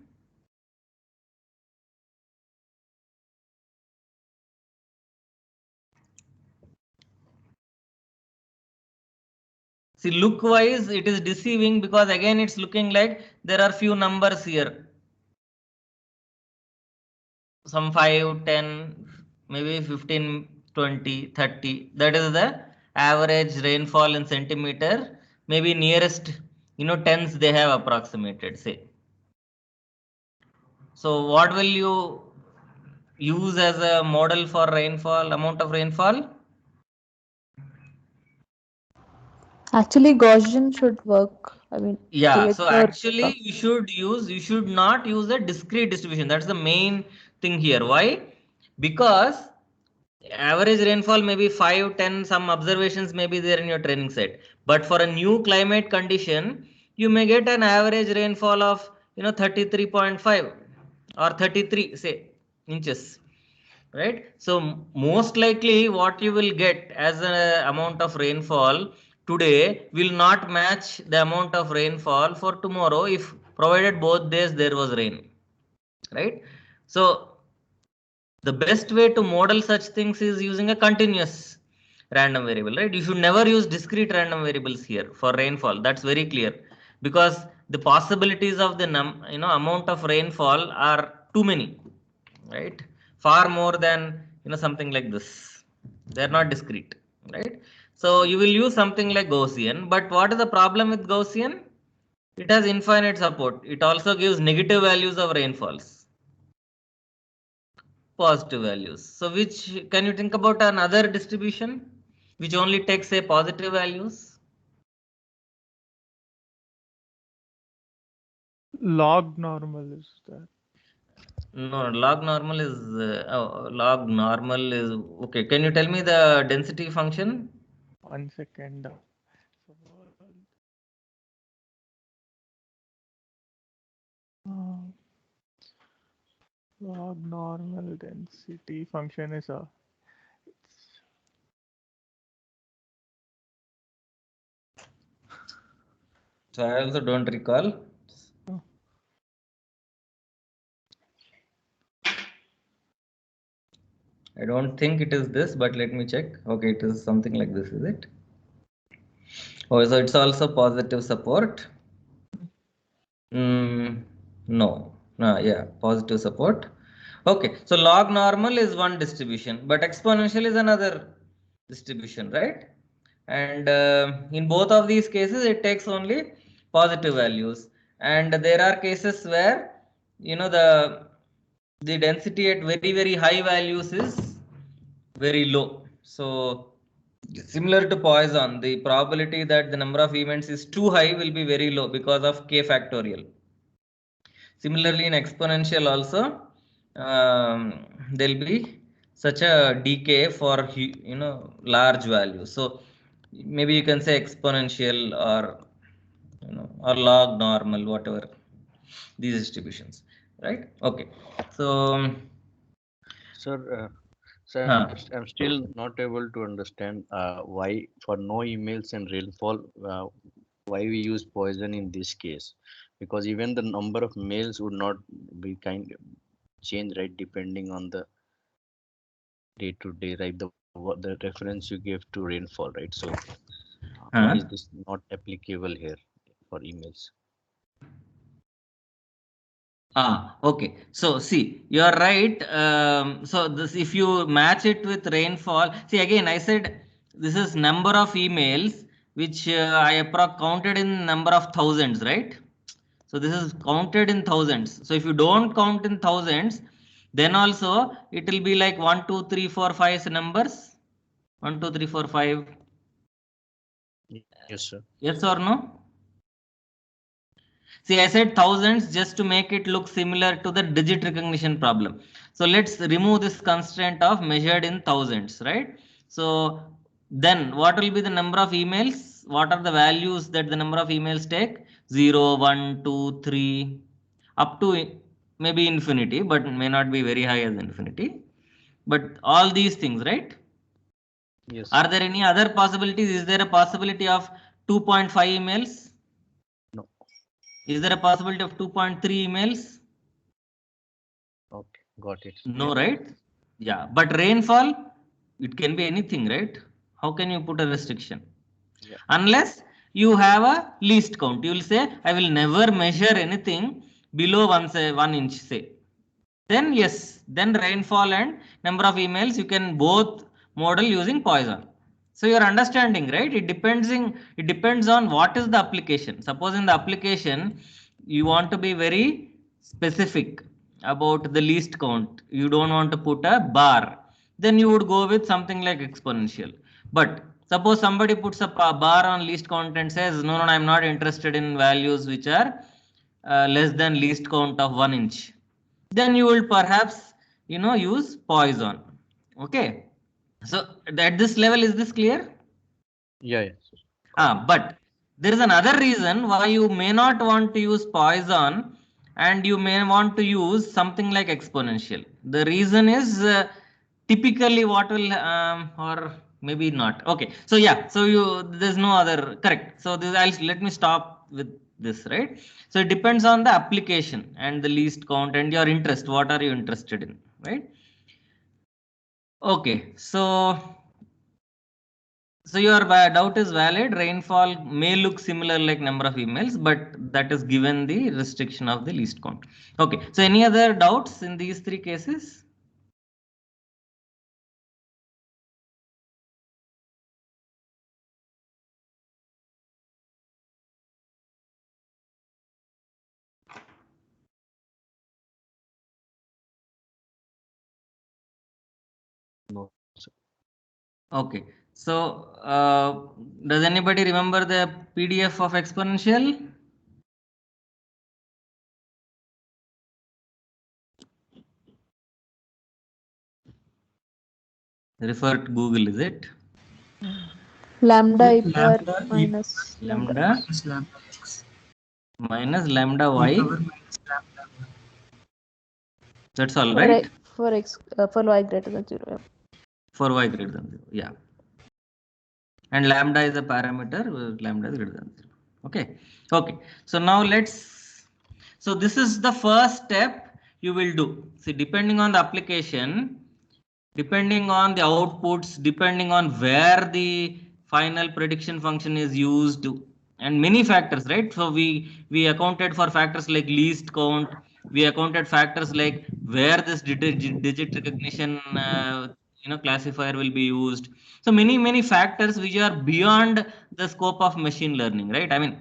See, look wise it is deceiving, because again it's looking like there are few numbers here. Some 5, 10, maybe 15, 20, 30. That is the average rainfall in centimeter. Maybe nearest, tens they have approximated, say. So what will you use as a model for rainfall, amount of rainfall? Actually, Gaussian should work. I mean, Yeah, so Saketha. actually you should not use a discrete distribution. That's the main thing here. Why? Because average rainfall may be 5, 10, some observations may be there in your training set. But for a new climate condition, you may get an average rainfall of 33.5 or 33, say, inches. Right? So most likely what you will get as an amount of rainfall today will not match the amount of rainfall for tomorrow, if provided both days there was rain, right? So the best way to model such things is using a continuous random variable, right? You should never use discrete random variables here for rainfall. That's very clear, because the possibilities of the amount of rainfall are too many, right? Far more than something like this. They're not discrete, right? So you will use something like Gaussian, but what is the problem with Gaussian? It has infinite support. It also gives negative values of rainfalls. positive values. So which, can you think about another distribution which only takes say positive values? Log normal is that. No, log normal is log normal is okay. Can you tell me the density function? 1 second. Log normal density function is a. So I also don't recall. I don't think it is this, but let me check. Okay, it is something like this, is it? Oh, so it's also positive support. No, yeah, positive support. Okay, so log normal is one distribution, but exponential is another distribution, right? And in both of these cases, it takes only positive values. And there are cases where, you know, the density at very high values is very low. So similar to Poisson, the probability that the number of events is too high will be very low because of k factorial. Similarly, in exponential also, there'll be such a decay for large values. So maybe you can say exponential or or log normal, whatever these distributions, right? Okay, so sir, I'm still not able to understand why for no emails and rainfall, why we use Poisson in this case, because even the number of mails would not be change, right, depending on the day to day, right? The reference you gave to rainfall, right? So why is this not applicable here for emails? Okay. So see, you are right. So this, if you match it with rainfall, see again, I said this is number of emails which I counted in number of thousands, right? So this is counted in thousands. So if you don't count in thousands, then also it will be like 1, 2, 3, 4, 5 numbers. 1, 2, 3, 4, 5. Yes, sir. Yes or no? See, I said thousands just to make it look similar to the digit recognition problem. So let's remove this constraint of measured in thousands, right? So then what will be the number of emails? What are the values that the number of emails take? 0, 1, 2, 3, up to maybe infinity, but may not be very high as infinity. But all these things, right? Yes. Are there any other possibilities? Is there a possibility of 2.5 emails? No. Is there a possibility of 2.3 emails? Okay, got it. No, right? Yeah, but rainfall, it can be anything, right? How can you put a restriction? Yeah. Unless you have a least count. You will say, I will never measure anything below 1 inch, say. Then yes, then rainfall and number of emails, you can both model using Poisson. So you're understanding, right? It depends on what is the application. Suppose in the application, you want to be very specific about the least count. You don't want to put a bar. Then you would go with something like exponential. But suppose somebody puts a bar on least count and says, no, I'm not interested in values which are less than least count of 1 inch. Then you will perhaps, use Poisson. Okay. So at this level, is this clear? Yeah. But there is another reason why you may not want to use Poisson and you may want to use something like exponential. The reason is typically what will or maybe not. Okay. So yeah, so there's no other correct. So let me stop with this, right? So it depends on the application and the least count and your interest. What are you interested in, right? Okay. So your doubt is valid. Rainfall may look similar like number of emails, but that is given the restriction of the least count. Okay. So any other doubts in these three cases? No, sir. Okay. So does anybody remember the PDF of exponential? Refer to Google, is it? Lambda e power Lambda e minus lambda Lambda minus lambda x. minus lambda E y. power minus lambda y. That's all, for right? for y greater than 0. Yeah. For y greater than 0. Yeah. And lambda is a parameter, lambda is greater than 0. Okay. Okay. So now so this is the first step you will do. See, depending on the application, depending on the outputs, depending on where the final prediction function is used, and many factors, right? So we accounted for factors like least count. We accounted factors like where this digit recognition classifier will be used. So many factors which are beyond the scope of machine learning, right? I mean,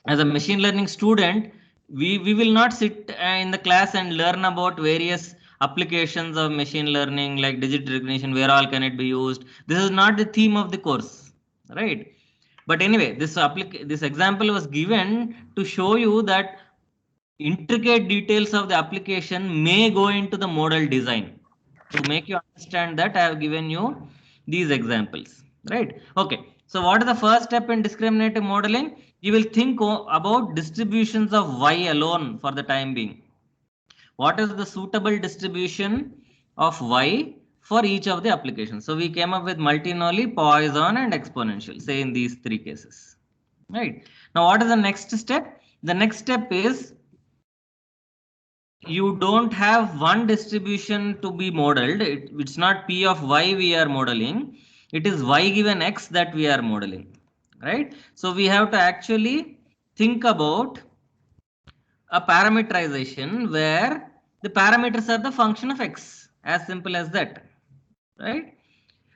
as a machine learning student, we will not sit in the class and learn about various applications of machine learning like digit recognition, where all can it be used. This is not the theme of the course, right? But anyway, this example was given to show you that intricate details of the application may go into the model design. To make you understand that, I have given you these examples, right? Okay. So what is the first step in discriminative modeling? You will think about distributions of y alone for the time being. What is the suitable distribution of y for each of the applications? So we came up with multinomial, Poisson, and exponential, say in these three cases, right? Now what is the next step? The next step is you don't have one distribution to be modeled. It's not P of y we are modeling. It is y given x that we are modeling, right? So we have to actually think about a parameterization where the parameters are the function of x, as simple as that, right?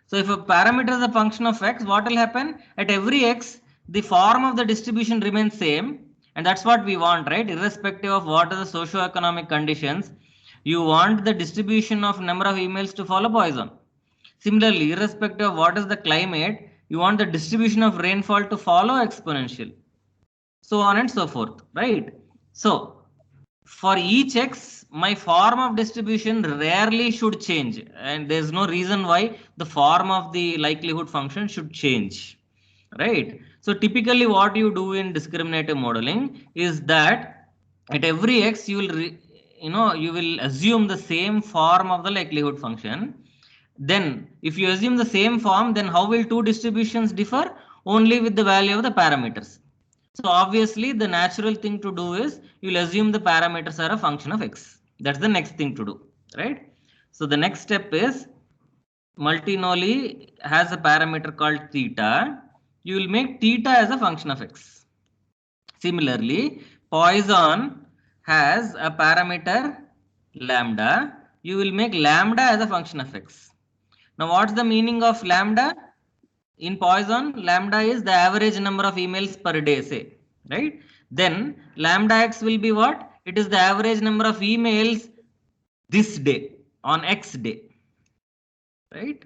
So if a parameter is a function of x, what will happen? At every x, the form of the distribution remains same, and that's what we want, right? Irrespective of what are the socio-economic conditions, you want the distribution of number of emails to follow Poisson. Similarly, irrespective of what is the climate, you want the distribution of rainfall to follow exponential, so on and so forth, right? So for each x, my form of distribution rarely should change, and there's no reason why the form of the likelihood function should change, right? So typically what you do in discriminative modeling is that at every x you will you will assume the same form of the likelihood function. Then if you assume the same form, then how will two distributions differ? Only with the value of the parameters. So obviously the natural thing to do is you'll assume the parameters are a function of x. That's the next thing to do, right? So the next step is multinomial has a parameter called theta. You will make theta as a function of x. Similarly, Poisson has a parameter lambda. You will make lambda as a function of x. Now what's the meaning of lambda? In Poisson, lambda is the average number of emails per day, say, right? Then lambda x will be what? It is the average number of emails this day, on x day, right?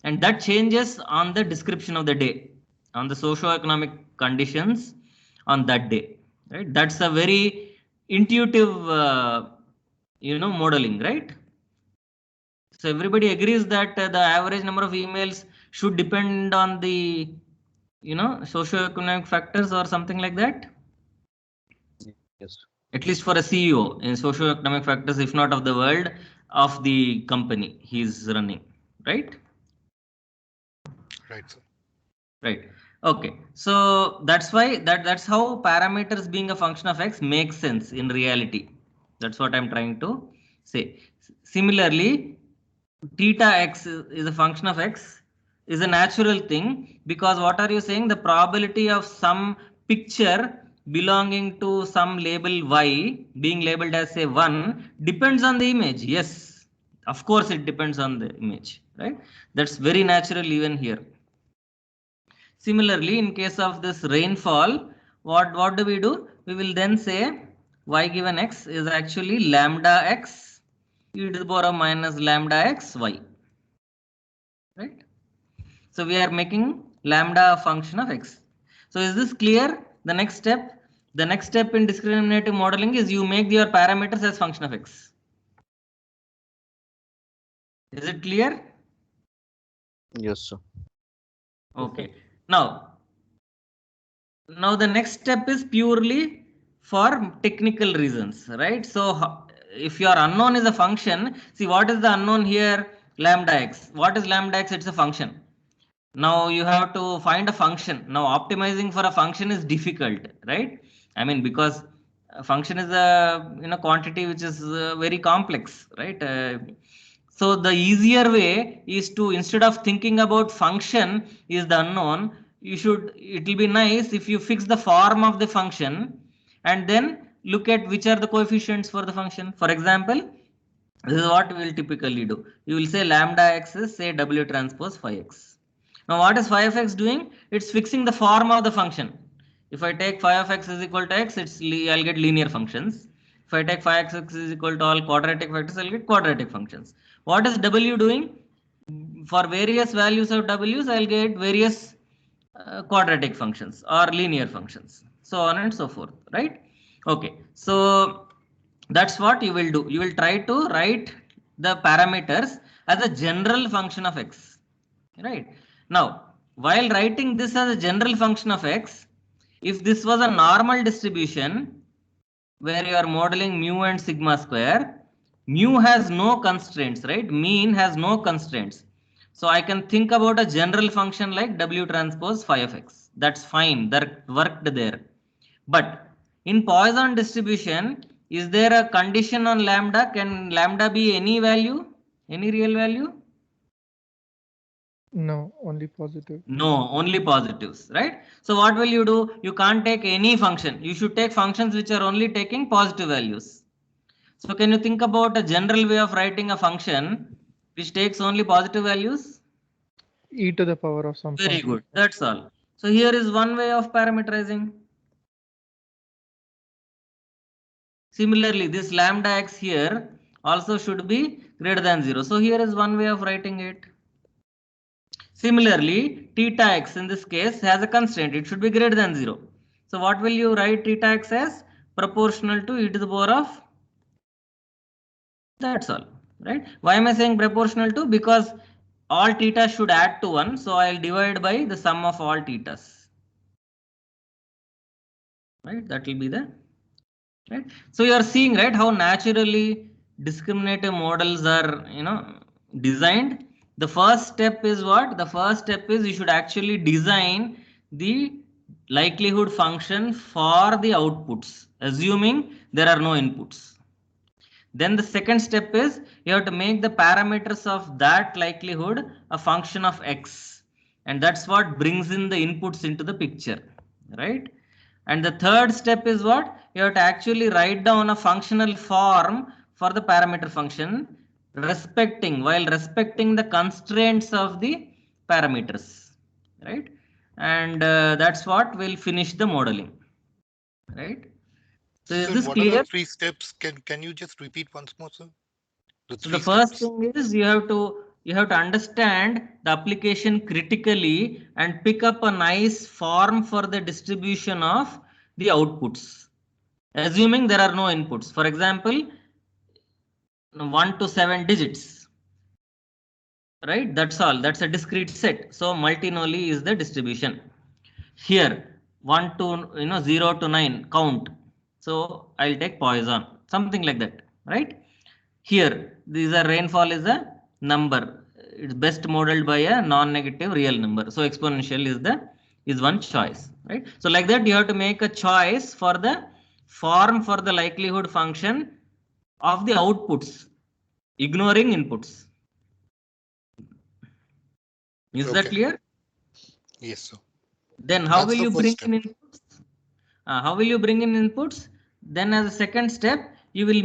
And that changes on the description of the day, on the socio-economic conditions on that day, right? That's a very intuitive, modeling, right? So everybody agrees that the average number of emails should depend on the socio-economic factors or something like that. Yes. At least for a CEO, in socio-economic factors, if not of the world, of the company he's running, right? Right, sir. Right. Okay. So that's why that's how parameters being a function of x makes sense in reality. That's what I'm trying to say. Similarly, theta x is a function of x is a natural thing, because what are you saying? The probability of some picture belonging to some label y being labeled as say 1 depends on the image. Yes, of course it depends on the image, right? That's very natural even here. Similarly, in case of this rainfall, what do? We will then say y given x is actually lambda x e to the power of minus lambda x y. right? So we are making lambda a function of x. So is this clear? The next step in discriminative modeling is you make your parameters as function of x. Is it clear? Yes, sir. Okay. Now the next step is purely for technical reasons, right? So if your unknown is a function, see what is the unknown here? Lambda x. What is lambda x? It's a function. Now you have to find a function. Now optimizing for a function is difficult, right? I mean, because a function is a quantity which is very complex, right? So the easier way is to, instead of thinking about function is the unknown, it will be nice if you fix the form of the function and then look at which are the coefficients for the function. For example, this is what we will typically do. You will say lambda x is, say, W transpose phi x. Now what is phi of x doing? It's fixing the form of the function. If I take phi of x is equal to x, I'll get linear functions. If I take phi x is equal to all quadratic factors, I'll get quadratic functions. What is W doing? For various values of w's, I'll get various quadratic functions or linear functions, so on and so forth, right? Okay, so that's what you will do. You will try to write the parameters as a general function of x, right? Now, while writing this as a general function of x, if this was a normal distribution where you are modeling mu and sigma square, mu has no constraints, right? Mean has no constraints. So I can think about a general function like W transpose phi of x. That's fine, that worked there. But in Poisson distribution, is there a condition on lambda? Can lambda be any value, any real value? No, only positive. No, only positives, right? So what will you do? You can't take any function. You should take functions which are only taking positive values. So can you think about a general way of writing a function which takes only positive values? E to the power of some Very function. good. That's all. So here is one way of parameterizing. Similarly, this lambda x here also should be greater than 0. So here is one way of writing it. Similarly, theta x in this case has a constraint. It should be greater than 0. So what will you write theta x as? Proportional to e to the power of. That's all, right? Why am I saying proportional to? Because all theta should add to 1. So I'll divide by the sum of all thetas. Right? That will be the. Right? So you are seeing, right, how naturally discriminative models are, designed. The first step is what? The first step is you should actually design the likelihood function for the outputs, assuming there are no inputs. Then the second step is you have to make the parameters of that likelihood a function of x. And that's what brings in the inputs into the picture, right? And the third step is what? You have to actually write down a functional form for the parameter function while respecting the constraints of the parameters, right? And that's what will finish the modeling, right? So is this what are the clear? 3 steps? Can you just repeat once more, sir? So the first thing is you have to understand the application critically and pick up a nice form for the distribution of the outputs, assuming there are no inputs. For example, 1 to 7 digits, right? That's all. That's a discrete set. So multinolly is the distribution. Here 1 to 0 to 9 count. So I'll take Poisson, something like that, right? Here, rainfall is a number. It's best modeled by a non-negative real number. So exponential is one choice, right? So like that, you have to make a choice for the form for the likelihood function of the outputs, ignoring inputs. Is that clear? Yes, sir. Then how will you bring in inputs? How will you bring in inputs? Then as a second step, you'll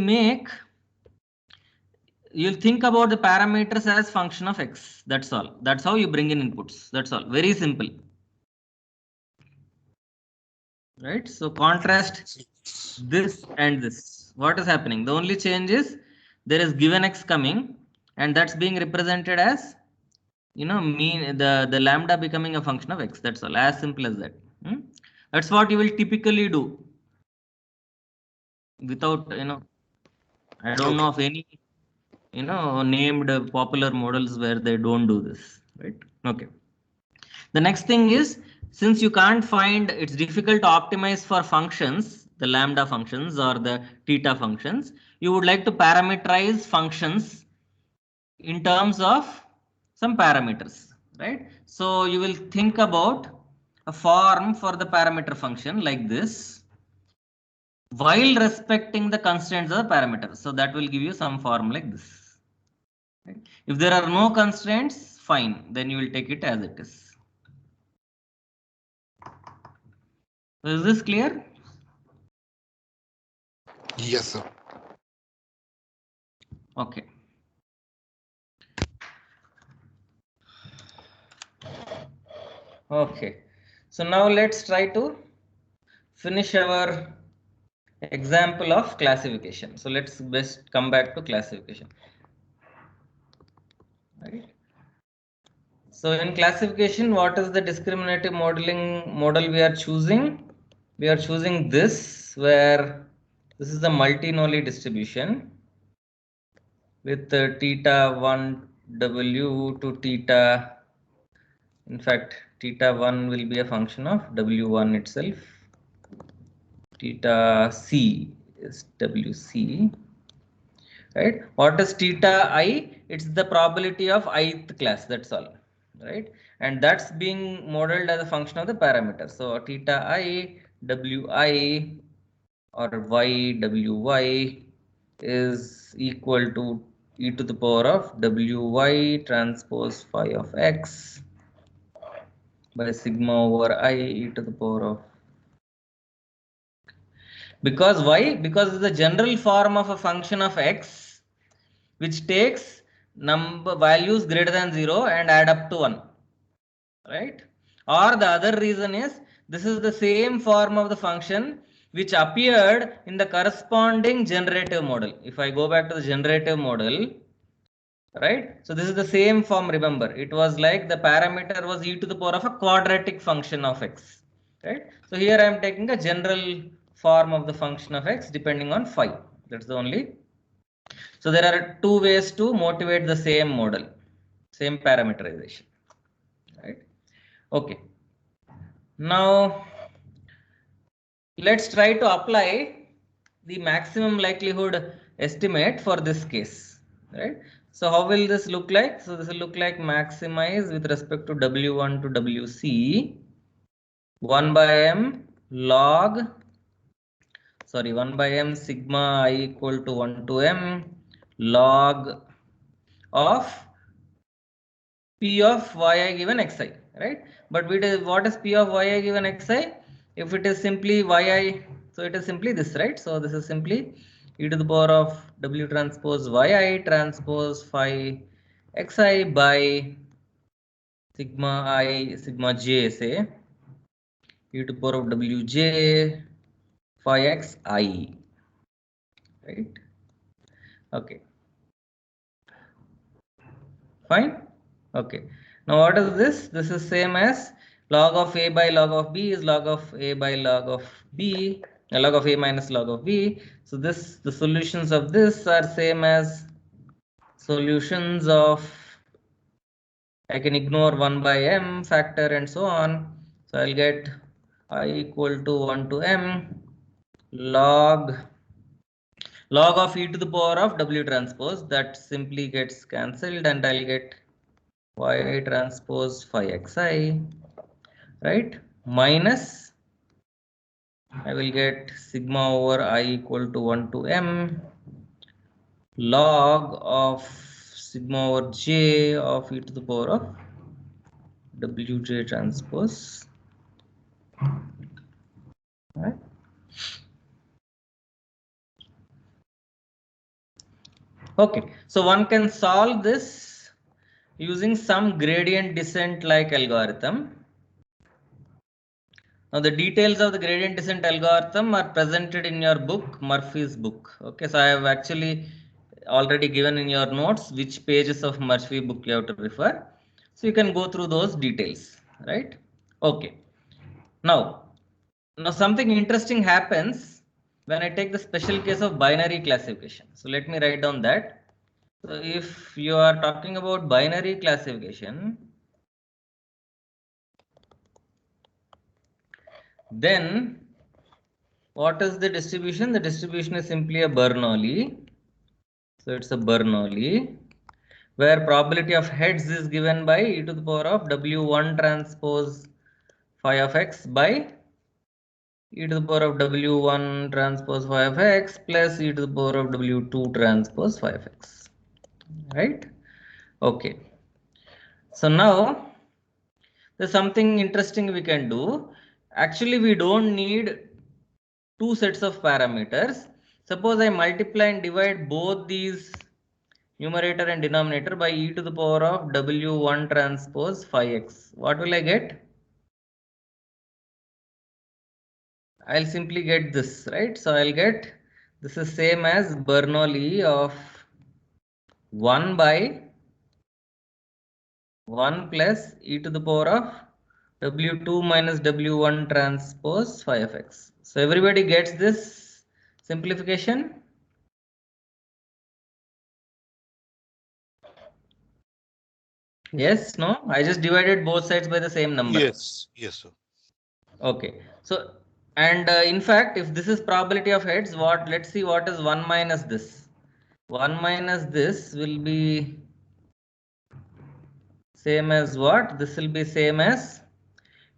think about the parameters as function of x. That's all. That's how you bring in inputs. That's all. Very simple. Right? So contrast this and this. What is happening? The only change is there is given x coming and that's being represented as mean the lambda becoming a function of x. That's all, as simple as that. That's what you will typically do without, I don't know of any, named popular models where they don't do this, right? Okay. The next thing is, since you can't find, it's difficult to optimize for functions, the lambda functions or the theta functions, you would like to parameterize functions in terms of some parameters, right? So you will think about a form for the parameter function like this, while respecting the constraints of the parameter. So that will give you some form like this. Right? If there are no constraints, fine, then you will take it as it is. So is this clear? Yes, sir. Okay. Okay. So now let's try to finish our example of classification. So let's best come back to classification. Right. So in classification, what is the discriminative modeling model we are choosing? We are choosing this, where this is the multi-Nolly distribution with theta 1 W to theta. In fact, theta 1 will be a function of W1 itself. Theta C is WC. Right? What is theta I? It's the probability of ith class. That's all. Right? And that's being modeled as a function of the parameter. So theta I, Wi or y, Wy is equal to e to the power of Wy transpose phi of x by sigma over I e to the power of. Because why? Because it's the general form of a function of x which takes number values greater than 0 and add up to 1, right? Or the other reason is, this is the same form of the function which appeared in the corresponding generative model. If I go back to the generative model, right? So this is the same form, remember. It was like the parameter was e to the power of a quadratic function of x, right? So here I am taking a general form of the function of x depending on phi. That's the only. So there are two ways to motivate the same model, same parameterization, right? Okay. Now let's try to apply the maximum likelihood estimate for this case, right? So how will this look like? So this will look like maximize with respect to W1 to WC 1 by m log, sorry, 1 by m sigma I equal to 1 to m log of P of yi given xi, right? But what is P of yi given xi? If it is simply yi, so it is simply this, right? So this is simply e to the power of w transpose yi transpose phi xi by sigma I, sigma j, say e to the power of wj phi xi, right? Okay, fine. Okay. Now what is this? This is same as log of a by log of b is log of a by log of b, log of a minus log of b. So this, the solutions of this are same as solutions of, I can ignore 1 by m factor and so on. So I'll get I equal to 1 to m log of e to the power of w transpose, that simply gets cancelled and I'll get y transpose phi xi, right, minus I will get sigma over I equal to 1 to m log of sigma over j of e to the power of wj transpose, right? Okay, so one can solve this using some gradient descent like algorithm. Now the details of the gradient descent algorithm are presented in your book, Murphy's book. Okay, so I have actually already given in your notes which pages of Murphy book you have to refer. So you can go through those details, right? Okay. Now something interesting happens when I take the special case of binary classification. So let me write down that. So if you are talking about binary classification, then what is the distribution? The distribution is simply a Bernoulli. So it's a Bernoulli where probability of heads is given by e to the power of W1 transpose phi of x by e to the power of W1 transpose phi of x plus e to the power of W2 transpose phi of x. Right? Okay. So now there's something interesting we can do. Actually, we don't need two sets of parameters. Suppose I multiply and divide both these numerator and denominator by e to the power of W1 transpose phi x. What will I get? I'll simply get this, right? So I'll get, this is same as Bernoulli of 1 by 1 plus e to the power of W2 minus W1 transpose phi of x. So everybody gets this simplification? Yes, no? I just divided both sides by the same number. Yes, yes, sir. Okay. So, and in fact, if this is probability of heads, what, let's see what is 1 minus this. 1 minus this will be same as what? This will be same as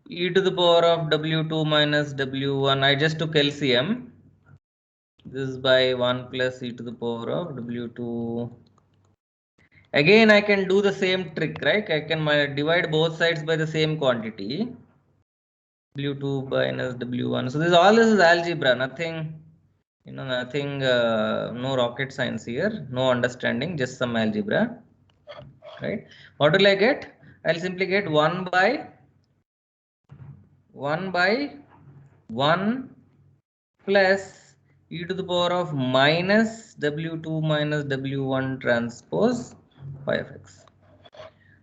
e to the power of W2 minus W1. I just took LCM. This is by 1 plus e to the power of W2. Again, I can do the same trick, right? I can divide both sides by the same quantity. W2 minus W1. So all this is algebra, nothing, nothing, no rocket science here, no understanding, just some algebra, right? What will I get? I'll simply get 1 by 1 plus e to the power of minus W2 minus W1 transpose phi of x.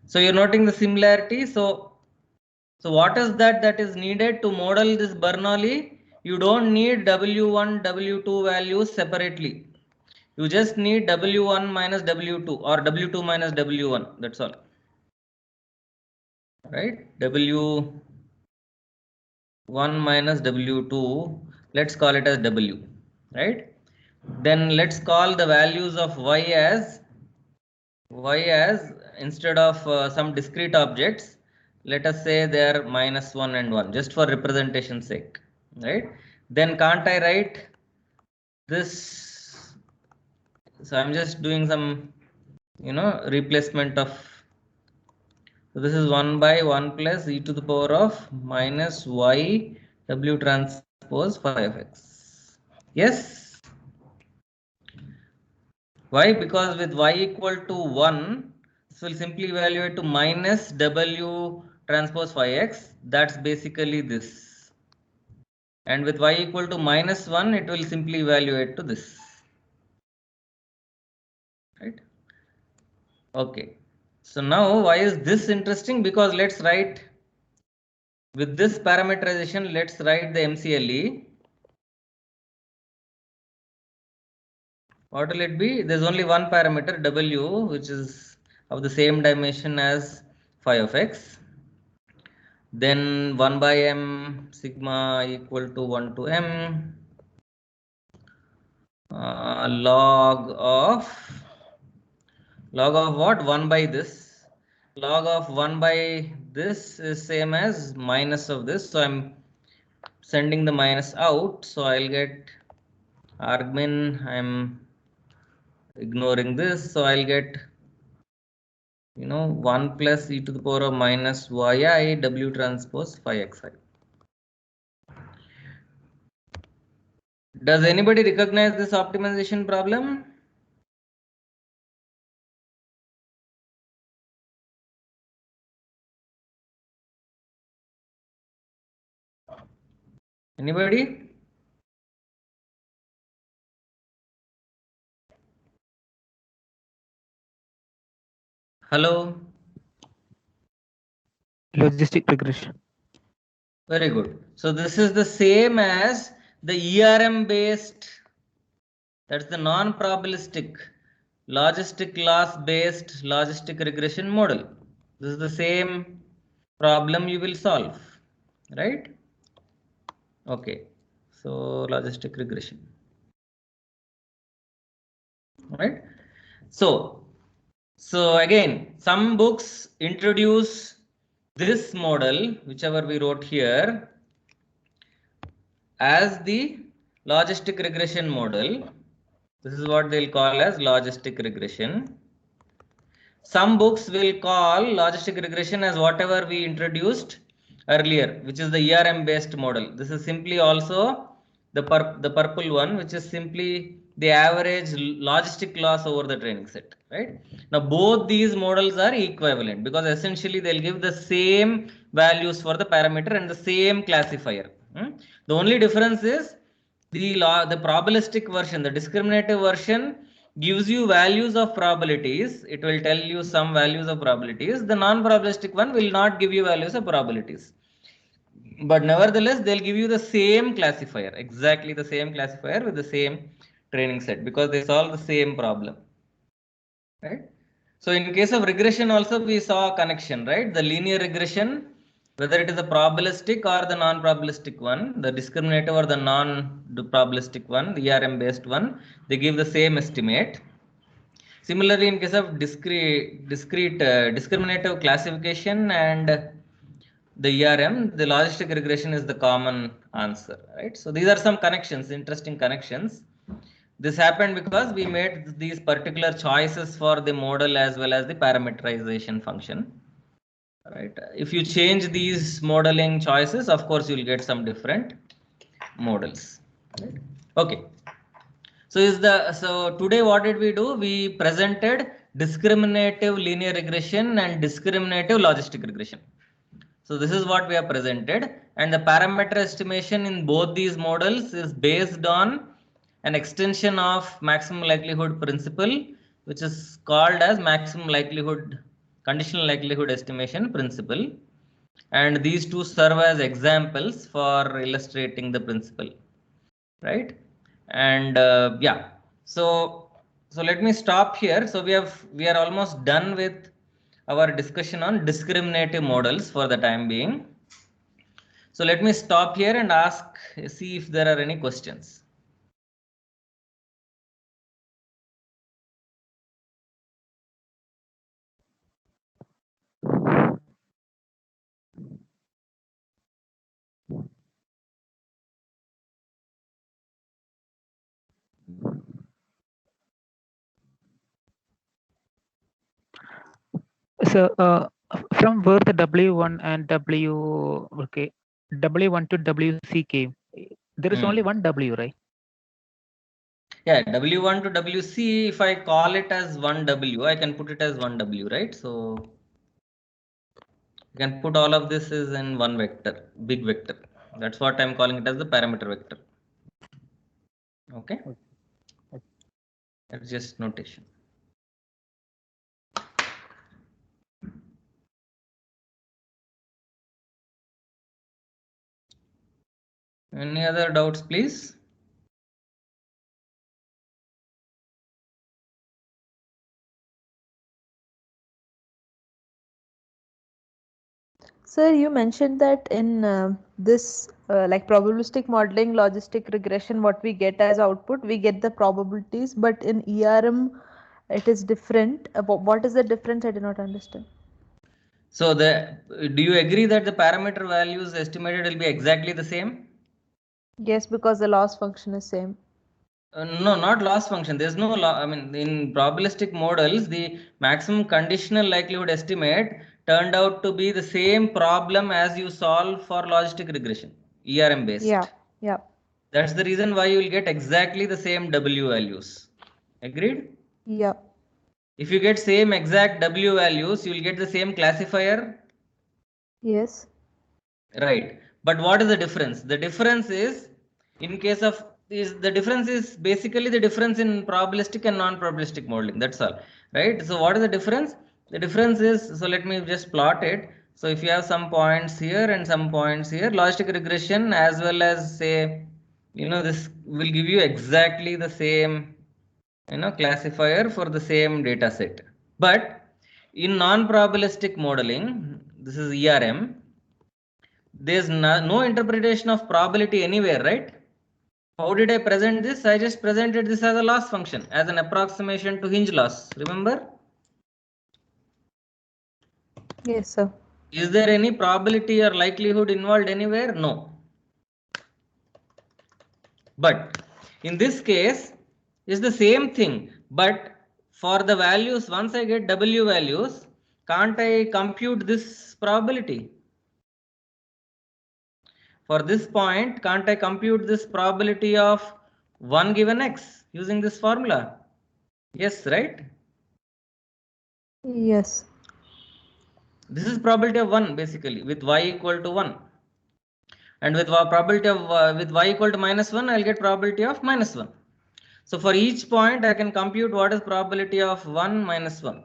So you're noting the similarity. So what is that is needed to model this Bernoulli? You don't need W1, W2 values separately. You just need W1 minus W2 or W2 minus W1. That's all. Right? W1 minus W2. Let's call it as W. Right? Then let's call the values of y as instead of some discrete objects, let us say they are -1 and 1 just for representation sake, right? Then can't I write this? So I'm just doing some replacement of, so this is 1 by 1 plus e to the power of minus y w transpose phi of x. Yes. Why? Because with y equal to 1, this will simply evaluate to minus w transpose phi x. That's basically this. And with y equal to minus 1, it will simply evaluate to this. Right? Okay. So now why is this interesting? Because let's write, with this parameterization, let's write the MCLE. What will it be? There's only one parameter w, which is of the same dimension as phi of x. Then 1 by m sigma equal to 1 to m log of what? 1 by this. Log of 1 by this is same as minus of this. So I'm sending the minus out. So I'll get argmin. I'm ignoring this. So I'll get 1 plus e to the power of minus yi w transpose phi xi. Does anybody recognize this optimization problem? Anybody? Hello? Logistic regression. Very good. So this is the same as the ERM based, that's the non-probabilistic logistic loss based logistic regression model. This is the same problem you will solve, right? Okay. So logistic regression, right? So again, some books introduce this model, whichever we wrote here, as the logistic regression model. This is what they'll call as logistic regression. Some books will call logistic regression as whatever we introduced earlier, which is the ERM based model. This is simply also the purple one, which is simply the average logistic loss over the training set, right? Now both these models are equivalent because essentially they'll give the same values for the parameter and the same classifier. The only difference is the probabilistic version, the discriminative version, gives you values of probabilities. It will tell you some values of probabilities. The non-probabilistic one will not give you values of probabilities. But nevertheless, they'll give you the same classifier, exactly the same classifier with the same training set, because they solve the same problem, right? So in case of regression also we saw a connection, right? The linear regression, whether it is a probabilistic or the non-probabilistic one, the discriminative or the non-probabilistic one, the ERM based one, they give the same estimate. Similarly, in case of discriminative classification and the ERM, the logistic regression is the common answer, right? So these are some connections, interesting connections. This happened because we made these particular choices for the model as well as the parameterization function, right? If you change these modeling choices, of course, you'll get some different models, right? Okay. So today what did we do? We presented discriminative linear regression and discriminative logistic regression. So this is what we have presented, and the parameter estimation in both these models is based on an extension of maximum likelihood principle, which is called as maximum likelihood, conditional likelihood estimation principle. And these two serve as examples for illustrating the principle, right? And yeah, so let me stop here. So we are almost done with our discussion on discriminative models for the time being. So let me stop here and see if there are any questions. So from where the W1 and W1 to WC came, there is only one W, right? Yeah, W1 to WC, if I call it as 1W, I can put it as 1W, right? So you can put all of this is in one vector, big vector. That's what I'm calling it as the parameter vector. Okay. That's just notation. Any other doubts, please? Sir, you mentioned that in this like probabilistic modeling, logistic regression, what we get as output, we get the probabilities, but in ERM, it is different. What is the difference? I did not understand. So do you agree that the parameter values estimated will be exactly the same? Yes, because the loss function is same. No, not loss function. There's no I mean, in probabilistic models, the maximum conditional likelihood estimate turned out to be the same problem as you solve for logistic regression, ERM based. Yeah. That's the reason why you will get exactly the same W values. Agreed? Yeah. If you get same exact W values, you will get the same classifier. Yes. Right. But what is the difference? The difference is, in case of the difference is basically the difference in probabilistic and non-probabilistic modeling. That's all. Right. So what is the difference? The difference is, so let me just plot it. So if you have some points here and some points here, logistic regression as well as say, this will give you exactly the same, classifier for the same data set. But in non-probabilistic modeling, this is ERM, there's no interpretation of probability anywhere, right? How did I present this? I just presented this as a loss function, as an approximation to hinge loss. Remember? Yes, sir. Is there any probability or likelihood involved anywhere? No. But in this case, it's the same thing. But for the values, once I get W values, can't I compute this probability? For this point, can't I compute this probability of 1 given X using this formula? Yes, right? Yes. This is probability of 1 basically with y equal to 1. And with probability of with y equal to -1, I'll get probability of -1. So for each point, I can compute what is probability of 1 minus 1.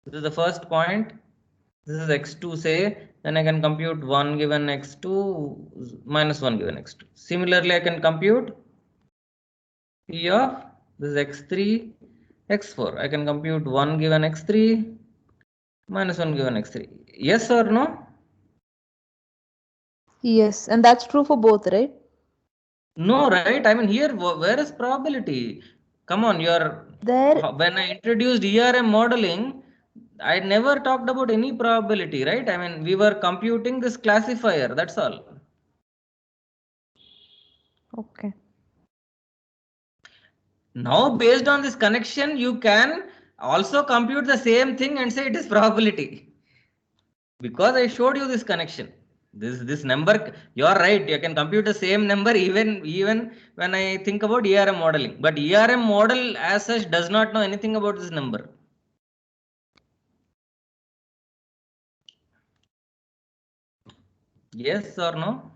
This is the first point. This is x2 say, then I can compute 1 given x2 minus 1 given x2. Similarly, I can compute P of this is x3, x4. I can compute 1 given x3 minus 1 given x3. Yes or no? Yes, and that's true for both, right? No, right? I mean, here, where is probability? Come on, when I introduced ERM modeling, I never talked about any probability, right? I mean, we were computing this classifier, that's all. Okay. Now, based on this connection, you can also compute the same thing and say it is probability. Because I showed you this connection. This number, you are right, you can compute the same number even when I think about ERM modeling. But ERM model as such does not know anything about this number. Yes or no?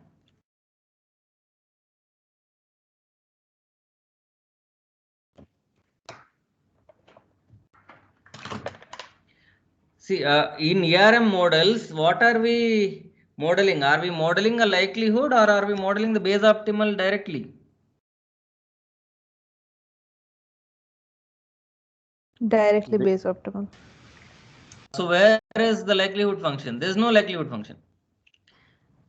See, in ERM models, what are we modeling? Are we modeling a likelihood or are we modeling the base optimal directly? Directly base optimal. So where is the likelihood function? There is no likelihood function.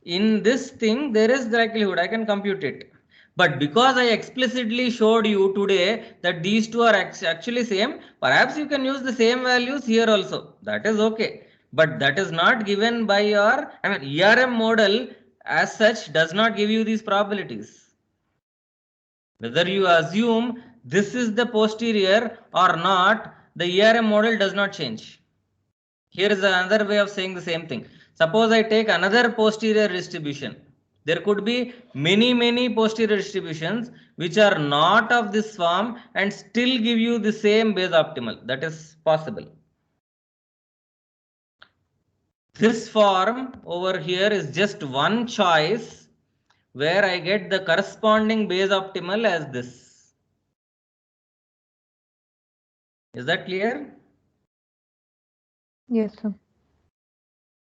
In this thing, there is the likelihood. I can compute it. But because I explicitly showed you today that these two are actually same, perhaps you can use the same values here also. That is okay. But that is not given by your, ERM model as such does not give you these probabilities. Whether you assume this is the posterior or not, the ERM model does not change. Here is another way of saying the same thing. Suppose I take another posterior distribution. There could be many posterior distributions which are not of this form and still give you the same base optimal. That is possible. This form over here is just one choice where I get the corresponding base optimal as this. Is that clear? Yes, sir.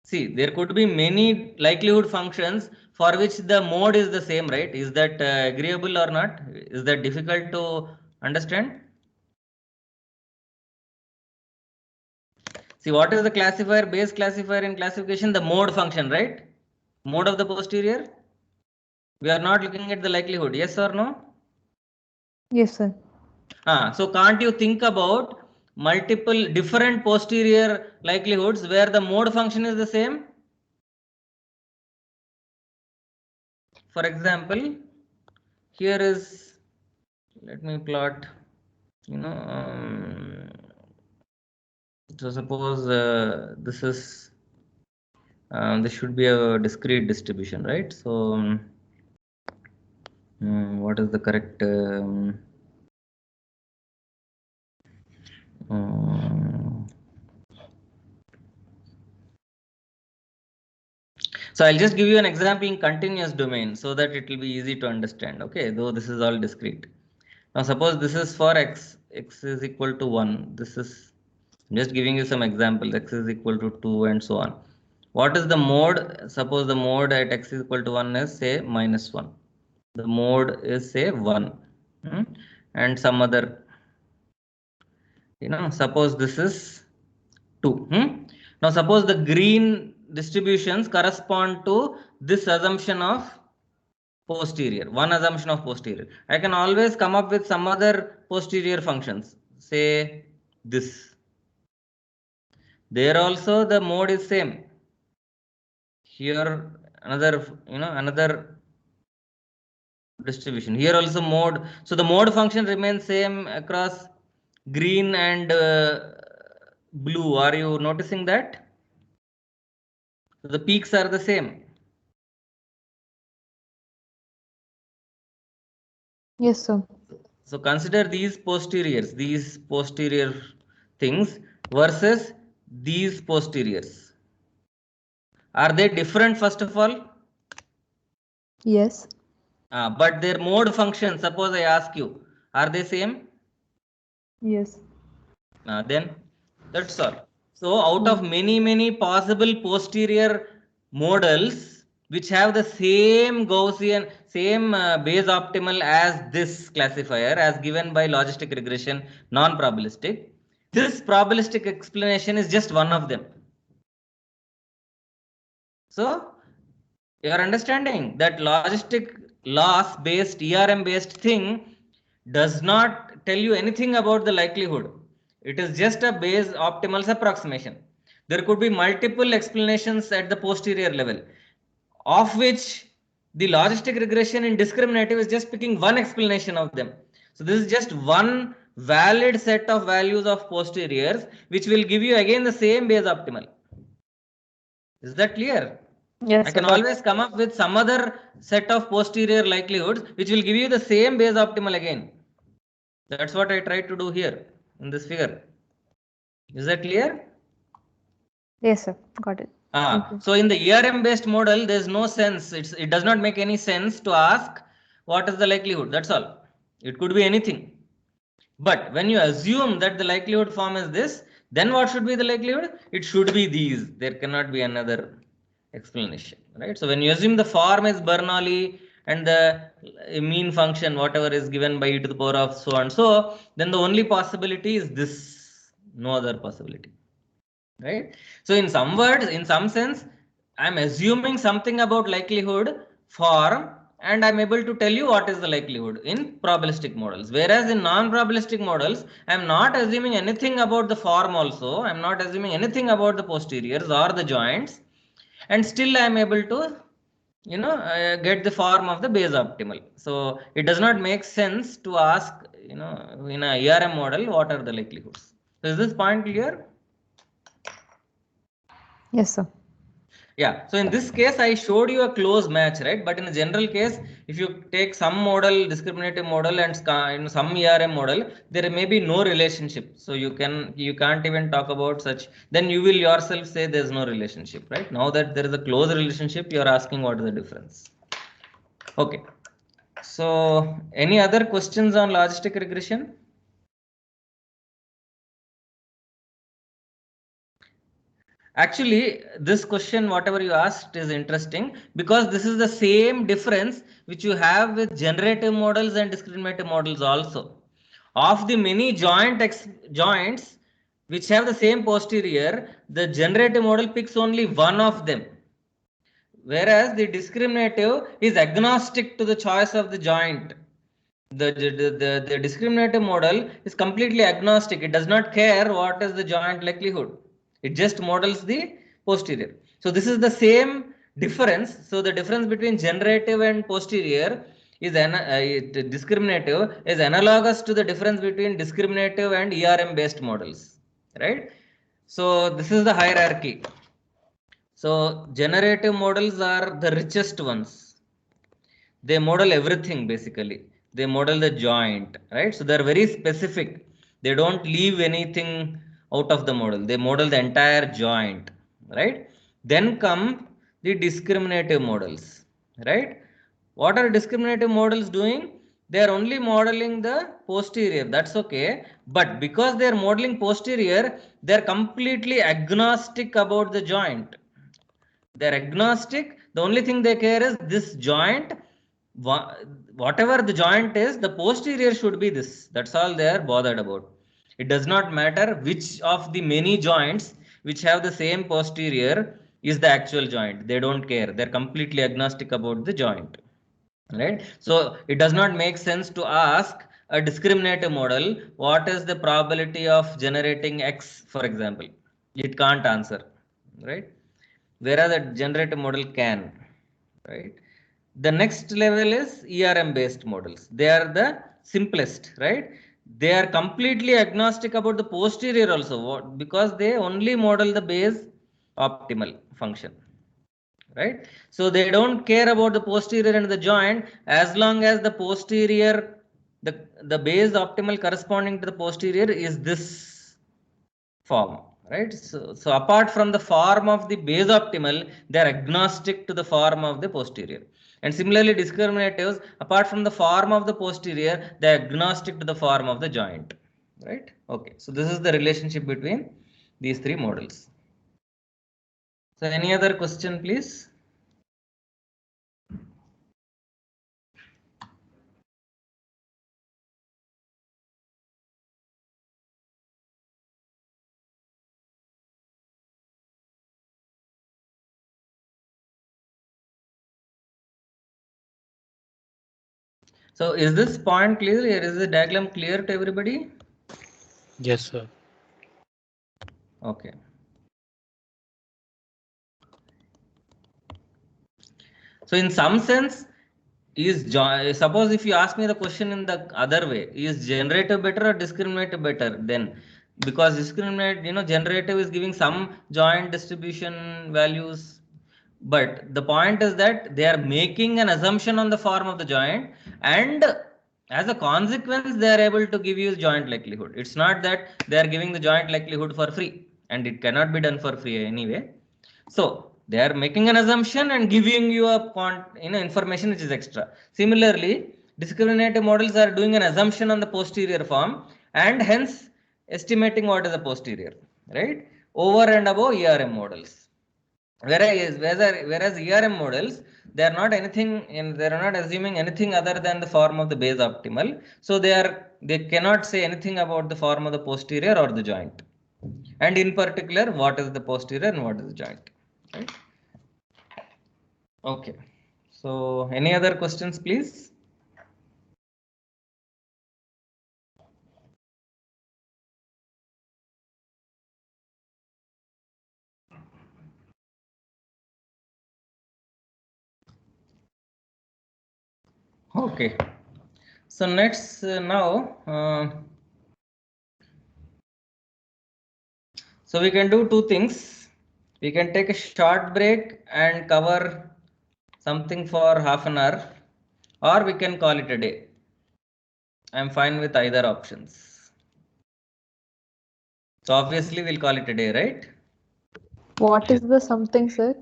See, there could be many likelihood functions for which the mode is the same, right? Is that agreeable or not? Is that difficult to understand? See, what is the classifier, base classifier in classification? The mode function, right? Mode of the posterior. We are not looking at the likelihood, yes or no? Yes, sir. So can't you think about multiple different posterior likelihoods where the mode function is the same? For example, here is, let me plot, so suppose this is, this should be a discrete distribution, right? So what is the correct so I'll just give you an example in continuous domain so that it will be easy to understand. Okay, though this is all discrete. Now suppose this is for x is equal to 1. This is, I'm just giving you some examples, x is equal to 2 and so on. What is the mode? Suppose the mode at x is equal to 1 is say -1. The mode is say 1. And some other, suppose this is 2. Now suppose the green distributions correspond to this assumption of posterior, one assumption of posterior. I can always come up with some other posterior functions, say this. There also the mode is same. Here another, another distribution. Here also mode. So the mode function remains same across green and blue. Are you noticing that? So the peaks are the same. Yes, sir. So consider these posterior things versus these posteriors. Are they different first of all? Yes. But their mode function, suppose I ask you, are they same? Yes. Then that's all. So out of many possible posterior models which have the same Gaussian, same base optimal as this classifier as given by logistic regression, non-probabilistic, this probabilistic explanation is just one of them. So you are understanding that logistic loss based ERM based thing does not tell you anything about the likelihood. It is just a base optimal approximation. There could be multiple explanations at the posterior level, of which the logistic regression in discriminative is just picking one explanation of them. So this is just one valid set of values of posteriors which will give you again the same base optimal. Is that clear? Yes, I can always come up with some other set of posterior likelihoods which will give you the same base optimal again. That's what I tried to do here in this figure. Is that clear? Yes, sir. Got it. So in the ERM based model, there is no sense. It does not make any sense to ask what is the likelihood. That's all. It could be anything. But when you assume that the likelihood form is this, then what should be the likelihood? It should be these. There cannot be another explanation, right? So when you assume the form is Bernoulli and the mean function, whatever is given by e to the power of so and so, then the only possibility is this, no other possibility, right? So in some words, in some sense, I'm assuming something about likelihood form and I'm able to tell you what is the likelihood in probabilistic models. Whereas in non-probabilistic models, I'm not assuming anything about the form also. I'm not assuming anything about the posteriors or the joints, and still I am able to get the form of the base optimal. So it does not make sense to ask in a ERM model what are the likelihoods. So is this point clear? Yes, sir. Yeah, so in this case I showed you a close match, right? But in a general case, if you take some model, discriminative model, and some ERM model, there may be no relationship. So you can't even talk about such. Then you will yourself say there is no relationship, right? Now that there is a close relationship, you are asking what is the difference. Okay. So any other questions on logistic regression? Actually, this question, whatever you asked, is interesting because this is the same difference which you have with generative models and discriminative models also. Of the many joints which have the same posterior, the generative model picks only one of them, whereas the discriminative is agnostic to the choice of the joint. The discriminative model is completely agnostic. It does not care what is the joint likelihood. It just models the posterior. So this is the same difference. So the difference between generative and posterior is discriminative is analogous to the difference between discriminative and ERM based models, right? So this is the hierarchy. So generative models are the richest ones. They model everything basically. They model the joint, right? So they're very specific. They don't leave anything out of the model. They model the entire joint, right? Then come the discriminative models, right? What are discriminative models doing? They are only modeling the posterior. That's okay. But because they are modeling posterior, they are completely agnostic about the joint. They're agnostic. The only thing they care is this joint, whatever the joint is, the posterior should be this. That's all they are bothered about. It does not matter which of the many joints which have the same posterior is the actual joint. They don't care. They're completely agnostic about the joint. Right? So it does not make sense to ask a discriminative model what is the probability of generating X, for example. It can't answer. Right? Whereas a generative model can. Right? The next level is ERM based models. They are the simplest, right? They are completely agnostic about the posterior also, because they only model the base optimal function, right? So they don't care about the posterior and the joint as long as the posterior, the base optimal corresponding to the posterior is this form, right? So apart from the form of the base optimal, they are agnostic to the form of the posterior. And similarly, discriminatives, apart from the form of the posterior, they are agnostic to the form of the joint, right? Okay, so this is the relationship between these three models. So any other question, please? So is this point clear? Is the diagram clear to everybody? Yes, sir. Okay. So in some sense, suppose if you ask me the question in the other way, is generative better or discriminative better? Then, because generative is giving some joint distribution values, but the point is that they are making an assumption on the form of the joint, and as a consequence, they are able to give you joint likelihood. It's not that they are giving the joint likelihood for free, and it cannot be done for free anyway. So they are making an assumption and giving you a information which is extra. Similarly, discriminative models are doing an assumption on the posterior form and hence estimating what is the posterior, right? Over and above ERM models. Whereas ERM models, they are not assuming anything other than the form of the base optimal. So they cannot say anything about the form of the posterior or the joint. And in particular, what is the posterior and what is the joint. Right? Okay. So any other questions, please? Okay. So next so we can do two things. We can take a short break and cover something for half an hour, or we can call it a day. I'm fine with either options. So obviously we'll call it a day, right? What is the something, sir?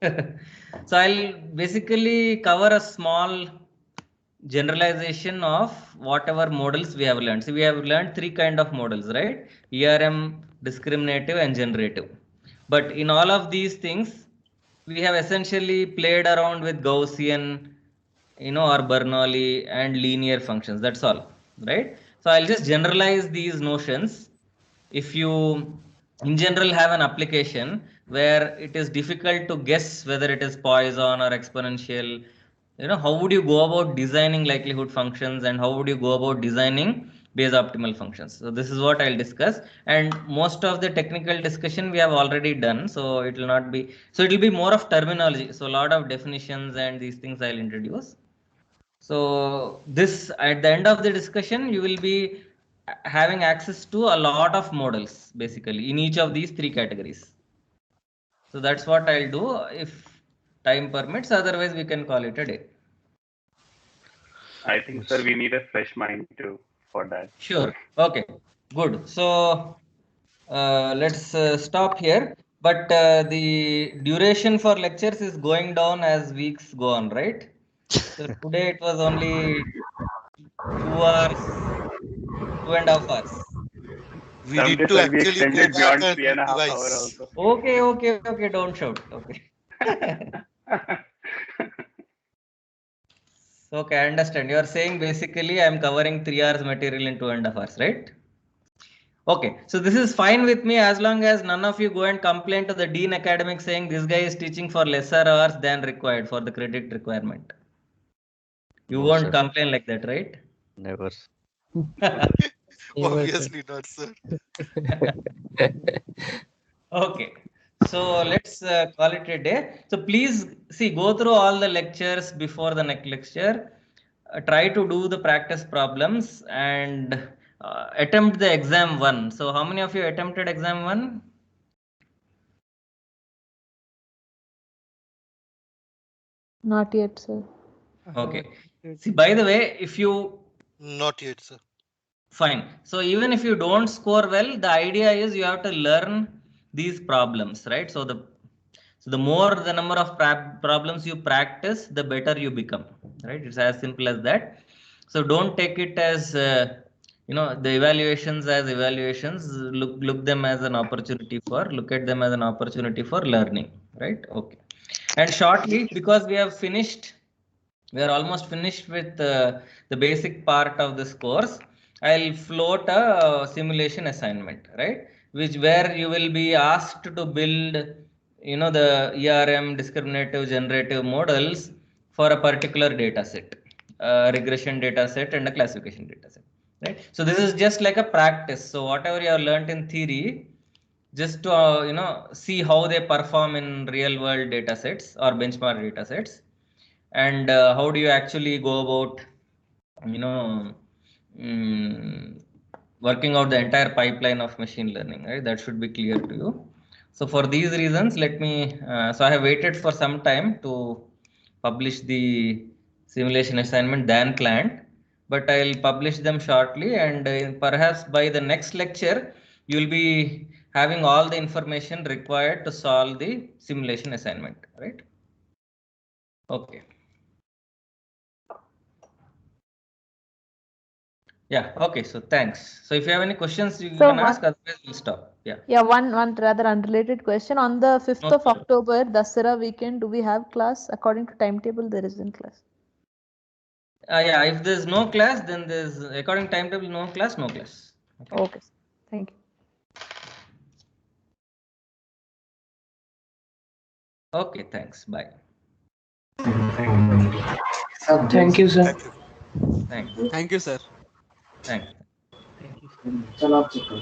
So I'll basically cover a small generalization of whatever models we have learned. So we have learned three kind of models, right? ERM, discriminative and generative. But in all of these things, we have essentially played around with Gaussian, or Bernoulli and linear functions. That's all, right? So I'll just generalize these notions. If you in general have an application where it is difficult to guess whether it is Poisson or exponential, how would you go about designing likelihood functions and how would you go about designing base optimal functions? So this is what I'll discuss, and most of the technical discussion we have already done, so it will be more of terminology. So a lot of definitions and these things I'll introduce. So this, at the end of the discussion, you will be having access to a lot of models basically in each of these three categories. So that's what I'll do if time permits. Otherwise, we can call it a day. I think, sir, we need a fresh mind too for that. Sure. Okay. Good. So let's stop here. But the duration for lectures is going down as weeks go on, right? So today it was only 2 hours, 2.5 hours. We need to actually go back and beyond 3.5 revise. hours also. Okay. Don't shout. Okay. Okay, I understand. You are saying basically I am covering 3 hours material in 2.5 hours, right? Okay, so this is fine with me as long as none of you go and complain to the Dean Academic saying this guy is teaching for lesser hours than required for the credit requirement. You No, won't sir. complain like that, right? Never. Obviously not, sir. Okay, so let's call it a day. So please see, go through all the lectures before the next lecture. Try to do the practice problems and attempt the exam 1. So how many of you attempted exam 1? Not yet, sir. Okay. See, by the way, if you Not yet, sir. fine. So even if you don't score well, the idea is you have to learn these problems, right? So the more the number of problems you practice, the better you become, right? It's as simple as that. So don't take it as the evaluations as evaluations. Look them as an opportunity look at them as an opportunity for learning, right? Okay. And shortly, because we are almost finished with the basic part of this course, I'll float a simulation assignment, right? Where you will be asked to build, the ERM discriminative generative models for a particular data set, a regression data set and a classification data set, right? So this is just like a practice. So whatever you have learned in theory, just to see how they perform in real world data sets or benchmark data sets, and how do you actually go about mm, working out the entire pipeline of machine learning, right? That should be clear to you. So for these reasons, let me so I have waited for some time to publish the simulation assignment than planned, but I'll publish them shortly, and perhaps by the next lecture you will be having all the information required to solve the simulation assignment, right? Okay. Yeah, okay, so thanks. So if you have any questions, you So can ask, otherwise we'll stop. Yeah. Yeah, one rather unrelated question. On the 5th No of problem. October, Dasara weekend, do we have class? According to timetable, there isn't class. Yeah, if there's no class, then there's, according timetable, no class, no class. Okay. Thank you. Okay, thanks. Bye. Thank you, sir. Thanks. Thank you, sir. Thanks. चलो आप check करो